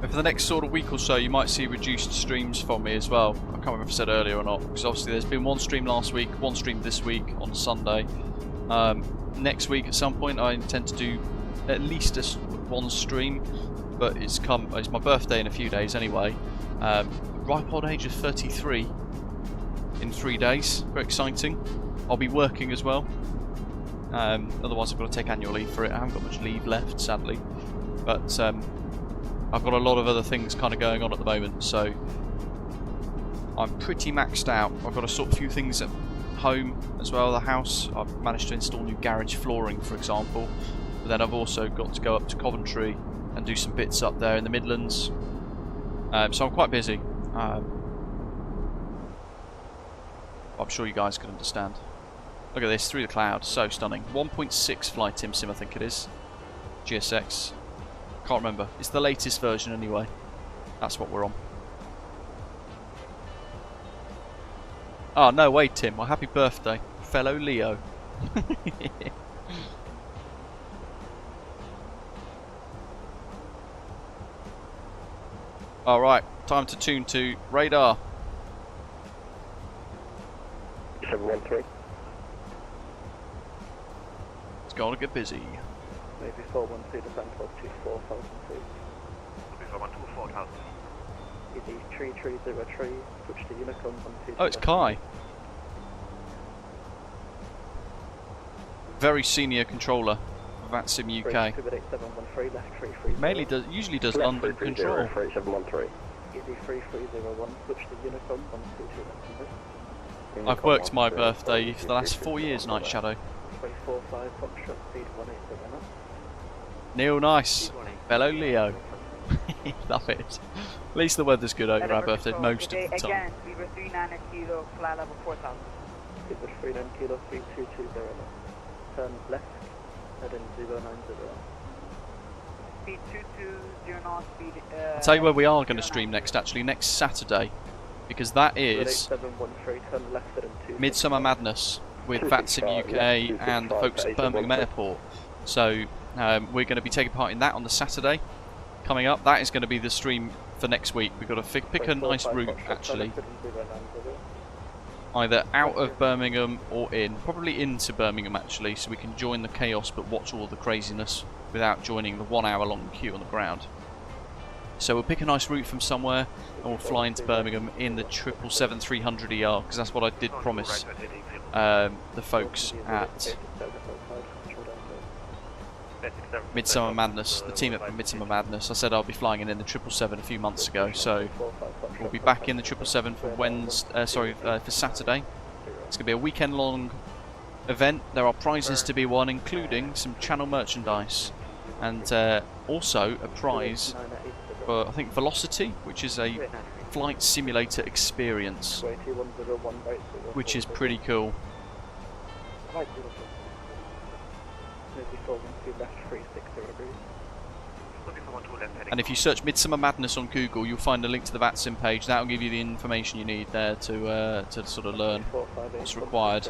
And for the next sort of week or so, you might see reduced streams from me as well. I can't remember if I said earlier or not, because obviously there's been one stream last week, one stream this week on Sunday. Next week at some point I intend to do at least one stream, but it's my birthday in a few days anyway. Ripe old age of 33 in 3 days, very exciting. I'll be working as well, otherwise I've got to take annual leave for it. I haven't got much leave left, sadly, but I've got a lot of other things kind of going on at the moment, so I'm pretty maxed out. I've got to sort a few things at home as well, the house. I've managed to install new garage flooring, for example, but then I've also got to go up to Coventry and do some bits up there in the Midlands, so I'm quite busy. I'm sure you guys can understand. Look at this, through the clouds, so stunning. 1.6 flight sim I think it is. GSX. Can't remember. It's the latest version anyway. That's what we're on. Oh, no way, Tim. Well, happy birthday, fellow Leo. Alright, time to tune to radar. 713. It's going to get busy. Maybe 412 descent altitude 4,000 feet. Maybe 412 4,000. ED 3303, switch to Unicom 12. Oh, it's Kai. Very senior controller for VATSIM UK. 8713, left 330. Mainly does, usually does London control. 3713. ED 3301, switch to Unicom 122. I've worked my birthday for the last 4 years, Night Shadow. 345, Foxtrot, speed 187. Neil, nice. Fellow Leo. Love it. At least the weather's good over our birthday most of the time. Again, Beaver 39 kilo, fly level 4,000. Beaver 39 kilo, 3220. Turn left, heading 090. Speed 220 knots, speed... I'll tell you where we are going to stream next, actually, next Saturday. Because that is 8713, turn left, heading 2. Midsummer Madness with VATSIM UK and the folks at Birmingham Airport. So we're going to be taking part in that on the Saturday coming up. That is going to be the stream for next week. We've got to pick a nice route, actually. Either out of Birmingham or in. Probably into Birmingham, actually, so we can join the chaos but watch all the craziness without joining the 1 hour long queue on the ground. So we'll pick a nice route from somewhere and we'll fly into Birmingham in the 777-300ER, because that's what I did promise the folks at Midsummer Madness, the team at Midsummer Madness. I said I'll be flying in the 777 a few months ago, so we'll be back in the 777 for for Saturday. It's going to be a weekend-long event. There are prizes to be won, including some channel merchandise, and also a prize for, I think, Velocity, which is a flight simulator experience, which is pretty cool. And if you search Midsummer Madness on Google, you'll find a link to the VATSIM page. That will give you the information you need there to sort of learn what's required.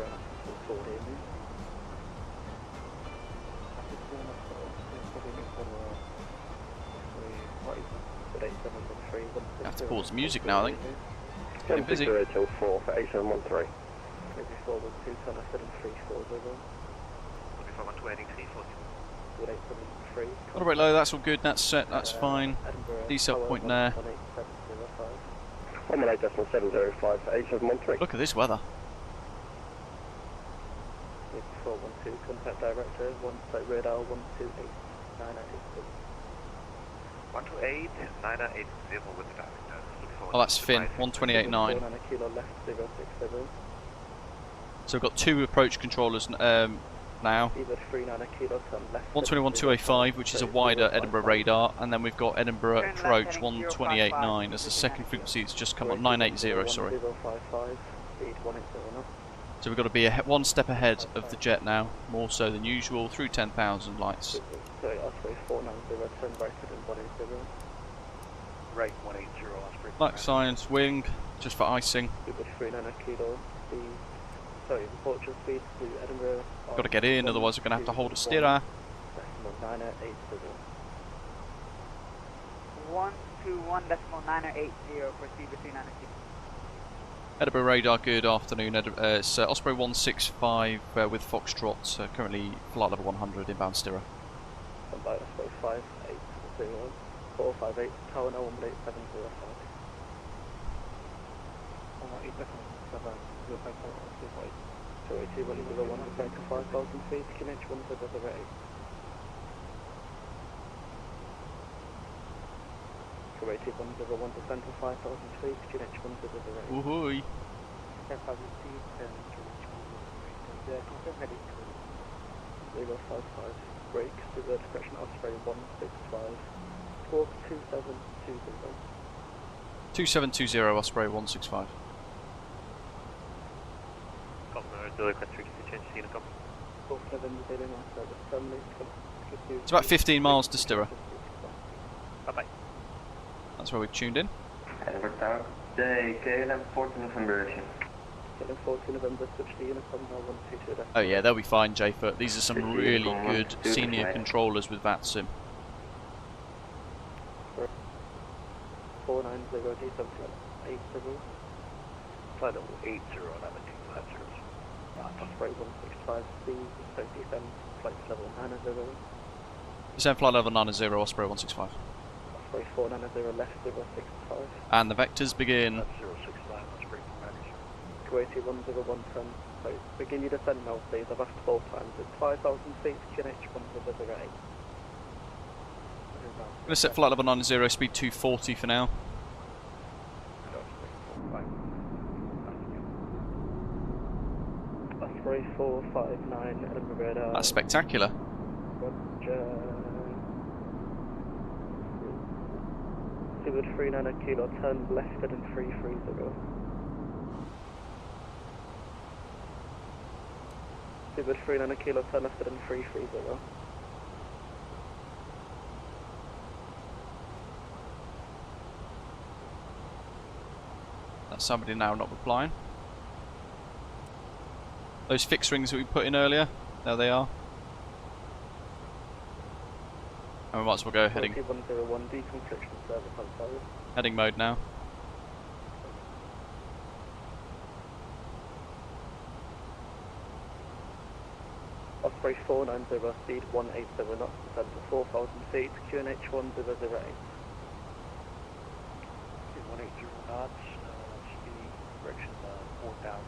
I have to pause the music now, I think. It's getting busy. Till 4 for 8713. Alright, low, that's all good, that's set, that's fine. Decel point there. 118.705 for 8713. Look at this weather. 412, contact director, 1 site radar, 128 980 with the director. Oh, that's Finn, 128.9. So we've got 2 approach controllers now. 121.285, which is a wider Edinburgh radar, and then we've got Edinburgh approach 128.9 as the second frequency. It's just come on 980, sorry. So we've got to be one step ahead of the jet now, more so than usual, through 10,000 lights. Right, 180 Osprey. Black science wing, just for icing. Got to get in, otherwise we're going to have to hold a steerer. 121.980 for C390. Edinburgh radar, good afternoon. It's Osprey 165 with Foxtrot, currently flight level 100, inbound steerer. 458, tower no 18705. 280, 101, descent to 5,000 feet, QNH 108. 280, 101, descent to 5,000 feet, QNH 108. Woohoo! 10,000 feet, and QNH 108. Confirm heading to 055, brakes to the direction Osprey 165. 2720. 2720 Osprey 165. Governor, Delivery 360 It's about 15 miles to Stirra. Bye-bye. That's where we've tuned in. Edinburgh Tower. Day KLM 14 November. KLM 14 November, switch to Unicom 122. Oh yeah, they'll be fine, J-Foot. These are some really good senior controllers with VATSIM. 490 D7 80. Flight level 80 on Amity, Osprey 165C, so D7 flight level 90. Descend flight level 90, Osprey 165. Osprey 490 left 065. And the vectors begin. 069, Osprey 490. Kuwaiti 10110. So begin your descent now, please. I've asked 4 times. It's 5,000 feet, QNH 108. I'm going to set flight level 90, speed 240 for now. Osprey 459, Edinburgh radar. That's spectacular. Roger. Seaward 39 kilo, turn left at 330. Seaward 39 kilo, turn left at 330. That's somebody now not replying. Those fixed rings that we put in earlier, there they are. And we might as well go heading. 101, deconfliction service on fire. Heading mode now. Osprey 490, speed 180 knots, descend to 4,000 feet, QNH 1008. 180 knots, speed, direction 4,000.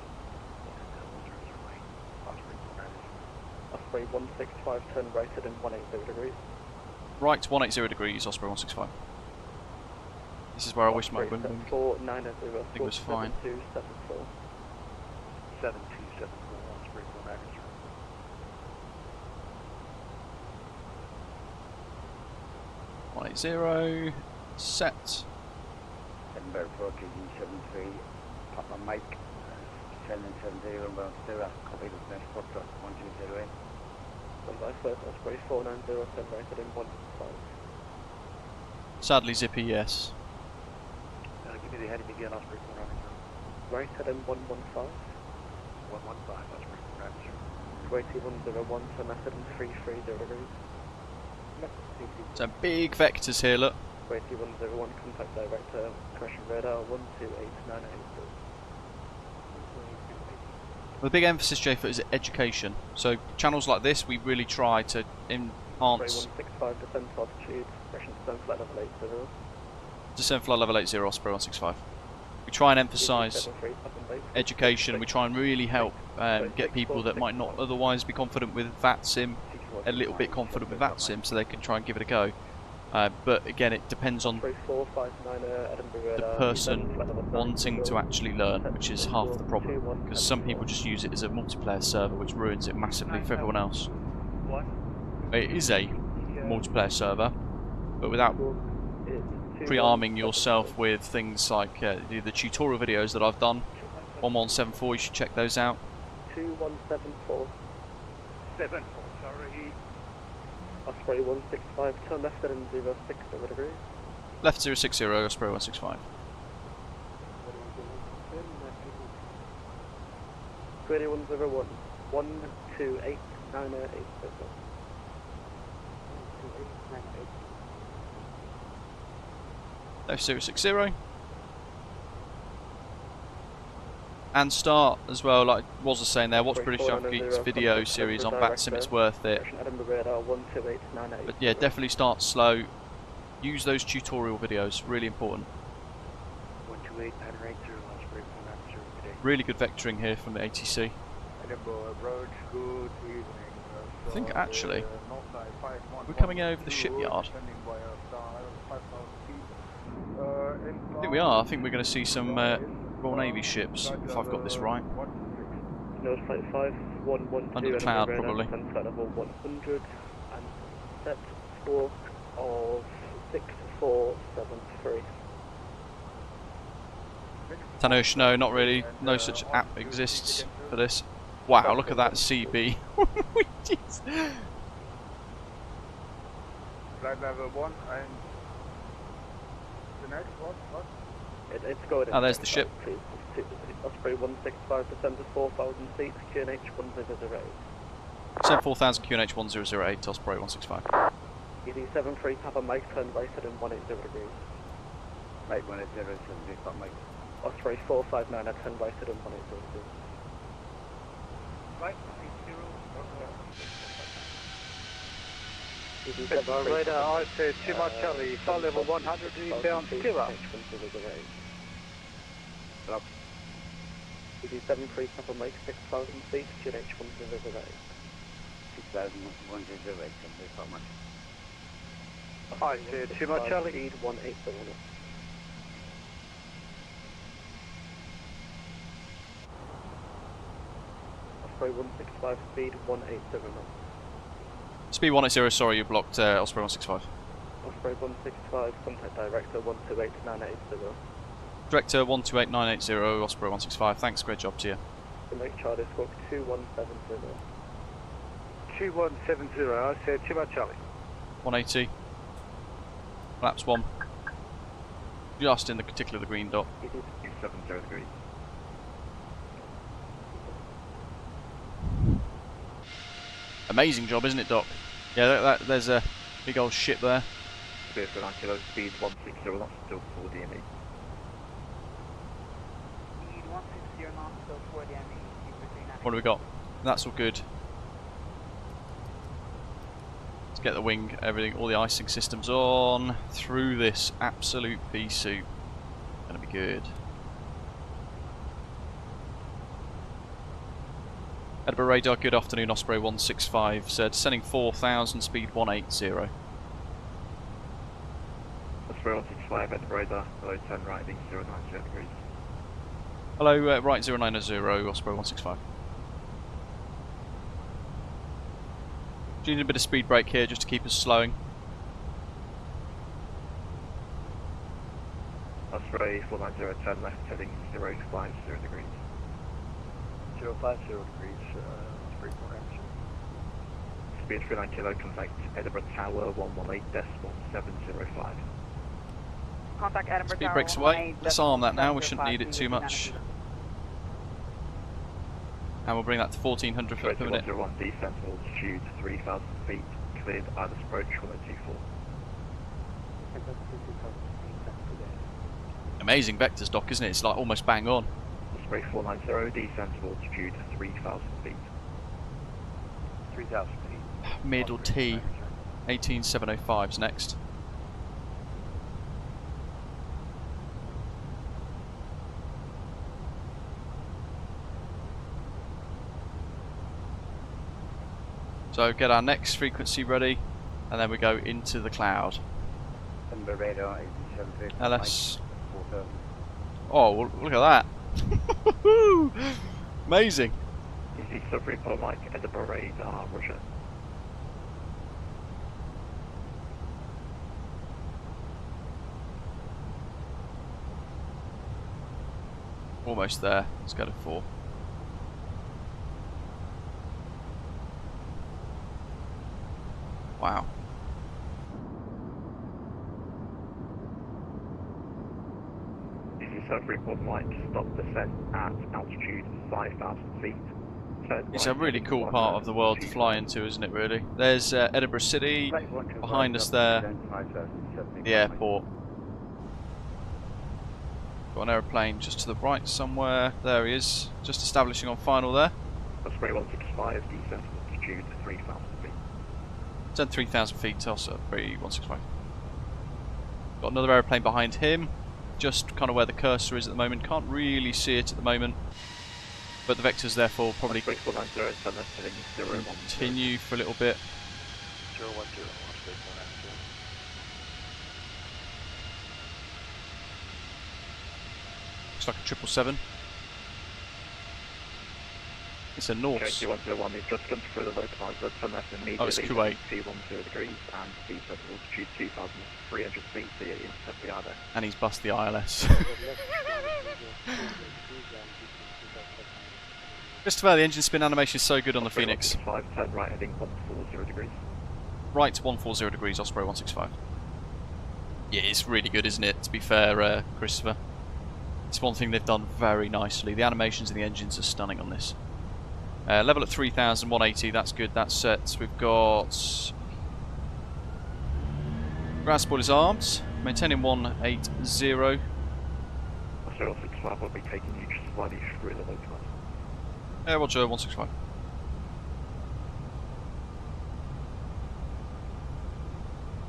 Osprey 165, turn right at 180 degrees. Right, 180 degrees, Osprey 165. This is where I wish my wind wing. 490, It was fine. 7274. 7274, Osprey 490. Set. Edinburgh 4KG73, Papa Mike, 770, Rumble Stirra, copy the next port truck 1208. By first Osprey 490, turn right at 165. Sadly, Zippy, yes. Give me the heading again, Osprey 490. Right at 115. 115, Osprey 490. Kuwaiti 101, turn left at 330 degrees. Some big vectors here, look. Kuwaiti 101, contact director, correction radar 128983. The big emphasis, J-Foot, is education. So channels like this, we really try to enhance. 165, descent altitude, correction descent flight level 80. Descend flight level 80, Osprey 165. We try and emphasise education. We try and really help get people that might not otherwise be confident with VATSIM a little bit confident with VATSIM, so they can try and give it a go. But again, it depends on the person wanting to actually learn, which is half the problem, because some people just use it as a multiplayer server, which ruins it massively for everyone else. It is a multiplayer server, but without pre-arming yourself with things like the tutorial videos that I've done. 1174, you should check those out. 2174. 74, sorry. Osprey 165, turn left at 060 degrees. Left 060, Osprey 165. Kuwaiti 101, 12898. Left 060. And start as well, like was saying there, watch British Athletes video series on VATSIM, it's worth it. But yeah, definitely start slow. Use those tutorial videos, really important. 128 Osprey 490. Really good vectoring here from the ATC. I think actually, we're coming over the shipyard. I think we are. I think we're going to see some Royal Navy ships, if I've got this right. Nose flight 5112 Under the cloud, probably. Flight level 100 and set squawk of 6473. Tanush, no, not really. No such app exists for this. Wow, look at that CB. Jeez. Flight level 1 and the next what? It's going. Oh, there's the ship. Osprey 165 descend to 4,000 feet, QNH 1008. Send 4,000 QNH 1008 Osprey 165. ED73 Papa Mike, turn right at 180 degrees. Right, 180, got Mike. Osprey 459 at 10 right at 180 degrees. Right, ED73 radar, I said too much Charlie, flight level 100 inbound Kira. ED73 Papa Mike, 6,000 feet, QNH 1008. 6,108, got Mike. I said too much Charlie. Speed 187. Osprey 165, speed 187. Speed 180, sorry, you blocked Osprey 165. Osprey 165, contact director 128980. Director 128980, Osprey 165. Thanks, great job to you. To make Charlie squawk 2170. 2170, I said too much Charlie. 180. Flaps 1. Just in the particular the green dot. 270 degrees. Amazing job, isn't it, Doc? Yeah, there's a big old ship there. Clear for 9 kilo, speed 160 knots, still 4 DME. Speed 160 knots, still 4 DME. What do we got? That's all good. Let's get the wing, everything, all the icing systems on through this absolute pea soup. Gonna be good. Edinburgh radar, good afternoon, Osprey 165 said sending 4,000, speed 180. Osprey 165, Edinburgh radar, below 10 right, being 090 degrees. Hello, right 090, Osprey 165. Do you need a bit of speed brake here just to keep us slowing? Osprey 490, 10 left, heading 050 degrees. 050 degrees, Osprey 490. Speed 39 kilo, contact Edinburgh Tower 118.705. Contact Edinburgh Speed Tower brakes away. Let's arm that now, we shouldn't need it too much. And we'll bring that to 1400 foot per minute. 101 descent altitude 3,000 feet, cleared Isles approach 1024. Amazing vectors, Doc, isn't it? It's like almost bang on. Osprey 490, descent altitude 3,000 feet. 3,000 feet. Middle T, 18705's next. So get our next frequency ready, and then we go into the cloud. Edinburgh radar, 873. LS. 4,000. Oh, well, look at that. Amazing. Easy submarine for Mike, Edinburgh radar, Roger. Almost there. Let's go to 4. Wow. Easy submarine for Mike, stop descent at altitude 5,000 feet. It's a really cool part of the world to fly into, isn't it, really? There's Edinburgh City, behind us there, the airport. Got an aeroplane just to the right somewhere. There he is, just establishing on final there. Osprey 165, descent altitude 3,000 feet. Send 3,000 feet to Osprey 165. Got another aeroplane behind him, just kind of where the cursor is at the moment. Can't really see it at the moment, but the vectors therefore probably continue for a little bit. 010, Osprey 490. Looks like a 777. It's a Norse. Okay, 101, we've just gone through the localizer, turn left immediately. Oh, it's Kuwait. 210 degrees and speed at altitude 2,300 feet, so you intercept the other. And he's bust the ILS. Christopher, the engine spin animation is so good on the Phoenix. 165, turn right heading 140 degrees. Right, 140 degrees, Osprey 165. Yeah, it's really good, isn't it, to be fair, Christopher? It's one thing they've done very nicely. The animations and the engines are stunning on this. Level at 3,000, 180, that's good, that's set. We've got ground spoilers arms, maintaining 180. Osprey 165 will be taking you just slightly through the low time. Roger, 165.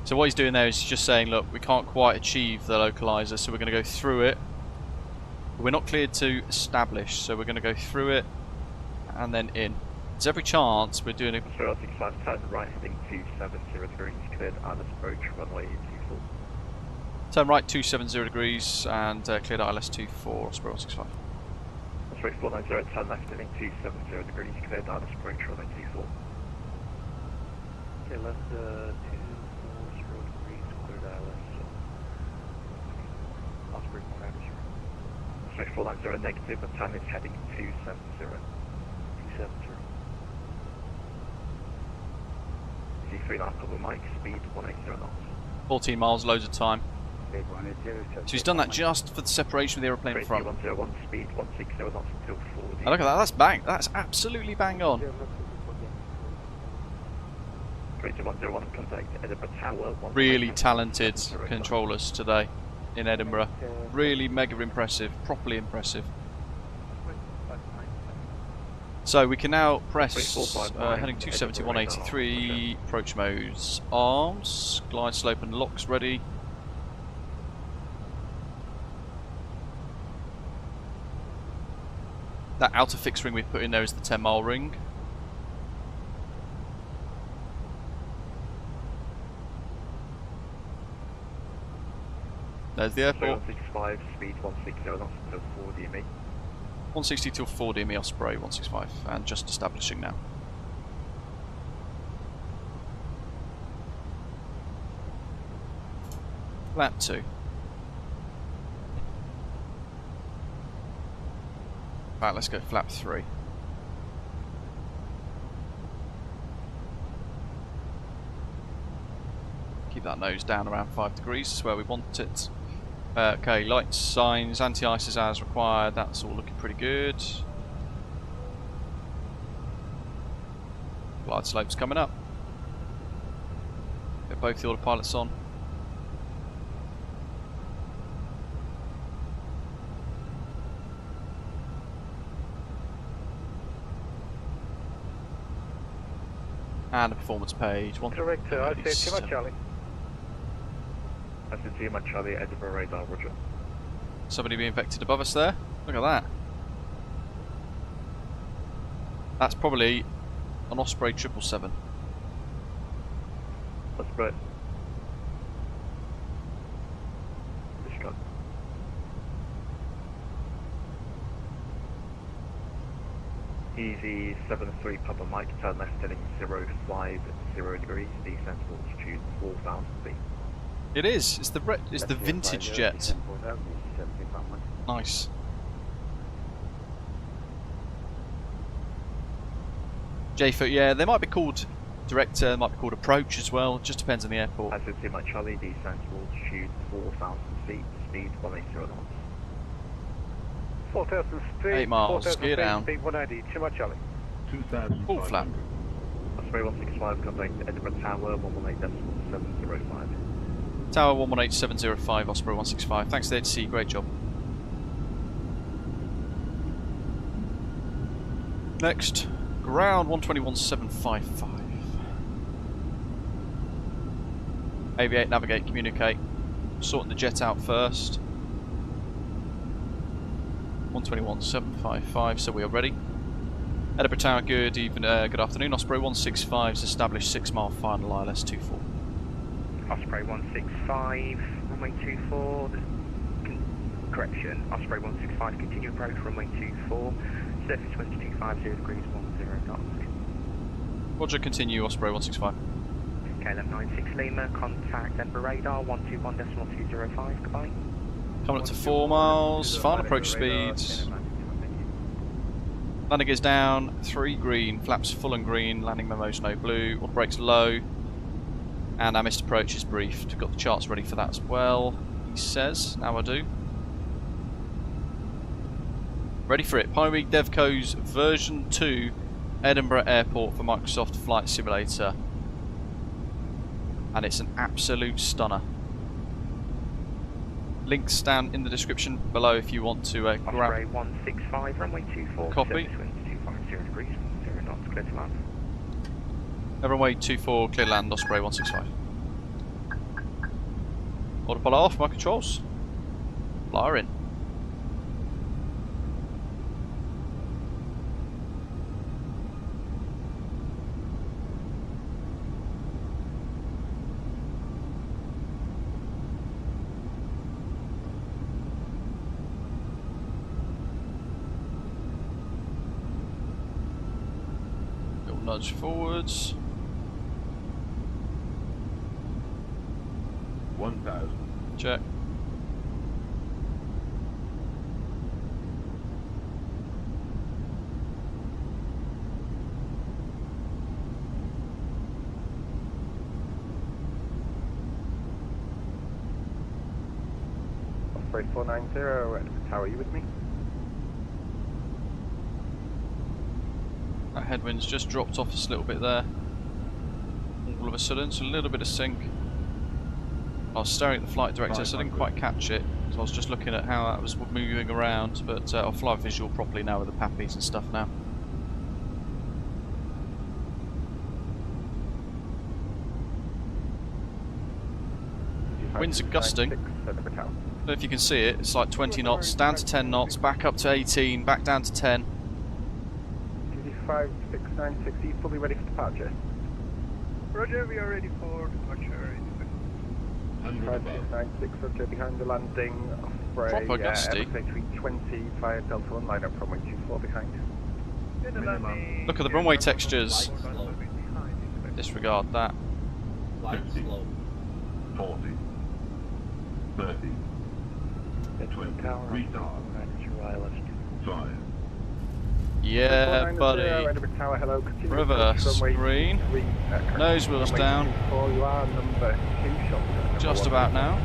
So what he's doing there is just saying, look, we can't quite achieve the localizer, so we're going to go through it. But we're not cleared to establish, so we're going to go through it and then in. There's every chance we're doing it. Osprey 165, turn right heading 270 degrees, cleared ILS approach runway 24. Turn right 270 degrees and cleared ILS 24, Osprey 165. Osprey 490, turn left heading 270 degrees, cleared ILS approach runway 24. Okay, left 240 degrees, cleared ILS. Osprey 490. Osprey 490 negative, and time is heading 270. 270. C3 cover mic, speed 180 knots. 14 miles, loads of time. Big 180. So he's done that just for the separation of the aeroplane in front. 101, speed 160 knots until 40. And look at that, that's bang, that's absolutely bang on. 101, contact Edinburgh Tower. Really talented controllers today in Edinburgh. Really mega impressive, properly impressive. So we can now press heading 270, 183, approach modes, arms, glide slope and locks ready. That outer fixed ring we've put in there is the 10-mile ring. There's the airport. 165, speed 160 knots until 4 DME. 160 till 4 DME Osprey 165, and just establishing now. Flap 2. Right, let's go flap 3. Keep that nose down around 5 degrees, that's where we want it. Okay, lights, signs, anti-ice is as required, that's all looking pretty good. Glide slope's coming up. Get both the autopilots on. And a performance page. Correct, I see too much, Charlie. I can see my Charlie Edinburgh radar, roger. Somebody being vectored above us there. Look at that. That's probably an Osprey 777. That's great. Discard. Easy 73 Papa Mike, turn left heading 050 degrees, descent altitude 4,000 feet. It is. It's the vintage jet. Nice. J-foot, yeah, they might be called director, might be called approach as well. It just depends on the airport. As you see my Charlie, descent altitude 4,000 feet, speed 180 knots. 4,000 speed. 8 miles, 4,000 gear feet, down. Speed 180, too much, Charlie. 2,000. Full flap. Osprey 165, contact Edinburgh Tower 118.705. Tower 118705, Osprey 165. Thanks there to see, great job. Next, ground 121.755. Aviate, navigate, communicate. Sorting the jet out first. 121.755, so we are ready. Edinburgh Tower, good afternoon. Osprey 165's established 6-mile final ILS 24. Osprey 165, runway 24, correction, Osprey 165, continue approach, runway 24, surface wind 250 degrees, 10 knots. Roger, continue, Osprey 165. KLM 96 Lima, contact Edinburgh radar, 121.205, goodbye. Coming up to 4 miles, final approach speed. Landing gears down, 3 green, flaps full and green, landing memos no blue, auto brakes low, and our missed approach is briefed. We've got the charts ready for that as well, he says. Now I do. Ready for it. Pyreegue Devco's version 2 Edinburgh Airport for Microsoft Flight Simulator. And it's an absolute stunner. Links down in the description below if you want to grab. Osprey 165, runway 24. Copy. Surface winds 250 degrees, 0 knots, clear to land. Runway 24, clear land, Osprey 165. Autopilot off, my controls. Flyer in. Nudge forwards. 1000. Check. Osprey 490, how are you with me? That headwind's just dropped off a little bit there. All of a sudden, so a little bit of sink. I was staring at the flight director, so I didn't quite catch it. So I was just looking at how that was moving around, but I'll fly visual properly now with the pappies and stuff now. Winds are gusting. I don't know if you can see it, it's like 20 knots, down to 10 knots, back up to 18, back down to 10. 5696, fully ready for departure. Roger, we are ready for departure. 5696, Roger, behind the landing. Osprey, Proper gusty. MSFS via Delta 1, line up runway 24 behind. Look at the runway textures. Disregard that. 50, 40, 30, 20, retard, 5. Yeah, buddy. Reverse, green. Nose wheels down. Just about now.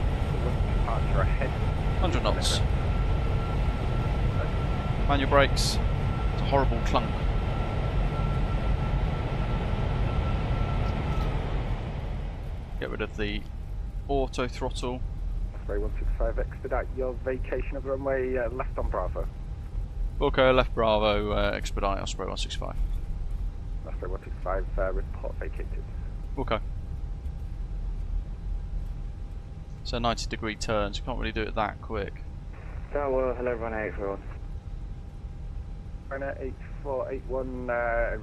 100 knots. Manual brakes. It's a horrible clunk. Get rid of the auto throttle. Osprey 165, expedite your vacation of the runway left on Bravo. Wilco, left Bravo, expedite Osprey 165. Osprey 165, report vacated. Okay. So 90-degree turns, you can't really do it that quick. Tower, hello, run 841. Runner 8481,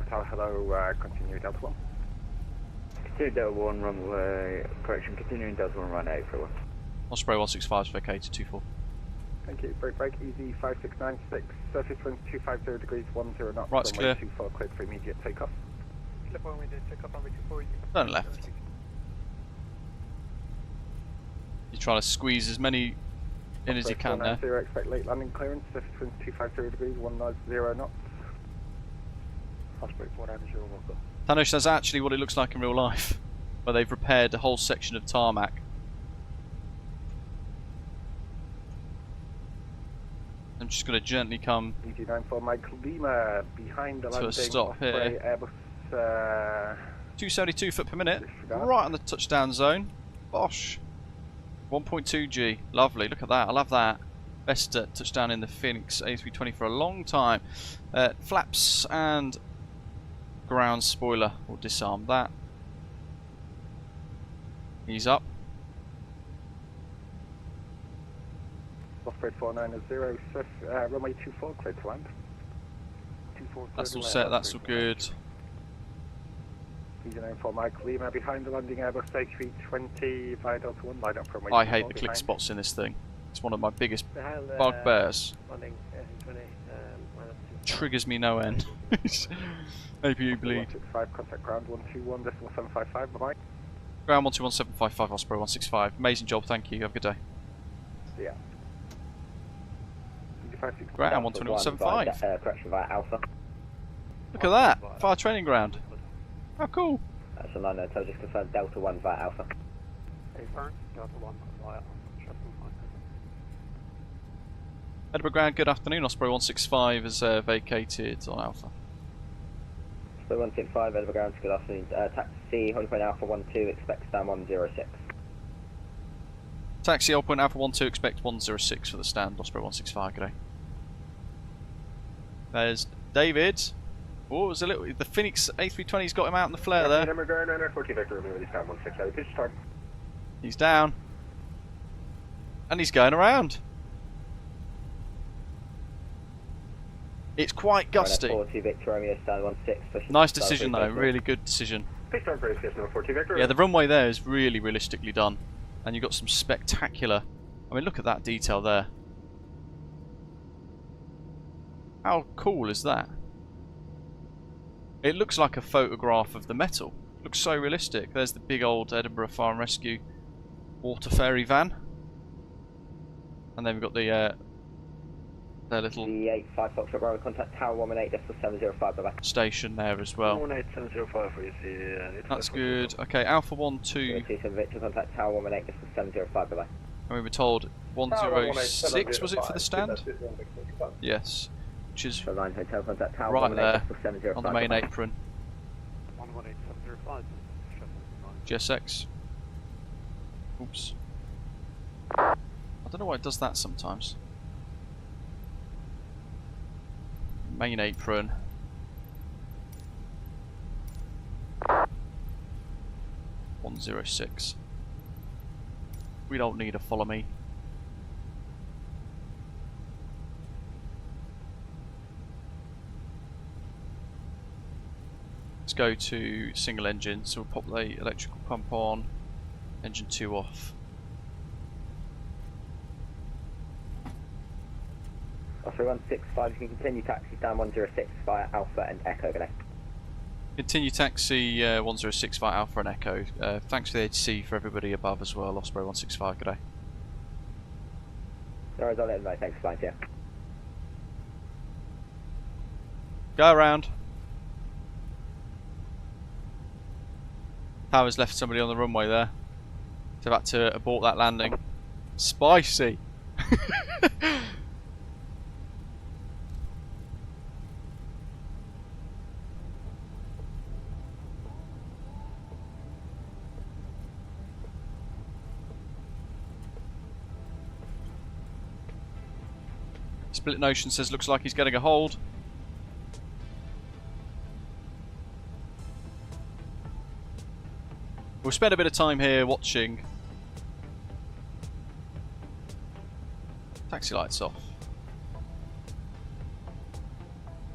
Tower, hello, continue Delta 1. Continue Delta 1, runway, correction, continuing Delta 1, run 841. Osprey 165 is vacated 24. Thank you. Break, easy 5696, surface wind 250 degrees, 10 knots. Right's clear. 24, cleared for immediate takeoff. Flip on, we did take off runway 24. Turn left. You're trying to squeeze as many in as you can there. 490, expect late landing clearance, surface wind 250 degrees, 10 knots. Osprey 490, welcome. Thanos, that's actually what it looks like in real life, where they've repaired a whole section of tarmac. I'm just going to gently come EG94 Mike Lima behind the to a landing. stop here. Airbus, 272 foot per minute, disregard. right on the touchdown zone. Bosh. 1.2 G, lovely. Look at that. I love that. Best touchdown in the Fenix A320 for a long time. Flaps and ground spoiler. We'll disarm that. Ease up. Osprey 490, runway 24, cleared to land. 24, That's all set, that's all good. EG94 Mike Lima behind the landing, Airbus A320 via Delta 1, line up runway I 24 hate the click behind. spots in this thing. It's one of my biggest bugbears. Landing, 20, Triggers me no end. Maybe you bleed. 165, contact ground 121.755, bye-bye. Ground 121755, Osprey 165. Amazing job, thank you. Have a good day. Yeah. Ground 121.75. correction via Alpha. Look at that! Fire training ground. How cool! That's a 9 hotel, just confirm Delta 1 via Alpha. Apron, Delta 1 via Alpha. Edinburgh ground, good afternoon. Osprey 165 has vacated on Alpha. Osprey 165, Edinburgh ground, good afternoon. Taxi, holding point Alpha 12, expect stand 106. Taxi, hold point Alpha 12, expect 106 for the stand. Osprey 165, good day. There's David. Oh, it was a little. The Fenix A320's got him out in the flare there. He's down. And he's going around. It's quite gusty. Nice decision though, really good decision. Yeah, the runway there is really realistically done. And you've got some spectacular... I mean, look at that detail there. How cool is that? It looks like a photograph of the metal. Looks so realistic. There's the big old Edinburgh Fire and Rescue water ferry van. And then we've got the their little D85 Foxtrot Bravo, contact Tower 118.705, bye-bye. Station there as well. 18705 for you. That's good. Okay, Alpha 12. Victor, contact Tower 118.705, bye-bye. And we were told 106 was it for the stand? Yes. Which is Line Hotel, contact Tower right there 118.705, on the main apron. 118.705. GSX. Oops. I don't know why it does that sometimes. Main apron. (106). We don't need a follow me. Let's go to single engine, so we'll pop the electrical pump on, engine 2 off. Osprey 165, you can continue taxi down 106 via Alpha and Echo, good day. Continue taxi 106 via Alpha and Echo. Thanks for the HC for everybody above as well, Osprey 165, good day. No worries, I'll let them know, thanks for flying, yeah. Go around. Tower's left somebody on the runway there. So I've had to abort that landing. Spicy! Split Notion says looks like he's getting a hold. We'll spend a bit of time here watching. Taxi lights off.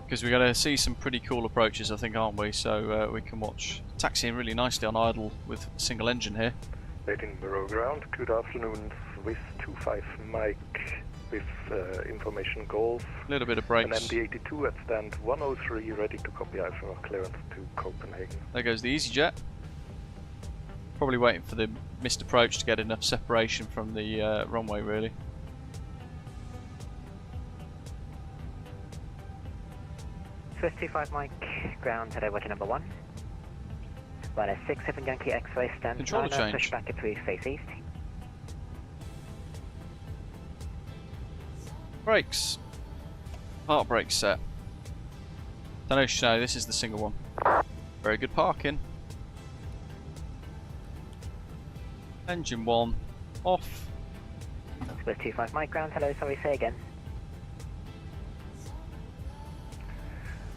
Because we're going to see some pretty cool approaches, I think, aren't we? So we can watch taxiing really nicely on idle with a single engine here. Edinburgh ground, good afternoon. With 25 Mike with information goals. A little bit of brakes. And MD82 at stand 103, ready to copy for clearance to Copenhagen. There goes the EasyJet. Probably waiting for the missed approach to get enough separation from the runway, really. Swift 25 Mike, ground, head over to number 1. Runner 67 Yankee X-ray, stand Controller change. Pushback approved, face east. Brakes. Park brake set. Don't know, show, this is the single one. Very good parking. Engine 1 off. Swift 25 Mike, ground, hello, sorry, say again.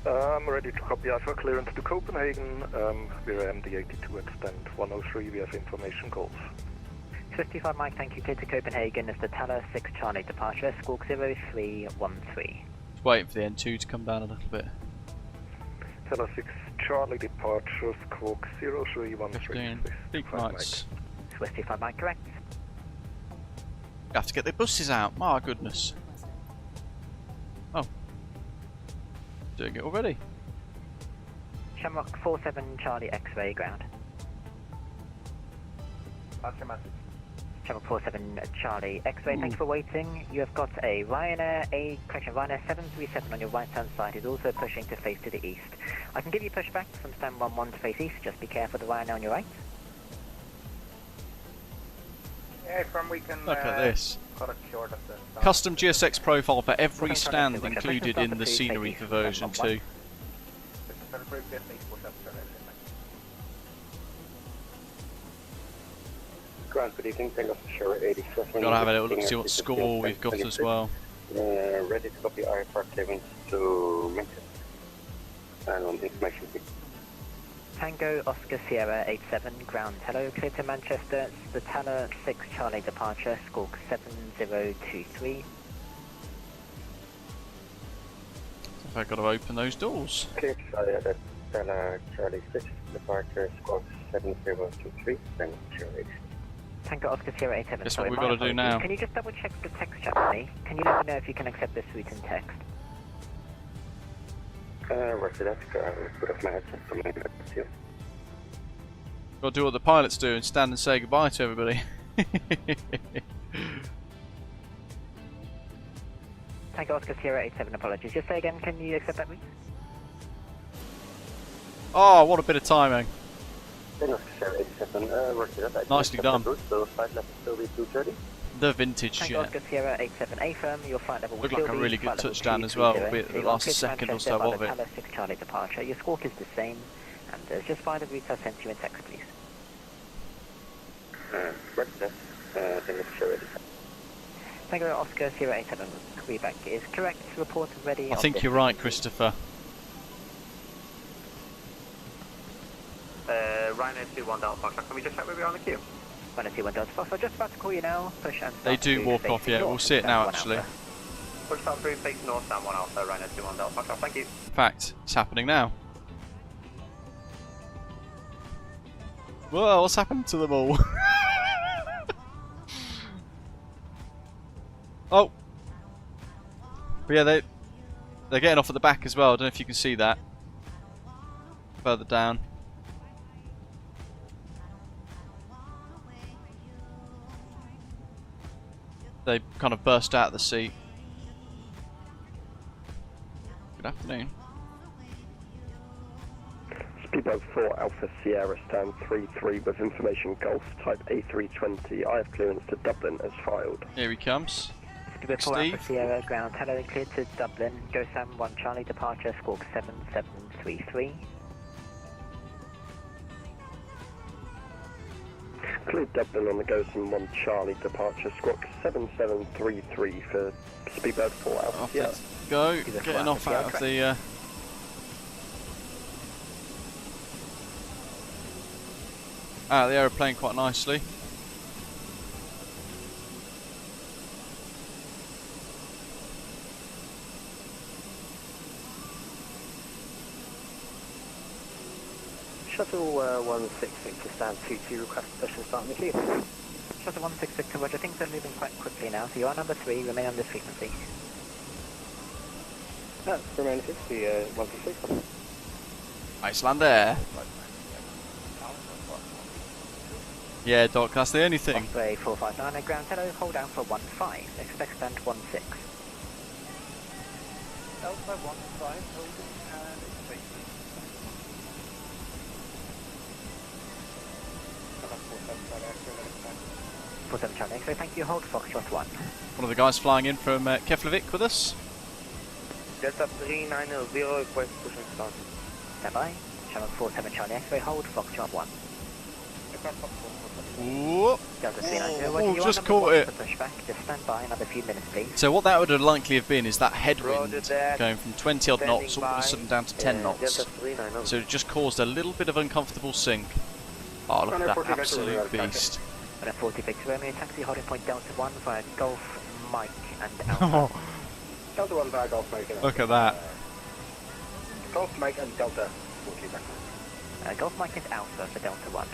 I'm ready to copy for clearance to Copenhagen. We're MD82 at stand 103, we have information goals. 55 Mike, thank you, clear to Copenhagen. It's the Teller 6 Charlie departure, squawk 0313. Just waiting for the N2 to come down a little bit. Teller 6 Charlie departure, squawk 0313. 15. Peak lights. Swift 55 Mike, correct. You have to get the buses out, my goodness. Oh. Doing it already. Shamrock 47 Charlie X-ray, ground. That's your message. Channel 47 Charlie X-ray, thank you for waiting. You have got a Ryanair 737 on your right hand side, is also pushing to face to the east. I can give you pushback from stand 11 to face east, just be careful of the Ryanair on your right. Yeah, from we can Look at this. cut it short of the Custom GSX profile for every stand included in the scenery for version 2. Grant, good evening. Thank you for sure 87. Gotta have a little look, see what score we've got as well. Ready to copy IFR clearance to Manchester. And on information. Tango Oscar Sierra 87, ground hello, clear to Manchester, the Tanner 6 Charlie departure, squawk 7023. I've got to open those doors. Clear to Tanner Charlie 6 departure, squawk 7023. Thank you, sure 87. Tango Oscar Sierra 87. Guess sorry, what we've got to do now. Can you just double check the text chat for me? Can you let me know if you can accept this route in text? Roger that. Put off my headset for my you. Got to do what the pilots do and stand and say goodbye to everybody. Tango Oscar Sierra 87, apologies. Just say again, can you accept that route? Oh, what a bit of timing. Nicely done. So flight level still be 230. The vintage Tango jet. Oscar Sierra 87 A firm, your flight level will Looked still like a be really good flight level touchdown as well, 230. albeit the So last you're second or Manchester so by of the it. Tanner 6 Charlie departure. Your squawk is the same, and just by the route I sent you in text, please. Roger that. Thank you for sure 87. Tango Oscar Sierra 87, Quebec is correct. Report ready. I think you're right, Christopher. Ryanair 21 Delta Foxtrot, can we just check where we are on the queue? Ryanair 21 Delta Foxtrot, I'm just about to call you now. Push and They start do to walk face off, yeah. north We'll see it and now, one actually. Alpha. Push start through, face north, stand 1 Alpha, Ryanair 21 Delta Foxtrot, thank you. In fact, it's happening now. Whoa, what's happened to them all? Oh! But yeah, they're getting off at the back as well. I don't know if you can see that. Further down. They kind of burst out of the seat. Good afternoon. Speedboat 4 Alpha Sierra stand 33 with information Golf type A320. I have clearance to Dublin as filed. Here he comes. Speedboat 4 Steve. Alpha Sierra, ground hello, cleared to Dublin. Go Sam 1 Charlie departure, squawk 7733. Cleared Dublin on the Gosen 1 Charlie departure, squawk 7733 for Speedboat 4 Alpha Off Sierra. it go. Speedboat 4 Getting Alpha off Sierra, out of correct. the... out of the aeroplane quite nicely. Shuttle 166 to stand 22, request push and start in the queue. Shuttle 166 to Roger, things are moving quite quickly now, so you are number 3, remain on this frequency. No, remain 60, 166. Iceland there. Yeah, Doc, that's the only thing. Osprey 459 at ground hello, hold down for 15, expect stand 16. Alpha 15, holding and expecting. 47 Charlie X-ray, thank you, hold Foxtrot 1. One of the guys flying in from Keflavik with us. Delta 3900, request push and start. Stand by, channel 47 Charlie X-ray, hold Foxtrot 1. Ooh. Delta 390, Oh, Roger, you just are number caught 1 it. for pushback, just stand by another few minutes please. So what that would have likely have been is that headwind Roger that. going from 20 odd knots all of a Standing sudden down to 10 knots. Delta 3900. So it just caused a little bit of uncomfortable sink. Oh, look at that absolute beast. And a 46 Romeo taxi, holding point Delta 1 via Golf, Mike and Alpha. Delta 1 via Golf Mike. Look at that. Golf Mike and Delta 40 back. Golf Mike and Alpha for Delta 1.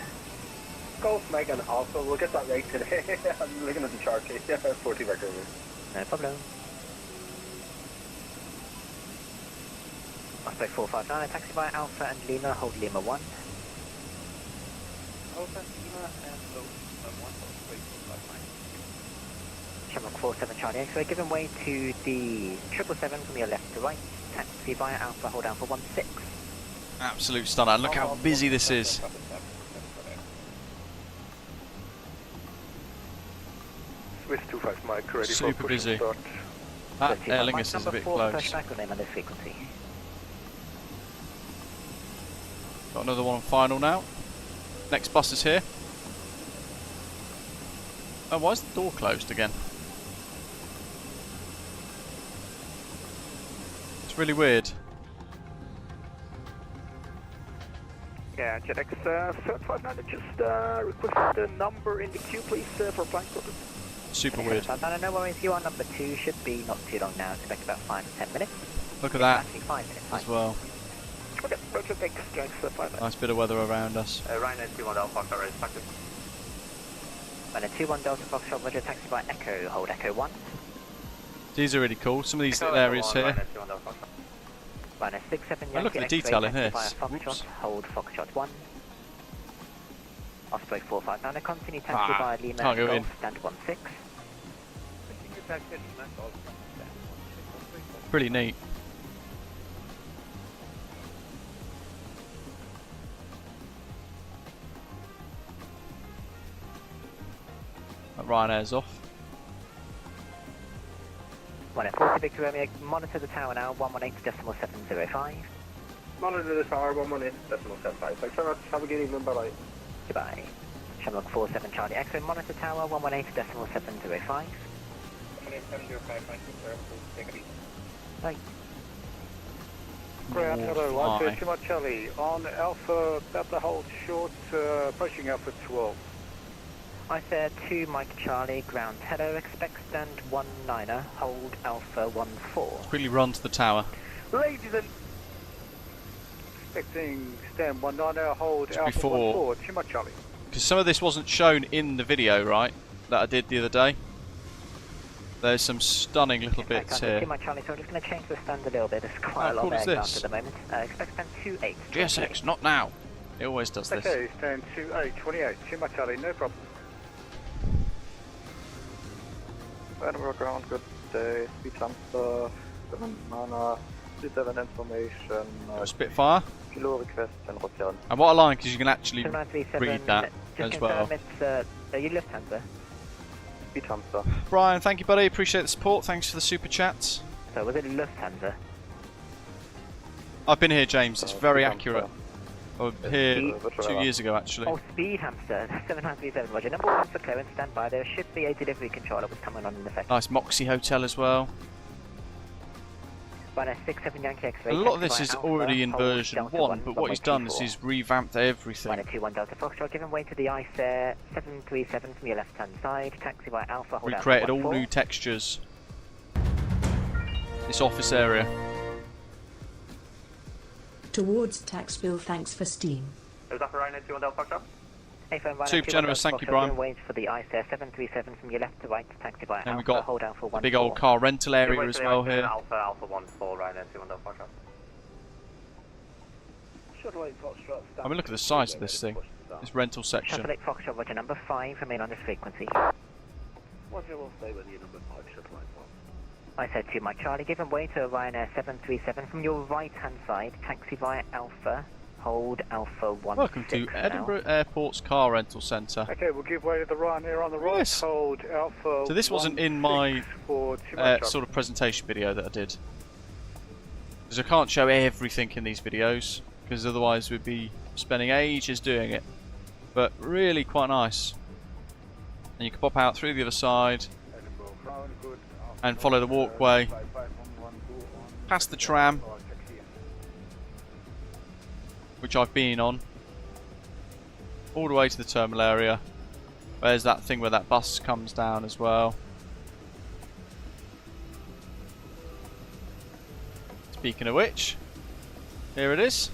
Golf Mike and Alpha, we'll get that right today. I'm looking at the chart here. 40 back. No problem. Osprey 459, taxi via Alpha and Lima, hold Lima 1. Alpha, Lima and Golf 1, Osprey 459. Shamrock 47 Charlie X-ray, giving way to the 777 from your left to right. Taxi via Alpha, hold down for 16. Absolute stunner. And look how busy this is. Swiss 25 Mike, ready Super for push busy. and start. That Aer Lingus is a bit close. Pushback will name on this frequency. Got another one on final now. Next bus is here. Oh, why is the door closed again? It's really weird. Yeah, JetX 359, just request the number in the queue, please, for flying purpose. Super weird. No worries, you are number 2, should be not too long now, expect about 5 to 10 minutes. Look at that Actually 5 minutes, as well. Okay, Roger, thanks, JetX 5 minutes. Nice bit of weather around us. Ryanair 21 Alpha Foxtrot, raise practice. Ryanair 21 Delta Foxtrot, Roger, taxi by Echo, hold Echo 1. These are really cool. Some of these little areas here. Ryanair 67 Oh, look at the Yankee detail in X-ray, here. taxi via Foxtrot, Whoops. hold Foxtrot 1. Osprey 459, continue taxi by Lima can't go in. Golf, stand 16. Pretty neat. That Ryanair's off. 140 Victor Romeo, monitor the tower now, 118.705. Monitor the tower, 118.75. Thanks very much, have a good evening, bye-bye. Goodbye. Shamrock 47 Charlie X-ray, monitor tower, 118.705. Bye. Ground More hello, fly. 132 Charlie. On Alpha, Delta hold short, approaching Alpha 12. I said 2 Mike Charlie, ground hello, expect stand 19er, hold Alpha 14. Quickly run to the tower. Ladies and... Expecting stand 19er, hold Just Alpha before- 14, 2 Mike Charlie. Because some of this wasn't shown in the video, right? That I did the other day. There's some stunning little bits here. 2 Mike Charlie, so I'm just going to change the stand a little bit, there's quite How a lot cool of is aircraft this? at the moment. Expect stand 28. GSX, not now. It always does this. Okay, stand 28, 2 Mike Charlie, no problem. Edinburgh ground, good day. Speed transfer, 7 mana, 27 information. Got a Spitfire. Kilo request and return. And what I like is you can actually 7937, read that just as well. confirm it's, are you Lufthansa? Speed transfer. Brian, thank you, buddy. Appreciate the support. Thanks for the super chats. So was it Lufthansa? I've been here, James. It's very Speed accurate. I was Speed- here Speed- 2 years ago, actually. Oh, Speed Hamster, 7937, Roger. Number 1 for clearance, stand by. There should be a delivery controller was coming on in effect. Nice Moxie Hotel as well. Ryanair 67 Yankee X-ray. A lot of this taxi is via Alpha, already in hold version Delta 1, but what he's done is 124. he's revamped everything. Ryanair 21 Delta Foxtrot, giving way to the Iceland 737 from your left-hand side. Taxi via Alpha, hold Recreated all 14. new textures. This office area. Towards tax bill, thanks for Steam. Is that for Ryanair 21 Delta Foxtrot? Hey, phone Ryanair Super 21 generous, Delta thank you, Foxtrot, Brian. giving way for the Iceland 737 from your left to right. Taxi via And Alpha, we've got hold down for a big old car rental area as well here. Alpha 14, Ryanair 21 Delta Foxtrot. I mean, look at the size of this thing. This rental section. Shuttleite Foxtrot, Roger. Number 5, remain on this frequency. Roger, we'll stay with you, number 5, Shuttleite 1. I said 2 Mike Charlie, giving way to Ryanair 737 from your right-hand side. Taxi via Alpha, hold Alpha 16. Welcome to Edinburgh Airport's car rental centre. Okay, we'll give way to the Ryanair on the right, Yes. hold Alpha So this wasn't in my 4, 2 Mike Charlie. sort of presentation video that I did. Because I can't show everything in these videos, because otherwise we'd be spending ages doing it. But really quite nice. And you can pop out through the other side and follow the walkway past the tram, which I've been on, all the way to the terminal area. There's that thing where that bus comes down as well. Speaking of which, here it is.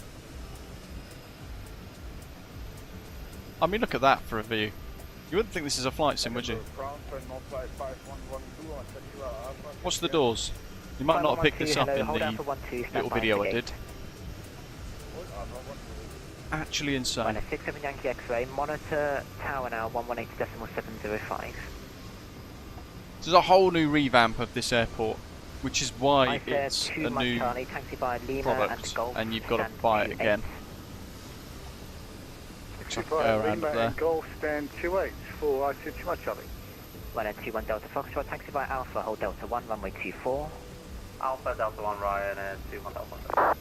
I mean, look at that for a view. You wouldn't think this is a flight sim, would you? Watch the doors. You might not have picked this up in the little video I did. Actually insane. Ryanair 67 Yankee X-ray, monitor tower now 118.705. There's a whole new revamp of this airport, which is why I said it's 2 a new Charlie, taxi by Lima product, Golf, and you've got to stand buy it 28. again. So I can go around up there. Golf stand 28 for I said too much, Charlie. 121 Delta Foxtrot, taxi by Alpha, hold Delta 1, runway 24. Alpha Delta 1 Ryan and 21 Delta 1.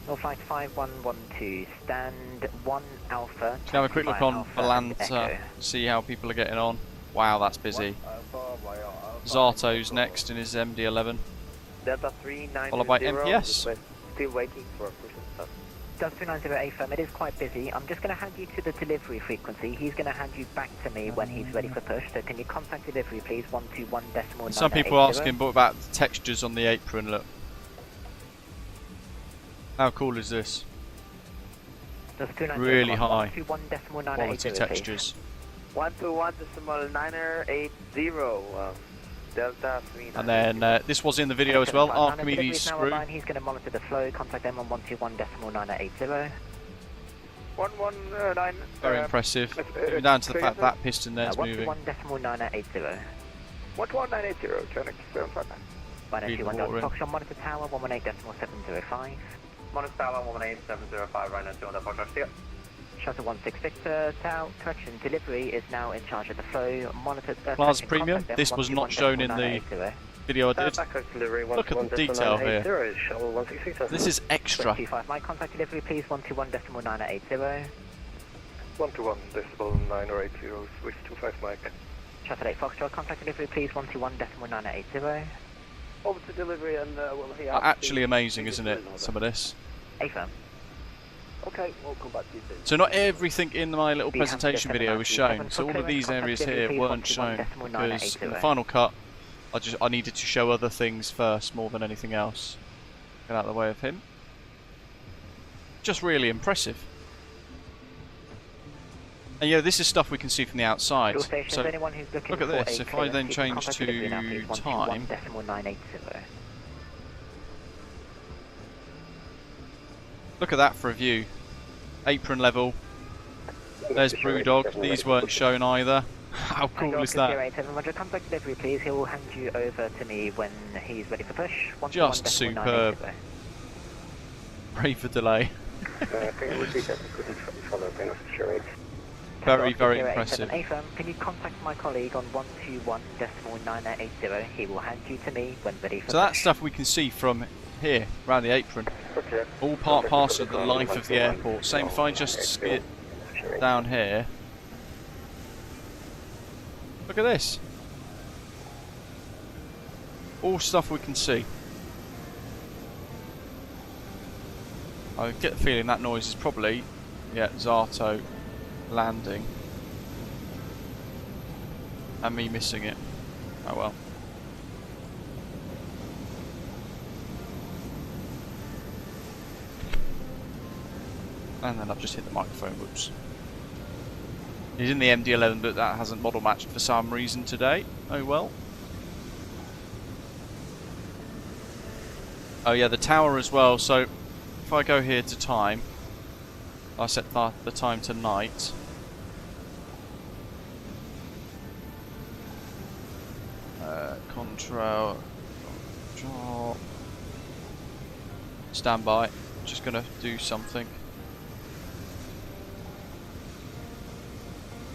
All flight 5112, stand 1 Alpha. Just have a quick look taxi by on Alpha and Valanta, Echo. see how people are getting on. Wow, that's busy. Zarto's next in his MD-11. Delta 39 Followed by MPS. Still waiting for push and stuff. Delta 390 AFM, it is quite busy. I'm just going to hand you to the delivery frequency. He's going to hand you back to me when he's ready for push. So can you contact delivery, please? 121.980. Some people are asking about the textures on the apron. Look. How cool is this? Really high quality textures. 121.980. Delta 39. And then this was in the video as well. Archimedes screw. He's going to monitor the flow. Contact them on 121.980. 119. Very impressive. Even down to the fact that piston there's moving. 121.980. 11980. Tronic 759. 121 Delta Foxtrot, monitor tower 118.705. Monitor tower 18705. Right now 200 Foxtrot. See ya. Shuttle 16 Victor, Tower, correction, delivery is now in charge of the flow, monitor... Plaza Premium, this was not shown in the video I did. Look at the detail here. This is extra. 25, my contact delivery please, 121.980. 121.980, switch 25 Mike. Shuttle 8 Foxtrot, contact delivery please, 121.980. Over to delivery and we'll hear... Actually amazing, isn't it, some of this? AFM. Okay, we'll come back to you soon. So not everything in my little presentation video was shown. So all of these areas here weren't shown because in the final cut I needed to show other things first more than anything else. Get out of the way of him. Just really impressive. And yeah, this is stuff we can see from the outside. So look at this. If I then change to time. Look at that for a view. Apron level. There's Brewdog. These weren't shown either. How cool is that? Contact delivery, please. He will hand you over to me when he's ready for push. Just superb. Pray for delay. Very, very impressive. Can you contact my colleague on 121.980? He will hand you to me when ready for push. So that stuff we can see from here, around the apron. All part parcel of the life of the airport. Same if I just skip down here. Look at this. All stuff we can see. I get the feeling that noise is probably, yeah, Zarto landing. And me missing it. Oh well. And then I've just hit the microphone, whoops. He's in the MD-11, but that hasn't model matched for some reason today. Oh well. Oh yeah, the tower as well. So if I go here to time, I set the time to night. Control. Stand by. Just gonna do something.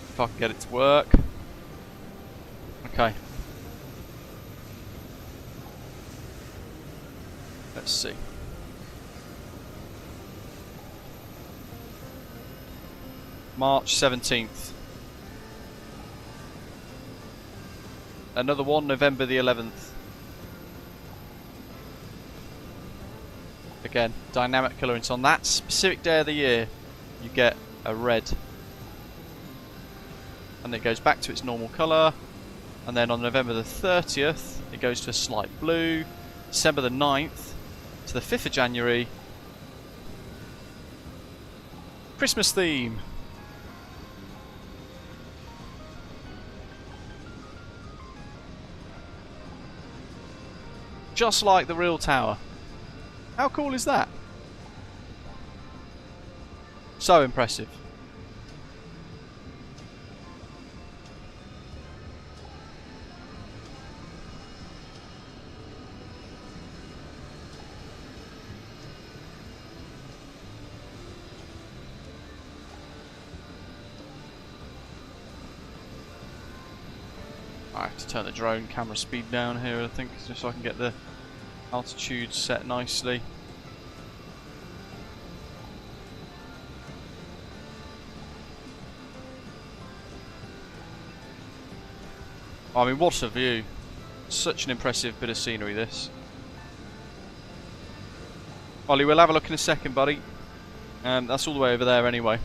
If I can get it to work. Okay. Let's see. March 17th. Another one, November the 11th. Again, dynamic colour. It's on that specific day of the year you get a red. And it goes back to its normal colour. And then on November the 30th, it goes to a slight blue. December the 9th to the 5th of January. Christmas theme. Just like the real tower. How cool is that? So impressive. I have to turn the drone camera speed down here, I think, just so I can get the altitude set nicely. I mean, what a view. Such an impressive bit of scenery, this. Ollie, we'll have a look in a second, buddy. That's all the way over there anyway.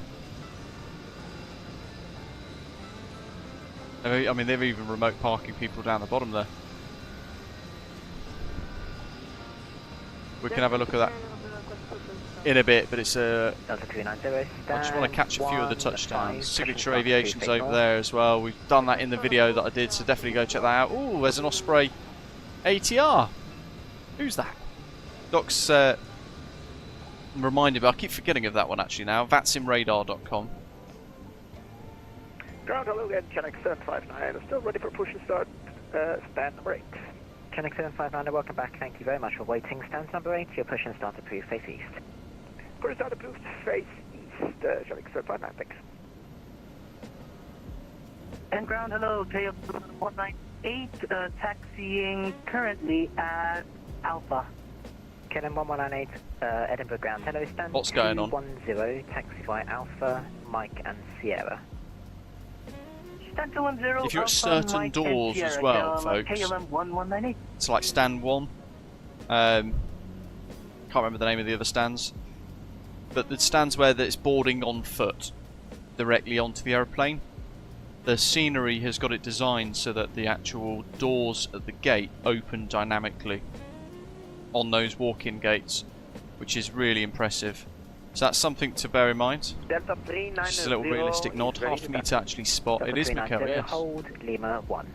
I mean, they've even remote parking people down the bottom there. We can have a look at that in a bit, but it's I just want to catch a few of the touchdowns. Signature Aviation's over there as well. We've done that in the video that I did, so definitely go check that out. Ooh, there's an Osprey ATR. Who's that? Doc's reminded me, I keep forgetting of that one actually now. VATSIMradar.com. Ground, hello again, Chinook 759. Still ready for push and start. Stand number 8. Chinook 759, welcome back. Thank you very much for waiting. Stand number 8, your push and start approved, face east. Push and start approved, face east. Chinook 759, thanks. And ground, hello, tail 198, taxiing currently at Alpha. KLM 1198, Edinburgh ground. Hello, stand What's going on? 210, taxi via Alpha, Mike and Sierra. Stand 210, If you're at certain Mike doors Sierra, as well, KLM folks, 1198. it's like stand 1. Can't remember the name of the other stands. But the stands where it's boarding on foot directly onto the aeroplane. The scenery has got it designed so that the actual doors at the gate open dynamically on those walk-in gates, which is really impressive. So that's something to bear in mind. Delta 390 Just a little realistic nod, hard for me to actually spot. Delta It is Mikel, yes. Hold Lima 1.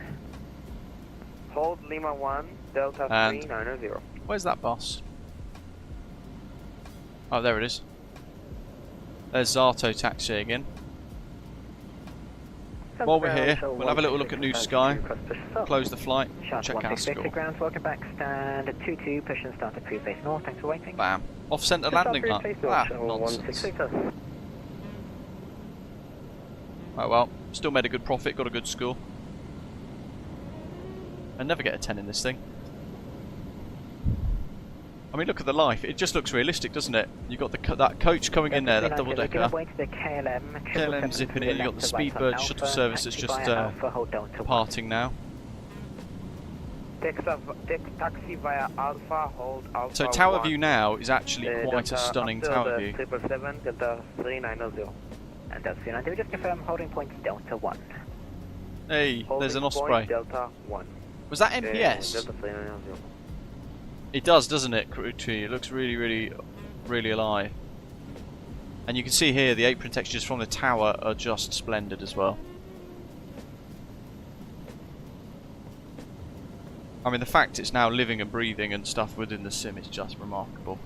Hold Lima 1, Delta And 390. where's that bus? Oh, there it is. There's Zato taxiing in. While we're here, we'll have a little look at New Sky, close the flight, check our score. Ground, welcome back, stand 22, push and start approved, face north, thanks for waiting. Bam. Off-centre landing line. Ah, nonsense. Oh well, still made a good profit, got a good score. I never get a 10 in this thing. I mean, look at the life. It just looks realistic, doesn't it? You've got that coach coming in there, that double-decker. KLM zipping in. You've got the Speedbird shuttle service that's just departing now. Taxi via Alpha, hold Alpha. So tower view now is actually quite a stunning tower view. 777, Delta 390. And Delta 390, just confirm holding point Delta 1. Hey, there's an Osprey. Delta 1. Was that MPS? Delta 390. It does, doesn't it, Crew 2? It looks really, really, really alive. And you can see here the apron textures from the tower are just splendid as well. I mean, the fact it's now living and breathing and stuff within the sim is just remarkable.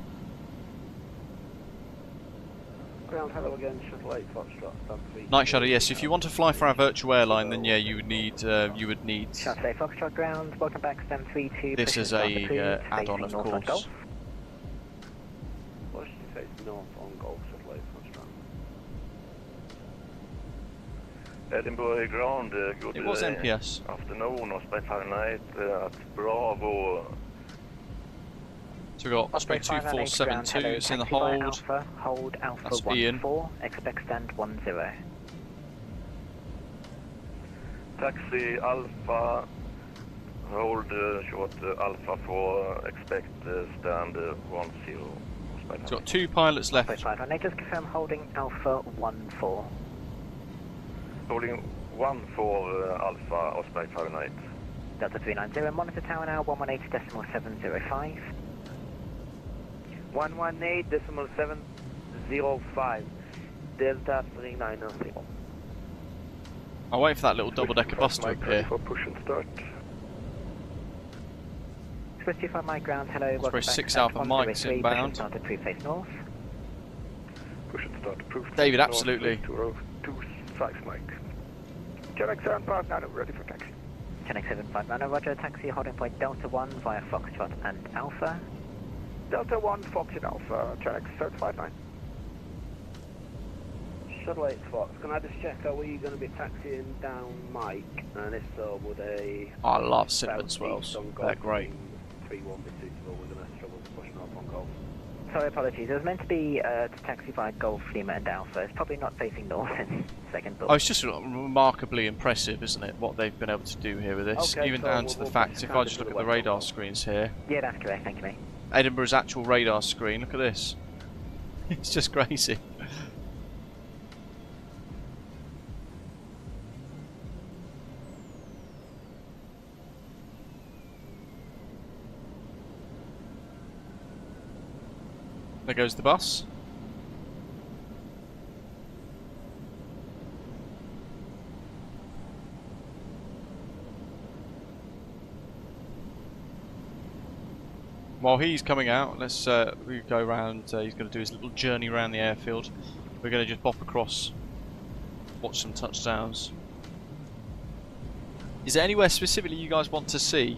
Ground, hello again, Shuttle 8 Foxtrot, stand 3. Night Shadow, yes. If you want to fly for our virtual airline, then yeah, you would need. Shuttle 8 Foxtrot ground, welcome back, stand 32. This is a add-on, of course. What should you say? North on Golf, Shuttle 8 Foxtrot. Edinburgh ground, good It was MPS. afternoon, Osprey Fahrenheit at Bravo. So we've got Osprey 2472, it's in the hold. Hold Alpha That's 14, Ian. expect stand 10. Taxi Alpha, hold short Alpha 4, expect stand 10. So we've got 2 pilots left. Just confirm holding Alpha 14. Holding 14 Alpha, Osprey Fahrenheit. Delta 390, monitor tower now 118.705. 118.705. Delta 390. I'll wait for that little double-decker bus to appear. For push and start. 25 Mike ground, hello. Osprey 6 Alpha Mike's inbound. Start at 3 face north. Push and start approved. David, absolutely. 206 Mike. Chinook 759, ready for taxi. Chinook 759, roger, taxi holding point Delta 1 via Foxtrot and Alpha. Delta 1, Fox and Alpha, Chinook 759. Shuttle 8 Fox, can I just check, are we going to be taxiing down Mike? And if so, would a... I love cinnamon swirls. They're great. 3-1 be suitable? We're going to struggle to push north on Golf. Sorry, apologies. It was meant to be to taxi via Golf, Lima and Alpha. It's probably not facing north in second thought. Oh, it's just remarkably impressive, isn't it, what they've been able to do here with this. Okay, Even so down to the we'll fact, if I just to look the at the west radar on screens here, Yeah, that's correct. Thank you, mate. Edinburgh's actual radar screen, look at this. It's just crazy. There goes the bus. While he's coming out, let's we go around. He's going to do his little journey around the airfield. We're going to just bop across, watch some touchdowns. Is there anywhere specifically you guys want to see?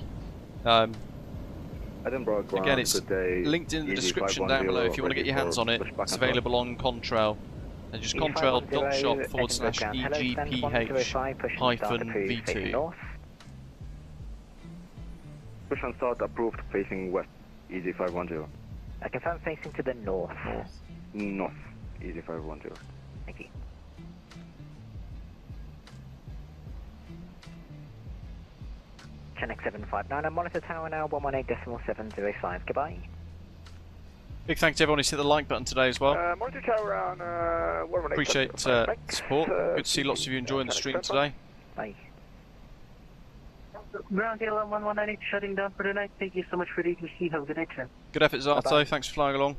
Edinburgh ground, Again, it's good day. linked in the description down below if you want to get your hands on it. It's available on Contrail. And just contrail.shop/EGPH-V2. Push and start approved facing west, EG510. I confirm facing to the north. North, EG510. Thank you. Chinook 759 and monitor tower now 118.705. Goodbye. Big thanks to everyone who's hit the like button today as well. Monitor tower on 118. Appreciate support. Good to see lots of you enjoying the stream today. Bye. Ground Gale 1118 shutting down for tonight. Thank you so much for the EGC. Have a good night, sir. Good effort, Zato. Bye-bye. Thanks for flying along.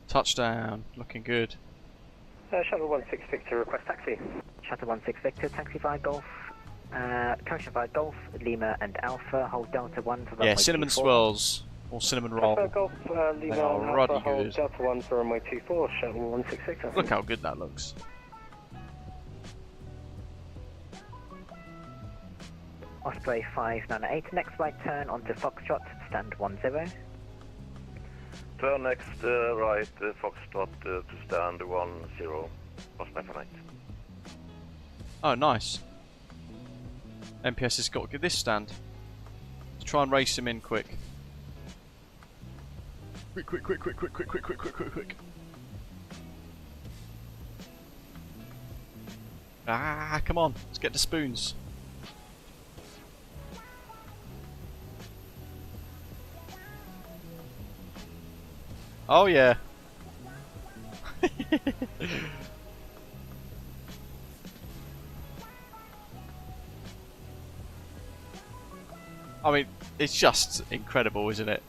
Touchdown. Looking good. Shuttle 16 Victor, request taxi. Shuttle 16 Victor, taxi via Golf. Correction via Golf, Lima and Alpha. Hold Delta 1 for runway Yeah, cinnamon 24. swirls. Or cinnamon roll. Golf, Lima They and are Alpha, ruddy hold good. Delta 1 for runway 24, Shuttle 16 Look how good that looks. Osprey 598, next right turn onto Foxtrot, stand 10. Turn next right, Foxtrot to stand 10. Osprey 598. Oh, nice. MPS has got to get this stand. Let's try and race him in quick. Quick. Ah, come on. Let's get the spoons. Oh, yeah. I mean, it's just incredible, isn't it?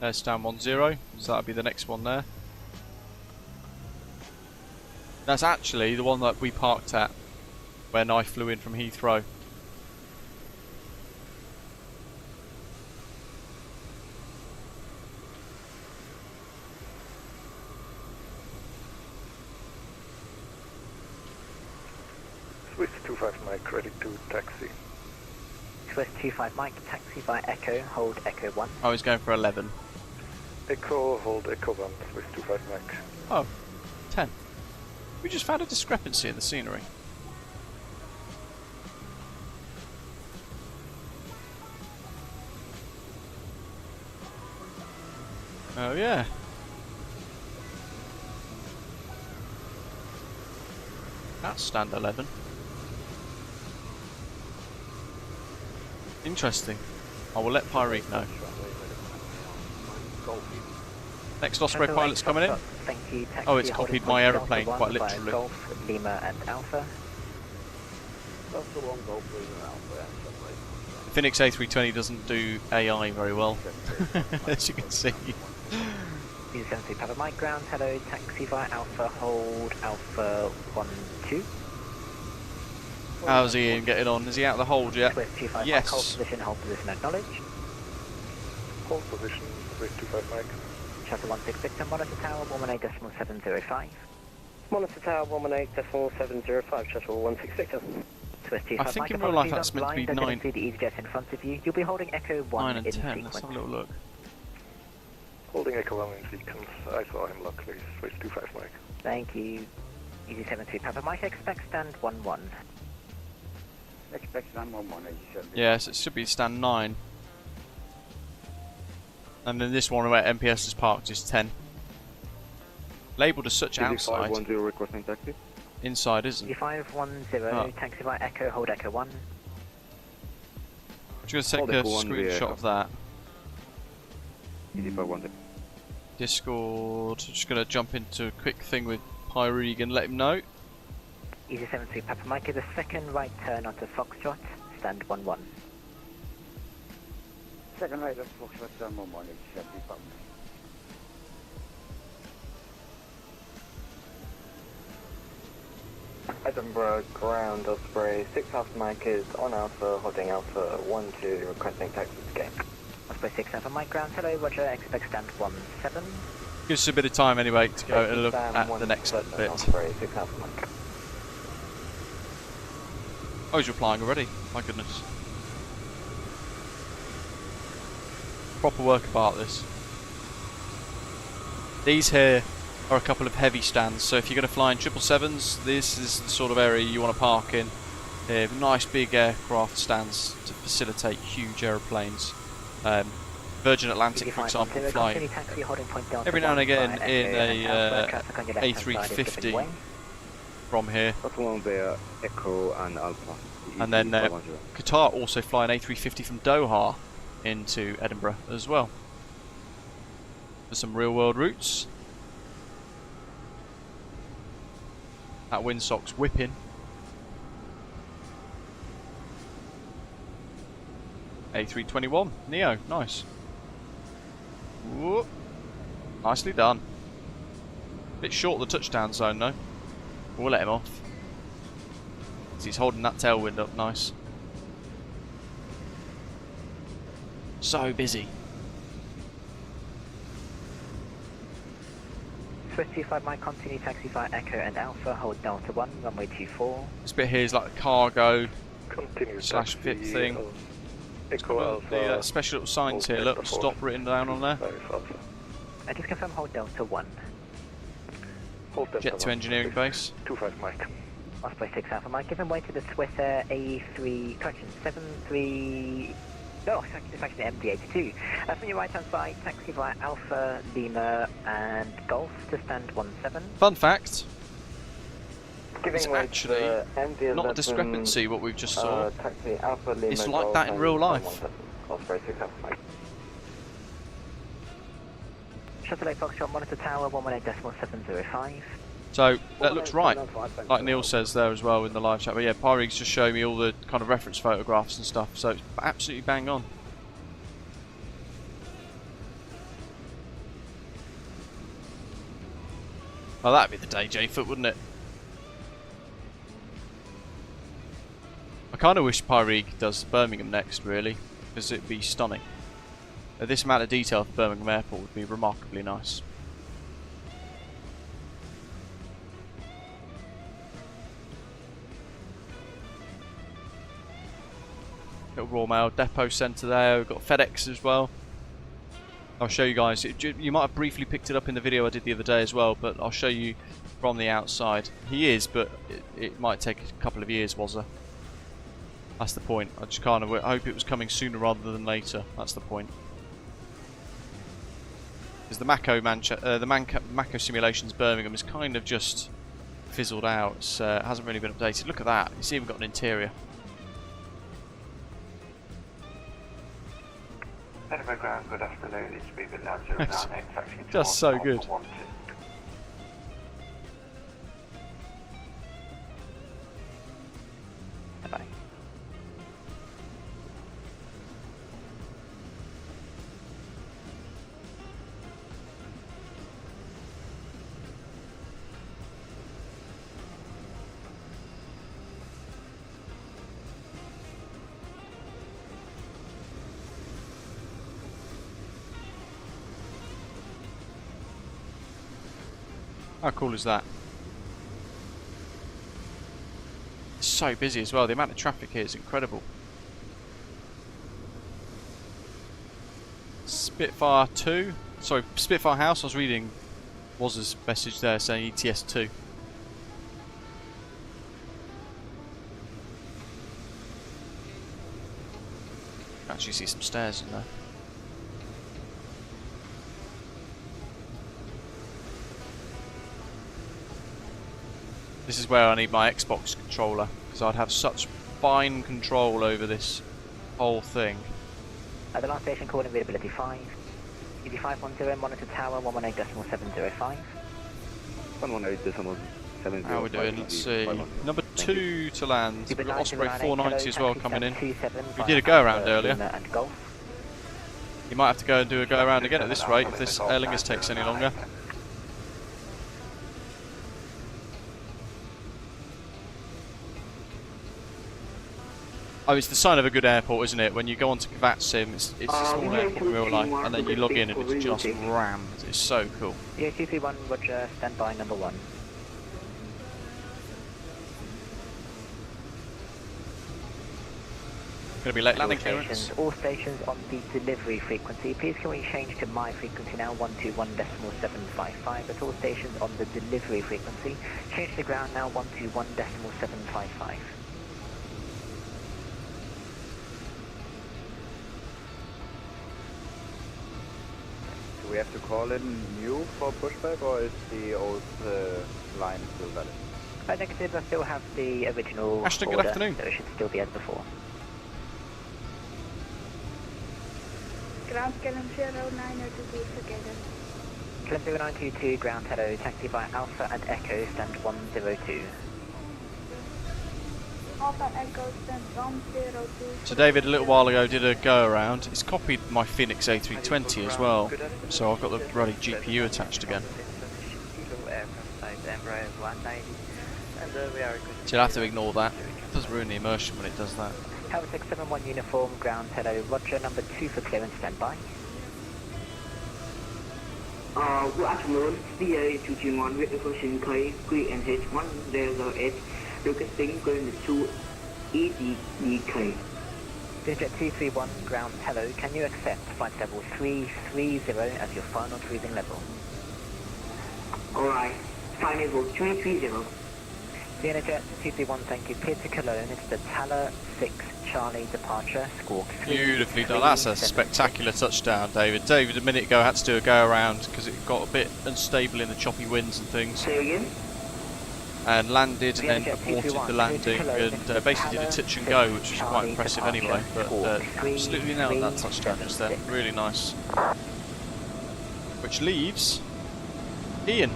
There's down 10, so that'll be the next one there. That's actually the one that we parked at when I flew in from Heathrow. Swiss 25 Mike, ready to taxi. Swiss 25 Mike, taxi via Echo, hold Echo 1. I was going for 11. Echo, hold Echo 1, Swiss 25 Mike. Oh, 10. We just found a discrepancy in the scenery. Oh yeah. That's stand 11. Interesting. I will let Pyreegue know. Next Osprey pilot's coming in. Thank you. Taxi Oh, it's copied my aeroplane quite literally. Golf, Lima and Alpha. Delta 1 Golf, Lima and Alpha. The Fenix A320 doesn't do AI very well, as you can see. These are going to Papa Mike ground. Hello, taxi via Alpha, hold Alpha 12. How's Ian getting on? Is he out of the hold yet? Swift 255, Yes. hold position, acknowledge. Hold position, Swift 25 Mike. Shuttle 16 Victor, monitor tower 118.705. Monitor tower 118.705, shuttle 16 Victor. Swift I 25 think Mike, in real life apologies, that's I'm meant to be blind, I 9. didn't see the EasyJet in front of you. You'll be holding Echo 1 9 and in 10. sequence. Let's have a little look. Holding Echo 1 in sequence. I saw him luckily. Swift 25 Mike. Thank you. Easy 73 Papa Mike, expect stand 11. Expect stand 11, EG7. Yes, it should be stand 9. And then this one where MPS is parked is 10. Labelled as such outside. 510 requesting taxi. Inside isn't. 510, Oh. taxi by Echo, hold Echo 1. I'm just going to take a screenshot of that. Easy 510. Discord. I'm just going to jump into a quick thing with Pyreegue and let him know. Easy 73 Papa Mike, is a second right turn onto Foxtrot, stand 11. Second right left Foxtrot, stand 11, EG7 Papa. Edinburgh ground Osprey 6 Alpha Mike is on Alpha, holding Alpha 12, requesting taxi escape. Osprey 6 Alpha Mike ground, hello Roger, expect stand 17. Gives us a bit of time anyway to go and look at the next bit. Osprey 6 Alpha Mike. Oh, he's replying already. My goodness. Proper work about this. These here are a couple of heavy stands, so if you're going to fly in 777s, this is the sort of area you want to park in. Nice big aircraft stands to facilitate huge aeroplanes. Virgin Atlantic, for example, fly every now and again in a A350 from here. Echo and Alpha. And then Qatar also fly an A350 from Doha into Edinburgh as well. For some real world routes. That windsock's whipping. A321 Neo, nice. Whoop. Nicely done. Bit short of the touchdown zone though. We'll let him off. He's holding that tailwind up nice. So busy. Swift 25 Mike, continue taxi via Echo and Alpha, hold Delta 1, runway 24. This bit here is like a cargo Continue slash taxi, fit thing. Echo Alpha. The special little signs here, look, stop written down on there. I just confirm hold Delta 1. Hold Delta Jet to 1. engineering base. 25 Mike. Osprey 6 Alpha Mike, give him way to the Swiss A3, correction, 73... No, it's actually MD82. From your right hand side, taxi via Alpha, Lima and Golf to stand 17. Fun fact. Giving It's way actually to MD11, not a discrepancy what we've just saw. taxi Alpha, Lima, It's like Golf that in and real life. 117. Osprey 6 Alpha Mike. Shuttle 8 Foxtrot, monitor tower 118.705. So that looks right, like Neil says there as well in the live chat. But yeah, Pyreegue's just showing me all the kind of reference photographs and stuff, so it's absolutely bang on. Well, that'd be the day, J-Foot, wouldn't it? I kind of wish Pyreegue does Birmingham next, really, because it'd be stunning. This amount of detail for Birmingham Airport would be remarkably nice. Little Royal Mail depot centre there. We've got FedEx as well. I'll show you guys. You might have briefly picked it up in the video I did the other day as well, but I'll show you from the outside. He is, but it might take a couple of years, was there? That's the point. I just kind of hope it was coming sooner rather than later. That's the point. Because the Mako Simulations Birmingham is kind of just fizzled out. It hasn't really been updated. Look at that. It's even got an interior. Edinburgh ground, good afternoon. It's Speedbird 9098, taxiing Just so good. Bye-bye. How cool is that? It's so busy as well. The amount of traffic here is incredible. Spitfire 2. Sorry, Spitfire House. I was reading Waz's message there saying ETS 2. Actually see some stairs in there. This is where I need my Xbox controller, because I'd have such fine control over this whole thing. At the last station, call availability 5. ED510, monitor tower 118.705. 118.705. How are we doing? Let's see. Number 2 to land. We've got Osprey 490 as well coming in. We did a go around earlier. You might have to go and do a go around again at this rate if this Aer Lingus takes any longer. Oh, it's the sign of a good airport, isn't it? When you go onto VATSIM, it's a small airport in real life, and then you log in and it's just rammed. It's so cool. Yeah, 231, Roger, stand by number 1. Going to be late landing clearance. All stations on the delivery frequency. Please can we change to my frequency now, 121.755. At all stations on the delivery frequency. Change to ground now, 121.755. Do we have to call in new for pushback, or is the old line still valid? Negative, I still have the original Ashton, order, good afternoon. so it should still be as before. Ground Kelm 0922 together. Kelm 0922, ground hello, taxi by Alpha and Echo, stand 102. Alpha Echo, stand 102. So David a little while ago did a go around. He's copied my Fenix A320 as well, so I've got the bloody GPU attached again. So you'll have to ignore that. It does ruin the immersion when it does that. Tower 671 uniform, ground hello, Roger, number 2 for clearance, stand by. Good afternoon, VA221 with approaching QNH 108, requesting going to EGPH. Digit 231, ground hello, can you accept flight level 330 as your final cruising level? Alright, flight level 330. Vienna Jet 231, thank you. Clear to Cologne, it's the Taller 6 Charlie departure, squawk 3. Beautifully done. That's a spectacular touchdown, David. David a minute ago had to do a go around because it got a bit unstable in the choppy winds and things. Say again? And landed and then aborted the landing and basically did a touch and go, which was quite impressive anyway. But absolutely nailed that touchdown just then. Really nice. Which leaves Ian.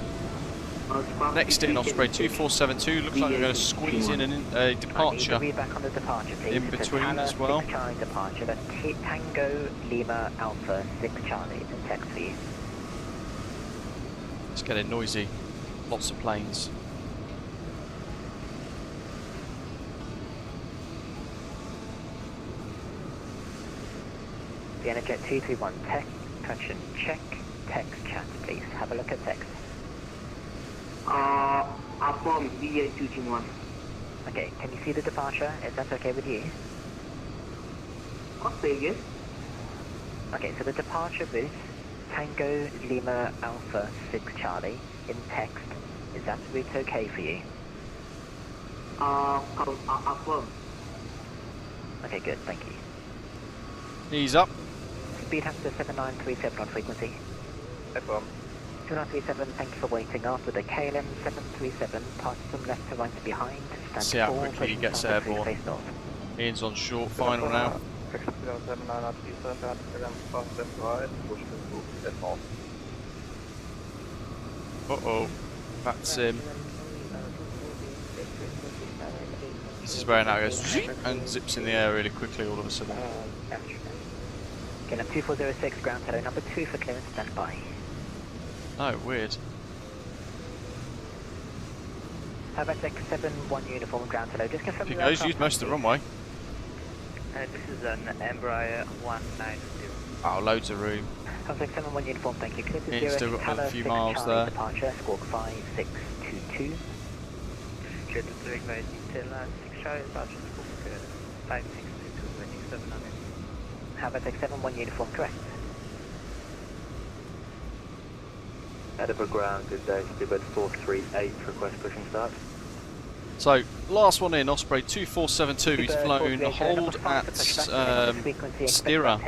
Next in, Osprey 2472. Looks like we're going to squeeze in a departure in between as well. Charlie departure, that's Tango Lima Alpha 6 Charlie in text for you. It's getting noisy. Lots of planes. Vienna Jet 231, tech, correction, check, text chat please. Have a look at text. Apron, VA221. Okay, can you see the departure? Is that okay with you? Say again? Okay, so the departure booth, Tango Lima Alpha 6 Charlie, in text. Is that route okay for you? Apron. Okay, good, thank you. Ease up. Speed has to 7937 on frequency. Apron. 2937, thank you for waiting. After the KLM 737, pass from left to right behind. Stand See how 4, quickly he gets face airborne. north. Ian's on short, final now. Uh-oh. VATSIM. This is where now it goes and zips in the air really quickly all of a sudden. KLM 2406, ground hello, number 2 for clearance, stand by. Oh, weird. Pyreegue 71 uniform, ground hello, just confirm He goes, use most of the runway. This is an Embraer 190. Oh, loads of room. Contact 71 uniform, thank you. Clear to It's 0, still got a few 6 miles Charlie there. departure, squawk 5622. Clear to direct by detail 6 Charlie departure, squawk 5622, waiting 700. Halifax 71 uniform, correct. Edinburgh ground, good day. Speedbird 438, request pushing start. So, last one in, Osprey 2472. He's flown hold at Stira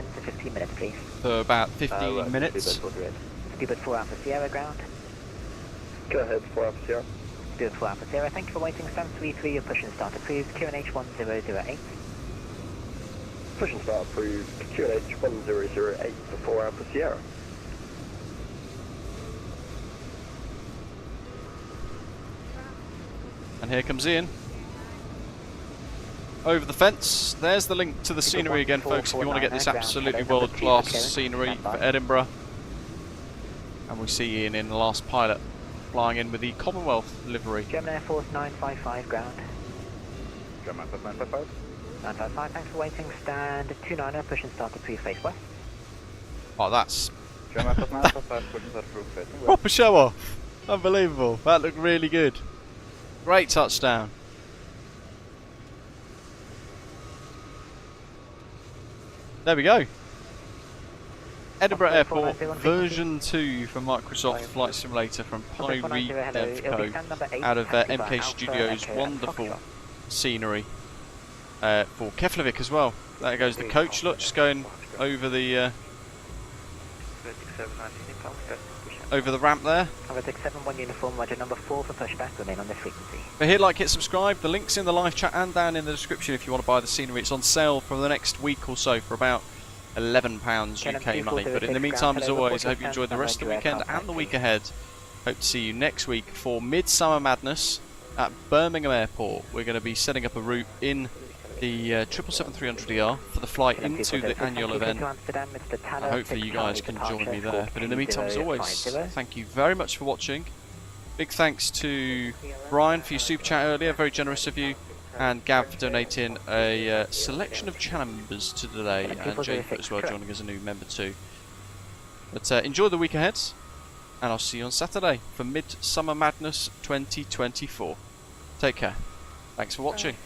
for about 15 minutes. Speedbird 4 Alpha Sierra ground. Go ahead, 4 Alpha Sierra. Speedbird 4 Alpha Sierra, thank you for waiting. Stand 33, your push and start approved. QNH 1008. Push and start approved. QNH 1008 for 4 Alpha Sierra. And here comes Ian. Over the fence. There's the link to the scenery again, folks, if you want to get this absolutely world-class scenery for Edinburgh. And we see Ian in the last pilot, flying in with the Commonwealth livery. German Air Force 955 ground. German Air Force 955. 955, thanks for waiting. Stand 29, push and start approved, face west. Oh, that's German Air Force 955, push and start approved, facing west. proper show off. Unbelievable. That looked really good. Great touchdown. There we go. Edinburgh Airport version 2 for Microsoft Flight Simulator from Pyreegue Edinburgh out of MK Studios. Wonderful scenery for Keflavik as well. There goes the coach. Look, just going over the ramp there. Halifax 71 uniform, Roger number 4 for pushback, remain on this frequency. But hit like, hit subscribe. The link's in the live chat and down in the description if you want to buy the scenery. It's on sale for the next week or so for about £11 UK money. But in the meantime, as always, I hope you enjoyed the rest of the weekend and the week ahead. Hope to see you next week for Midsummer Madness at Birmingham Airport. We're going to be setting up a route in the 777-300ER for the flight into the annual event, and hopefully you guys can join me there. But in the meantime, as always, thank you very much for watching. Big thanks to Brian for your super chat earlier, very generous of you, and Gav for donating a selection of channel members to today, and Jacob as well joining as a new member too. But enjoy the week ahead, and I'll see you on Saturday for Midsummer Madness 2024. Take care. Thanks for watching.